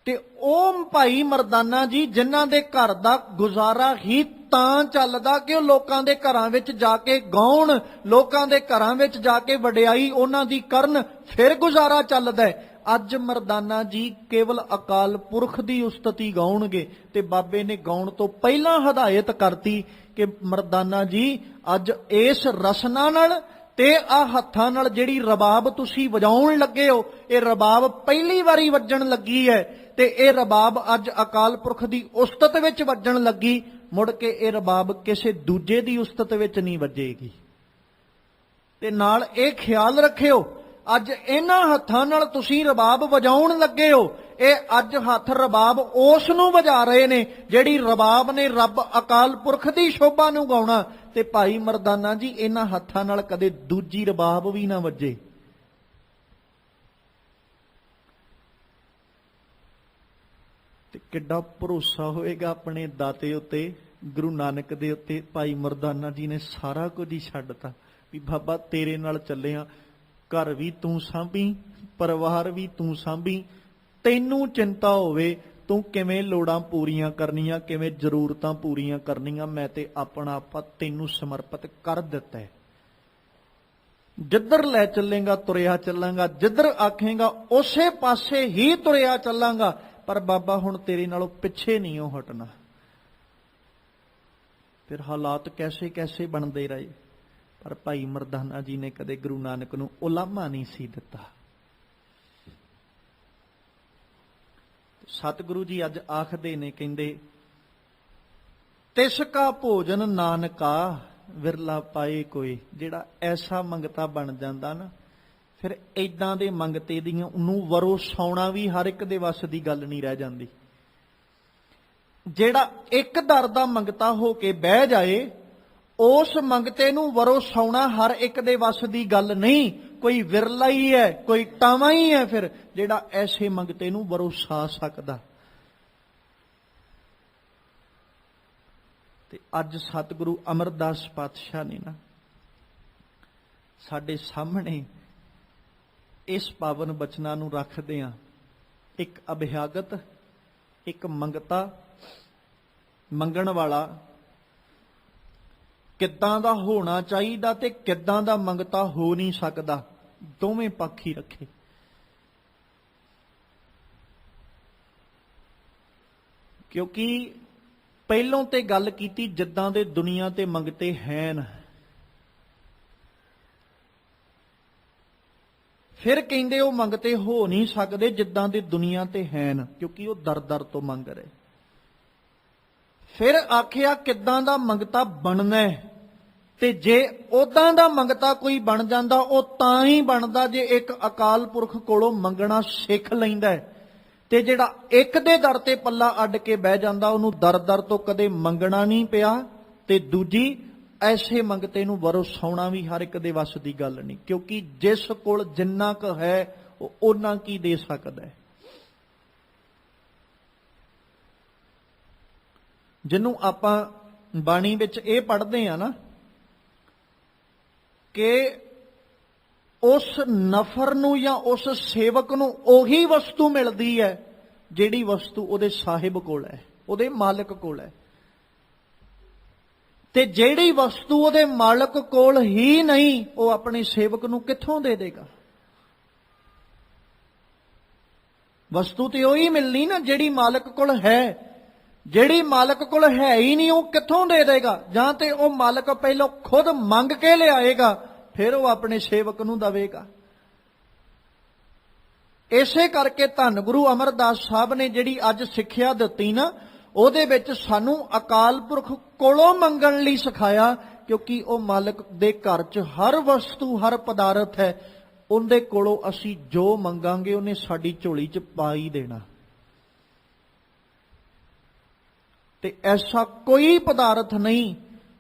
ਤੇ ਉਹ ਭਾਈ ਮਰਦਾਨਾ ਜੀ ਜਿਨ੍ਹਾਂ ਦੇ ਘਰ ਦਾ ਗੁਜ਼ਾਰਾ ਹੀ ਤਾਂ ਚੱਲਦਾ ਕਿ ਉਹ ਲੋਕਾਂ ਦੇ ਘਰਾਂ ਵਿੱਚ ਜਾ ਕੇ ਗਾਉਣ, ਲੋਕਾਂ ਦੇ ਘਰਾਂ ਵਿੱਚ ਜਾ ਕੇ ਵਡਿਆਈ ਉਹਨਾਂ ਦੀ ਕਰਨ, ਫਿਰ ਗੁਜ਼ਾਰਾ ਚੱਲਦਾ ਹੈ। ਅੱਜ ਮਰਦਾਨਾ ਜੀ ਕੇਵਲ ਅਕਾਲ ਪੁਰਖ ਦੀ ਉਸਤਤੀ ਗਾਉਣਗੇ, ਤੇ ਬਾਬੇ ਨੇ ਗਾਉਣ ਤੋਂ ਪਹਿਲਾਂ ਹਦਾਇਤ ਕਰਤੀ ਕਿ ਮਰਦਾਨਾ ਜੀ ਅੱਜ ਇਸ ਰਸਨਾ ਨਾਲ ਤੇ ਆ ਹੱਥਾਂ ਨਾਲ ਜਿਹੜੀ ਰਬਾਬ ਤੁਸੀਂ ਵਜਾਉਣ ਲੱਗੇ ਹੋ, ਇਹ ਰਬਾਬ ਪਹਿਲੀ ਵਾਰੀ ਵੱਜਣ ਲੱਗੀ ਹੈ, ਤੇ ਇਹ ਰਬਾਬ ਅੱਜ ਅਕਾਲ ਪੁਰਖ ਦੀ ਉਸਤਤ ਵਿੱਚ ਵੱਜਣ ਲੱਗੀ। ਮੁੜ ਕੇ ਇਹ ਰਬਾਬ ਕਿਸੇ ਦੂਜੇ ਦੀ ਉਸਤਤ ਵਿੱਚ ਨਹੀਂ ਵੱਜੇਗੀ। ਤੇ ਨਾਲ ਇਹ ਖਿਆਲ ਰੱਖਿਓ, ਅੱਜ ਇਹਨਾਂ ਹੱਥਾਂ ਨਾਲ ਤੁਸੀਂ ਰਬਾਬ ਵਜਾਉਣ ਲੱਗੇ ਹੋ, ਇਹ ਅੱਜ ਹੱਥ ਰਬਾਬ ਉਸ ਨੂੰ ਵਜਾ ਰਹੇ ਨੇ ਜਿਹੜੀ ਰਬਾਬ ਨੇ ਰੱਬ ਅਕਾਲ ਪੁਰਖ ਦੀ ਸ਼ੋਭਾ ਨੂੰ ਗਾਉਣਾ, ਤੇ ਭਾਈ ਮਰਦਾਨਾ ਜੀ ਇਹਨਾਂ ਹੱਥਾਂ ਨਾਲ ਕਦੇ ਦੂਜੀ ਰਬਾਬ ਵੀ ਨਾ ਵੱਜੇ। ਤੇ ਕਿੱਡਾ ਭਰੋਸਾ ਹੋਏਗਾ ਆਪਣੇ ਦਾਤੇ ਉੱਤੇ, ਗੁਰੂ ਨਾਨਕ ਦੇ ਉੱਤੇ। ਭਾਈ ਮਰਦਾਨਾ ਜੀ ਨੇ ਸਾਰਾ ਕੁਝ ਹੀ ਛੱਡਤਾ ਵੀ ਬਾਬਾ ਤੇਰੇ ਨਾਲ ਚੱਲਿਆ, ਘਰ ਵੀ ਤੂੰ ਸਾਂਭੀ, ਪਰਿਵਾਰ ਵੀ ਤੂੰ ਸਾਂਭੀ, ਤੈਨੂੰ ਚਿੰਤਾ ਹੋਵੇ ਤੂੰ ਕਿਵੇਂ ਲੋੜਾਂ ਪੂਰੀਆਂ ਕਰਨੀਆਂ, ਕਿਵੇਂ ਜ਼ਰੂਰਤਾਂ ਪੂਰੀਆਂ ਕਰਨੀਆਂ, ਮੈਂ ਤੇ ਆਪਣਾ ਆਪਾ ਤੈਨੂੰ ਸਮਰਪਿਤ ਕਰ ਦਿੱਤਾ ਹੈ। ਜਿੱਧਰ ਲੈ ਚੱਲੇਗਾ ਤੁਰਿਆ ਚੱਲਾਂਗਾ, ਜਿੱਧਰ ਆਖੇਗਾ ਉਸੇ ਪਾਸੇ ਹੀ ਤੁਰਿਆ ਚੱਲਾਂਗਾ, ਪਰ ਬਾਬਾ ਹੁਣ ਤੇਰੇ ਨਾਲੋਂ ਪਿੱਛੇ ਨਹੀਂ ਹੋ ਹਟਣਾ। ਫਿਰ ਹਾਲਾਤ ਕੈਸੇ ਕੈਸੇ ਬਣਦੇ ਰਹੇ, ਪਰ ਭਾਈ ਮਰਦਾਨਾ ਜੀ ਨੇ ਕਦੇ ਗੁਰੂ ਨਾਨਕ ਨੂੰ ਉਲਾਮਾ ਨਹੀਂ ਸੀ ਦਿੱਤਾ। ਸਤਿਗੁਰੂ ਜੀ ਅੱਜ ਆਖਦੇ ਨੇ, ਕਹਿੰਦੇ ਤਿਸ ਕਾ ਭੋਜਨ ਨਾਨਕਾ ਵਿਰਲਾ ਪਾਏ ਕੋਈ। ਜਿਹੜਾ ਐਸਾ ਮੰਗਤਾ ਬਣ ਜਾਂਦਾ ਨਾ, ਫਿਰ ਏਦਾਂ ਦੇ ਮੰਗਤੇ ਦੀਆਂ ਨੂੰ ਵਰੋ ਸੌਣਾ ਵੀ ਹਰ ਇੱਕ ਦੇ ਵੱਸ ਦੀ ਗੱਲ ਨਹੀਂ ਰਹਿ ਜਾਂਦੀ। ਜਿਹੜਾ ਇੱਕ ਦਰ ਦਾ ਮੰਗਤਾ ਹੋ ਕੇ ਬਹਿ ਜਾਏ, ਉਸ ਮੰਗਤੇ ਨੂੰ ਵਰੋ ਸੌਣਾ ਹਰ ਇੱਕ ਦੇ ਵੱਸ ਦੀ ਗੱਲ ਨਹੀਂ। ਕੋਈ ਵਿਰਲਾ ਹੀ ਹੈ, ਕੋਈ ਟਾਵਾਂ ਹੀ ਹੈ ਫਿਰ ਜਿਹੜਾ ਐਸੇ ਮੰਗਤੇ ਨੂੰ ਵਰੋ ਸਾ ਸਕਦਾ। ਤੇ ਅੱਜ ਸਤਿਗੁਰੂ ਅਮਰਦਾਸ ਪਾਤਸ਼ਾਹ ਨੇ ਨਾ ਸਾਡੇ ਸਾਹਮਣੇ ਇਸ ਪਾਵਨ ਬਚਨਾਂ ਨੂੰ ਰੱਖਦੇ ਆ, ਇੱਕ ਅਭਿਆਗਤ, ਇੱਕ ਮੰਗਤਾ, ਮੰਗਣ ਵਾਲਾ ਕਿੱਦਾਂ ਦਾ ਹੋਣਾ ਚਾਹੀਦਾ ਤੇ ਕਿੱਦਾਂ ਦਾ ਮੰਗਤਾ ਹੋ ਨਹੀਂ ਸਕਦਾ, ਦੋਵੇਂ ਪੱਖ ਹੀ ਰੱਖੇ। ਕਿਉਂਕਿ ਪਹਿਲੋਂ ਤੇ ਗੱਲ ਕੀਤੀ ਜਿੱਦਾਂ ਦੇ ਦੁਨੀਆ ਤੇ ਮੰਗਤੇ ਹੈਨ, ਫਿਰ ਕਹਿੰਦੇ ਉਹ ਮੰਗਤੇ ਹੋ ਨਹੀਂ ਸਕਦੇ ਜਿੱਦਾਂ ਦੇ ਦੁਨੀਆ ਤੇ ਹੈਨ, ਕਿਉਂਕਿ ਉਹ ਦਰ ਦਰ ਤੋਂ ਮੰਗ ਰਹੇ। ਫਿਰ ਆਖਿਆ ਕਿੱਦਾਂ ਦਾ ਮੰਗਤਾ ਬਣਨਾ ਹੈ, ਤੇ ਜੇ ਉਦਾਂ ਦਾ ਮੰਗਤਾ ਕੋਈ ਬਣ ਜਾਂਦਾ ਉਹ ਤਾਂ ਹੀ ਬਣਦਾ ਜੇ ਇੱਕ ਅਕਾਲ ਪੁਰਖ ਕੋਲੋਂ ਮੰਗਣਾ ਸਿੱਖ ਲੈਂਦਾ ਹੈ। ਤੇ ਜਿਹੜਾ ਇੱਕ ਦੇ ਦਰ ਤੇ ਪੱਲਾ ਅੱਡ ਕੇ ਬਹਿ ਜਾਂਦਾ ਉਹਨੂੰ ਦਰ ਦਰ ਤੋਂ ਕਦੇ ਮੰਗਣਾ ਨਹੀਂ ਪਿਆ। ਤੇ ਦੂਜੀ, ਐਸੇ ਮੰਗਤੇ ਨੂੰ ਵਰਸਾਉਣਾ ਵੀ ਹਰ ਇੱਕ ਦੇ ਵੱਸ ਦੀ ਗੱਲ ਨਹੀਂ, ਕਿਉਂਕਿ ਜਿਸ ਕੋਲ ਜਿੰਨਾ ਕੁ ਹੈ ਉਹ ਓਨਾ ਕੀ ਦੇ ਸਕਦਾ ਹੈ। ਜਿਹਨੂੰ ਆਪਾਂ ਬਾਣੀ ਵਿੱਚ ਇਹ ਪੜ੍ਹਦੇ ਆ ਨਾ ਕਿ ਉਸ ਨਫਰ ਨੂੰ ਜਾਂ ਉਸ ਸੇਵਕ ਨੂੰ ਉਹੀ ਵਸਤੂ ਮਿਲਦੀ ਹੈ ਜਿਹੜੀ ਵਸਤੂ ਉਹਦੇ ਸਾਹਿਬ ਕੋਲ ਹੈ, ਉਹਦੇ ਮਾਲਕ ਕੋਲ ਹੈ। ਤੇ ਜਿਹੜੀ ਵਸਤੂ ਉਹਦੇ ਮਾਲਕ ਕੋਲ ਹੀ ਨਹੀਂ, ਉਹ ਆਪਣੇ ਸੇਵਕ ਨੂੰ ਕਿੱਥੋਂ ਦੇ ਦੇਗਾ? ਵਸਤੂ ਤੇ ਉਹੀ ਮਿਲਣੀ ਨਾ ਜਿਹੜੀ ਮਾਲਕ ਕੋਲ ਹੈ। ਜਿਹੜੀ ਮਾਲਕ ਕੋਲ ਹੈ ਹੀ ਨਹੀਂ ਉਹ ਕਿੱਥੋਂ ਦੇ ਦੇਗਾ? ਜਾਂ ਤੇ ਉਹ ਮਾਲਕ ਪਹਿਲਾਂ ਖੁਦ ਮੰਗ ਕੇ ਲਿਆਏਗਾ, ਫਿਰ ਉਹ ਆਪਣੇ ਸੇਵਕ ਨੂੰ ਦੇਵੇਗਾ। ਇਸੇ ਕਰਕੇ ਧੰਨ ਗੁਰੂ ਅਮਰਦਾਸ ਸਾਹਿਬ ਨੇ ਜਿਹੜੀ ਅੱਜ ਸਿੱਖਿਆ ਦਿੱਤੀ ਨਾ, ਉਹਦੇ ਵਿੱਚ ਸਾਨੂੰ ਅਕਾਲ ਪੁਰਖ ਕੋਲੋਂ ਮੰਗਣ ਲਈ ਸਿਖਾਇਆ, ਕਿਉਂਕਿ ਉਹ ਮਾਲਕ ਦੇ ਘਰ 'ਚ ਹਰ ਵਸਤੂ, ਹਰ ਪਦਾਰਥ ਹੈ। ਉਹਦੇ ਕੋਲੋਂ ਅਸੀਂ ਜੋ ਮੰਗਾਂਗੇ ਉਹਨੇ ਸਾਡੀ ਝੋਲੀ 'ਚ ਪਾ ਹੀ ਦੇਣਾ। ਤੇ ਐਸਾ ਕੋਈ ਪਦਾਰਥ ਨਹੀਂ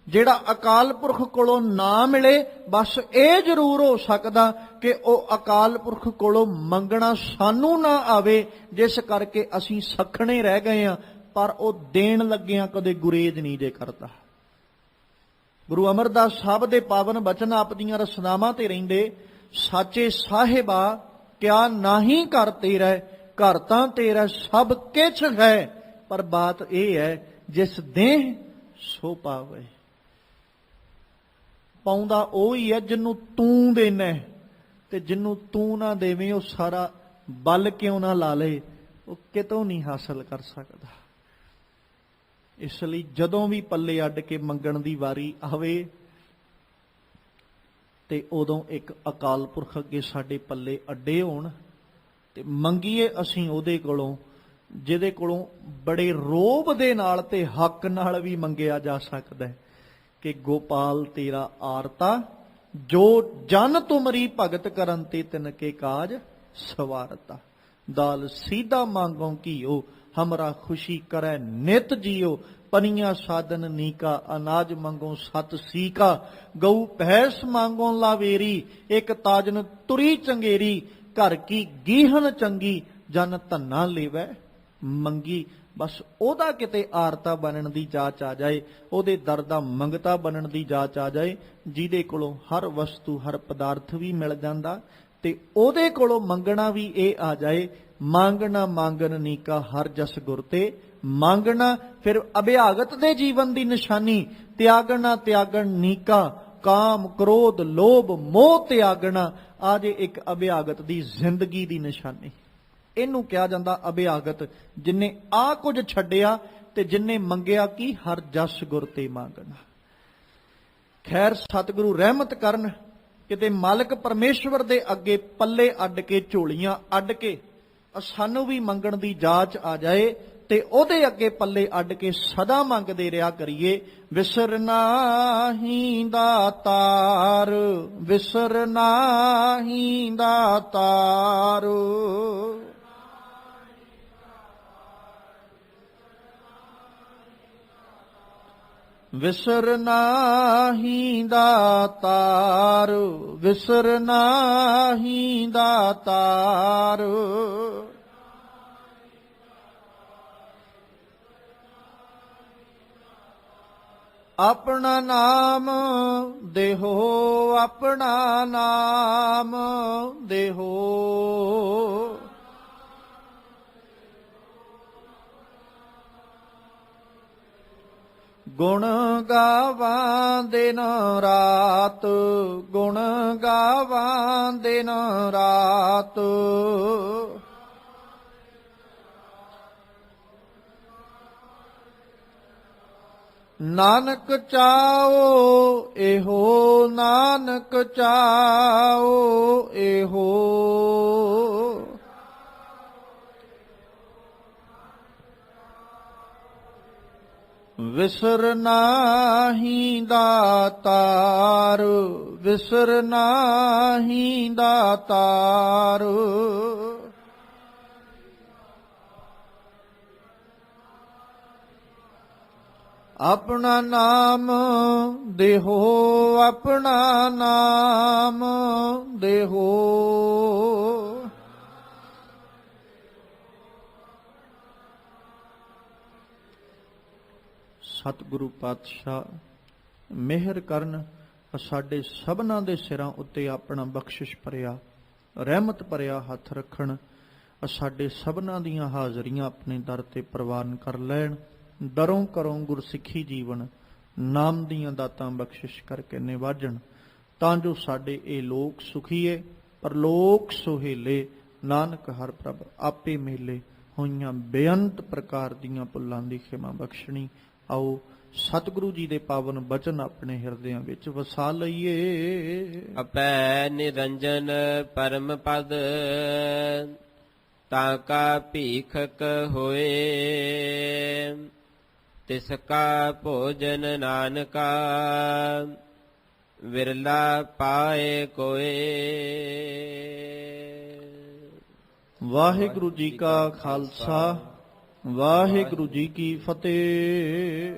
ਜਿਹੜਾ ਅਕਾਲ ਪੁਰਖ ਕੋਲੋਂ ਨਾ ਮਿਲੇ। ਬਸ ਇਹ ਜ਼ਰੂਰ ਹੋ ਸਕਦਾ ਕਿ ਉਹ ਅਕਾਲ ਪੁਰਖ ਕੋਲੋਂ ਮੰਗਣਾ ਸਾਨੂੰ ਨਾ ਆਵੇ, ਜਿਸ ਕਰਕੇ ਅਸੀਂ ਸਖਣੇ ਰਹਿ ਗਏ ਹਾਂ, ਪਰ ਉਹ ਦੇਣ ਲੱਗਿਆਂ ਕਦੇ ਗੁਰੇਜ਼ ਨਹੀਂ ਜੇ ਕਰਦਾ। ਗੁਰੂ ਅਮਰਦਾਸ ਸਾਹਿਬ ਦੇ ਪਾਵਨ ਬਚਨ ਆਪ ਦੀਆਂ ਰਸਨਾਵਾਂ ਤੇ ਰਹਿੰਦੇ, ਸਾਚੇ ਸਾਹਿਬਾ ਕਿਆ ਨਾਹੀਂ ਘਰ ਤੇਰਾ, ਘਰ ਤਾਂ ਤੇਰਾ ਸਭ ਕਿਛ ਹੈ, ਪਰ ਬਾਤ ਇਹ ਹੈ ਜਿਸ ਦੇਹ ਸੋ ਪਾਵੇ। ਪਾਉਂਦਾ ਉਹ ਹੀ ਹੈ ਜਿਹਨੂੰ ਤੂੰ ਦੇਣਾ, ਤੇ ਜਿਹਨੂੰ ਤੂੰ ਨਾ ਦੇਵੇਂ ਉਹ ਸਾਰਾ ਬਲ ਕਿਉਂ ਨਾ ਲਾ ਲੇ, ਉਹ ਕਿਤੋਂ ਨਹੀਂ ਹਾਸਲ ਕਰ ਸਕਦਾ। ਇਸ ਲਈ ਜਦੋਂ ਵੀ ਪੱਲੇ ਅੱਡ ਕੇ ਮੰਗਣ ਦੀ ਵਾਰੀ ਆਵੇ, ਤੇ ਉਦੋਂ ਇੱਕ ਅਕਾਲ ਪੁਰਖ ਅੱਗੇ ਸਾਡੇ ਪੱਲੇ ਅੱਡੇ ਹੋਣ, ਤੇ ਮੰਗੀਏ ਅਸੀਂ ਉਹਦੇ ਕੋਲੋਂ ਜਿਹਦੇ ਕੋਲੋਂ ਬੜੇ ਰੋਬ ਦੇ ਨਾਲ ਤੇ ਹੱਕ ਨਾਲ ਵੀ ਮੰਗਿਆ ਜਾ ਸਕਦਾ ਹੈ ਕਿ ਗੋਪਾਲ ਤੇਰਾ ਆਰਤਾ, ਜੋ ਜਨ ਤੁਮਰੀ ਭਗਤ ਕਰਨ ਤੇ ਤਿਨਕੇ ਕਾਜ ਸਵਾਰਤਾ। ਦਾਲ ਸੀਧਾ ਮੰਗੋਂ ਕੀਓ, ਹਮਰਾ ਖੁਸ਼ੀ ਕਰੈ ਨਿਤ ਜੀਓ, ਪਨੀਆਂ ਸਾਧਨ ਨੀਕਾ, ਅਨਾਜ ਮੰਗੋ ਸਤ ਸੀਕਾ, ਗਊ ਭੈਸ ਮੰਗੋ ਲਾਵੇਰੀ, ਇੱਕ ਤਾਜਨ ਤੁਰੀ ਚੰਗੇਰੀ, ਘਰ ਕੀ ਗੀਹਨ ਚੰਗੀ, ਜਨ ਧੰਨਾ ਲੇਵੈ ਮੰਗੀ। ਬਸ ਉਹਦਾ ਕਿਤੇ ਆਰਤਾ ਬਣਨ ਦੀ ਜਾਚ ਆ ਜਾਏ, ਉਹਦੇ ਦਰ ਦਾ ਮੰਗਤਾ ਬਣਨ ਦੀ ਜਾਚ ਆ ਜਾਏ, ਜਿਹਦੇ ਕੋਲੋਂ ਹਰ ਵਸਤੂ ਹਰ ਪਦਾਰਥ ਵੀ ਮਿਲ ਜਾਂਦਾ, ਤੇ ਉਹਦੇ ਕੋਲੋਂ ਮੰਗਣਾ ਵੀ ਇਹ ਆ ਜਾਏ, ਮੰਗਣਾ ਮੰਗਨ ਨੀਕਾ ਹਰ ਜਸ ਗੁਰ ਤੇ ਮੰਗਣਾ। ਫਿਰ ਅਭਿਆਗਤ ਦੇ ਜੀਵਨ ਦੀ ਨਿਸ਼ਾਨੀ, ਤਿਆਗਣਾ ਤਿਆਗਣ ਨੀਕਾ, ਕਾਮ ਕ੍ਰੋਧ ਲੋਭ ਮੋਹ ਤਿਆਗਣਾ। ਆ ਜੇ ਇੱਕ ਅਭਿਆਗਤ ਦੀ ਜ਼ਿੰਦਗੀ ਦੀ ਨਿਸ਼ਾਨੀ, ਇਹਨੂੰ ਕਿਹਾ ਜਾਂਦਾ ਅਭਿਆਗਤ, ਜਿਨੇ ਆ ਕੁਝ ਛੱਡਿਆ ਤੇ ਜਿਨੇ ਮੰਗਿਆ ਕੀ ਹਰ ਜਸ ਗੁਰ ਤੇ ਮੰਗਣਾ। ਖੈਰ ਸਤਿਗੁਰੂ ਰਹਿਮਤ ਕਰਨ, ਕਿਤੇ ਮਾਲਕ ਪਰਮੇਸ਼ਵਰ ਦੇ ਅੱਗੇ ਪੱਲੇ ਅੱਡ ਕੇ, ਝੋਲੀਆਂ ਅੱਡ ਕੇ ਸਾਨੂੰ ਵੀ ਮੰਗਣ ਦੀ ਜਾਚ ਆ ਜਾਏ, ਤੇ ਉਹਦੇ ਅੱਗੇ ਪੱਲੇ ਅੱਡ ਕੇ ਸਦਾ ਮੰਗਦੇ ਰਿਹਾ ਕਰੀਏ। ਵਿਸਰਨਾ ਹੀ ਦਾਤਾਰ, ਵਿਸਰਨਾ ਹੀ ਦਾਤਾਰ, ਵਿਸਰਨਾ ਹੀ ਦਾਤਾਰ, ਵਿਸਰਨਾ ਹੀ ਦਾਤਾਰ। ਆਪਣਾ ਨਾਮ ਦੇਹੋ, ਆਪਣਾ ਨਾਮ ਦੇਹੋ, ਗੁਣ ਗਾਵਾਂ ਦਿਨ ਰਾਤ, ਗੁਣ ਗਾਵਾਂ ਦਿਨ ਰਾਤ। ਨਾਨਕ ਚਾਓ ਇਹੋ, ਨਾਨਕ ਚਾਓ ਇਹੋ, ਵਿਸਰਨਾ ਹੀ ਦਾਤਾਰ, ਵਿਸਰਨਾ ਹੀ ਦਾਤਾਰ। ਆਪਣਾ ਨਾਮ ਦੇਹੋ, ਆਪਣਾ ਨਾਮ ਦੇਹੋ, ਸਤਿਗੁਰੂ ਪਾਤਸ਼ਾਹ ਮਿਹਰ ਕਰਨ, ਸਾਡੇ ਸਭਨਾਂ ਦੇ ਸਿਰਾਂ ਉੱਤੇ ਆਪਣਾ ਬਖਸ਼ਿਸ਼ ਭਰਿਆ ਰਹਿਮਤ ਭਰਿਆ ਹੱਥ ਰੱਖਣ, ਸਾਡੇ ਸਭਨਾਂ ਦੀਆਂ ਹਾਜ਼ਰੀਆਂ ਆਪਣੇ ਦਰ ਤੇ ਪ੍ਰਵਾਨ ਕਰ ਲੈਣ। ਦਰੋਂ ਕਰੋਂ ਗੁਰਸਿੱਖੀ ਜੀਵਨ ਨਾਮ ਦੀਆਂ ਦਾਤਾਂ ਬਖਸ਼ਿਸ਼ ਕਰਕੇ ਨਿਵਾਜਣ, ਤਾਂ ਜੋ ਸਾਡੇ ਇਹ ਲੋਕ ਸੁਖੀਏ ਪਰਲੋਕ ਸੁਹੇਲੇ। ਨਾਨਕ ਹਰ ਪ੍ਰਭ ਆਪੇ ਮੇਲੇ, ਹੋਈਆਂ ਬੇਅੰਤ ਪ੍ਰਕਾਰ ਦੀਆਂ ਭੁੱਲਾਂ ਦੀ ਖਿਮਾ ਬਖਸ਼ਣੀ। ਆਓ ਸਤਿਗੁਰੂ ਜੀ ਦੇ ਪਾਵਨ ਬਚਨ ਆਪਣੇ ਹਿਰਦਿਆਂ ਵਿੱਚ ਵਸਾ ਲਈਏ। ਅਪੈ ਨਿਰੰਜਨ ਪਰਮ ਪਦ, ਤਾਂ ਕਾ ਭੀਖਕ ਹੋਏ, ਤਿਸ ਕਾ ਭੋਜਨ ਨਾਨਕਾ, ਵਿਰਲਾ ਪਾਏ ਕੋਏ। ਵਾਹਿਗੁਰੂ ਜੀ ਕਾ ਖਾਲਸਾ, ਵਾਹਿਗੁਰੂ ਜੀ ਕੀ ਫਤਿਹ।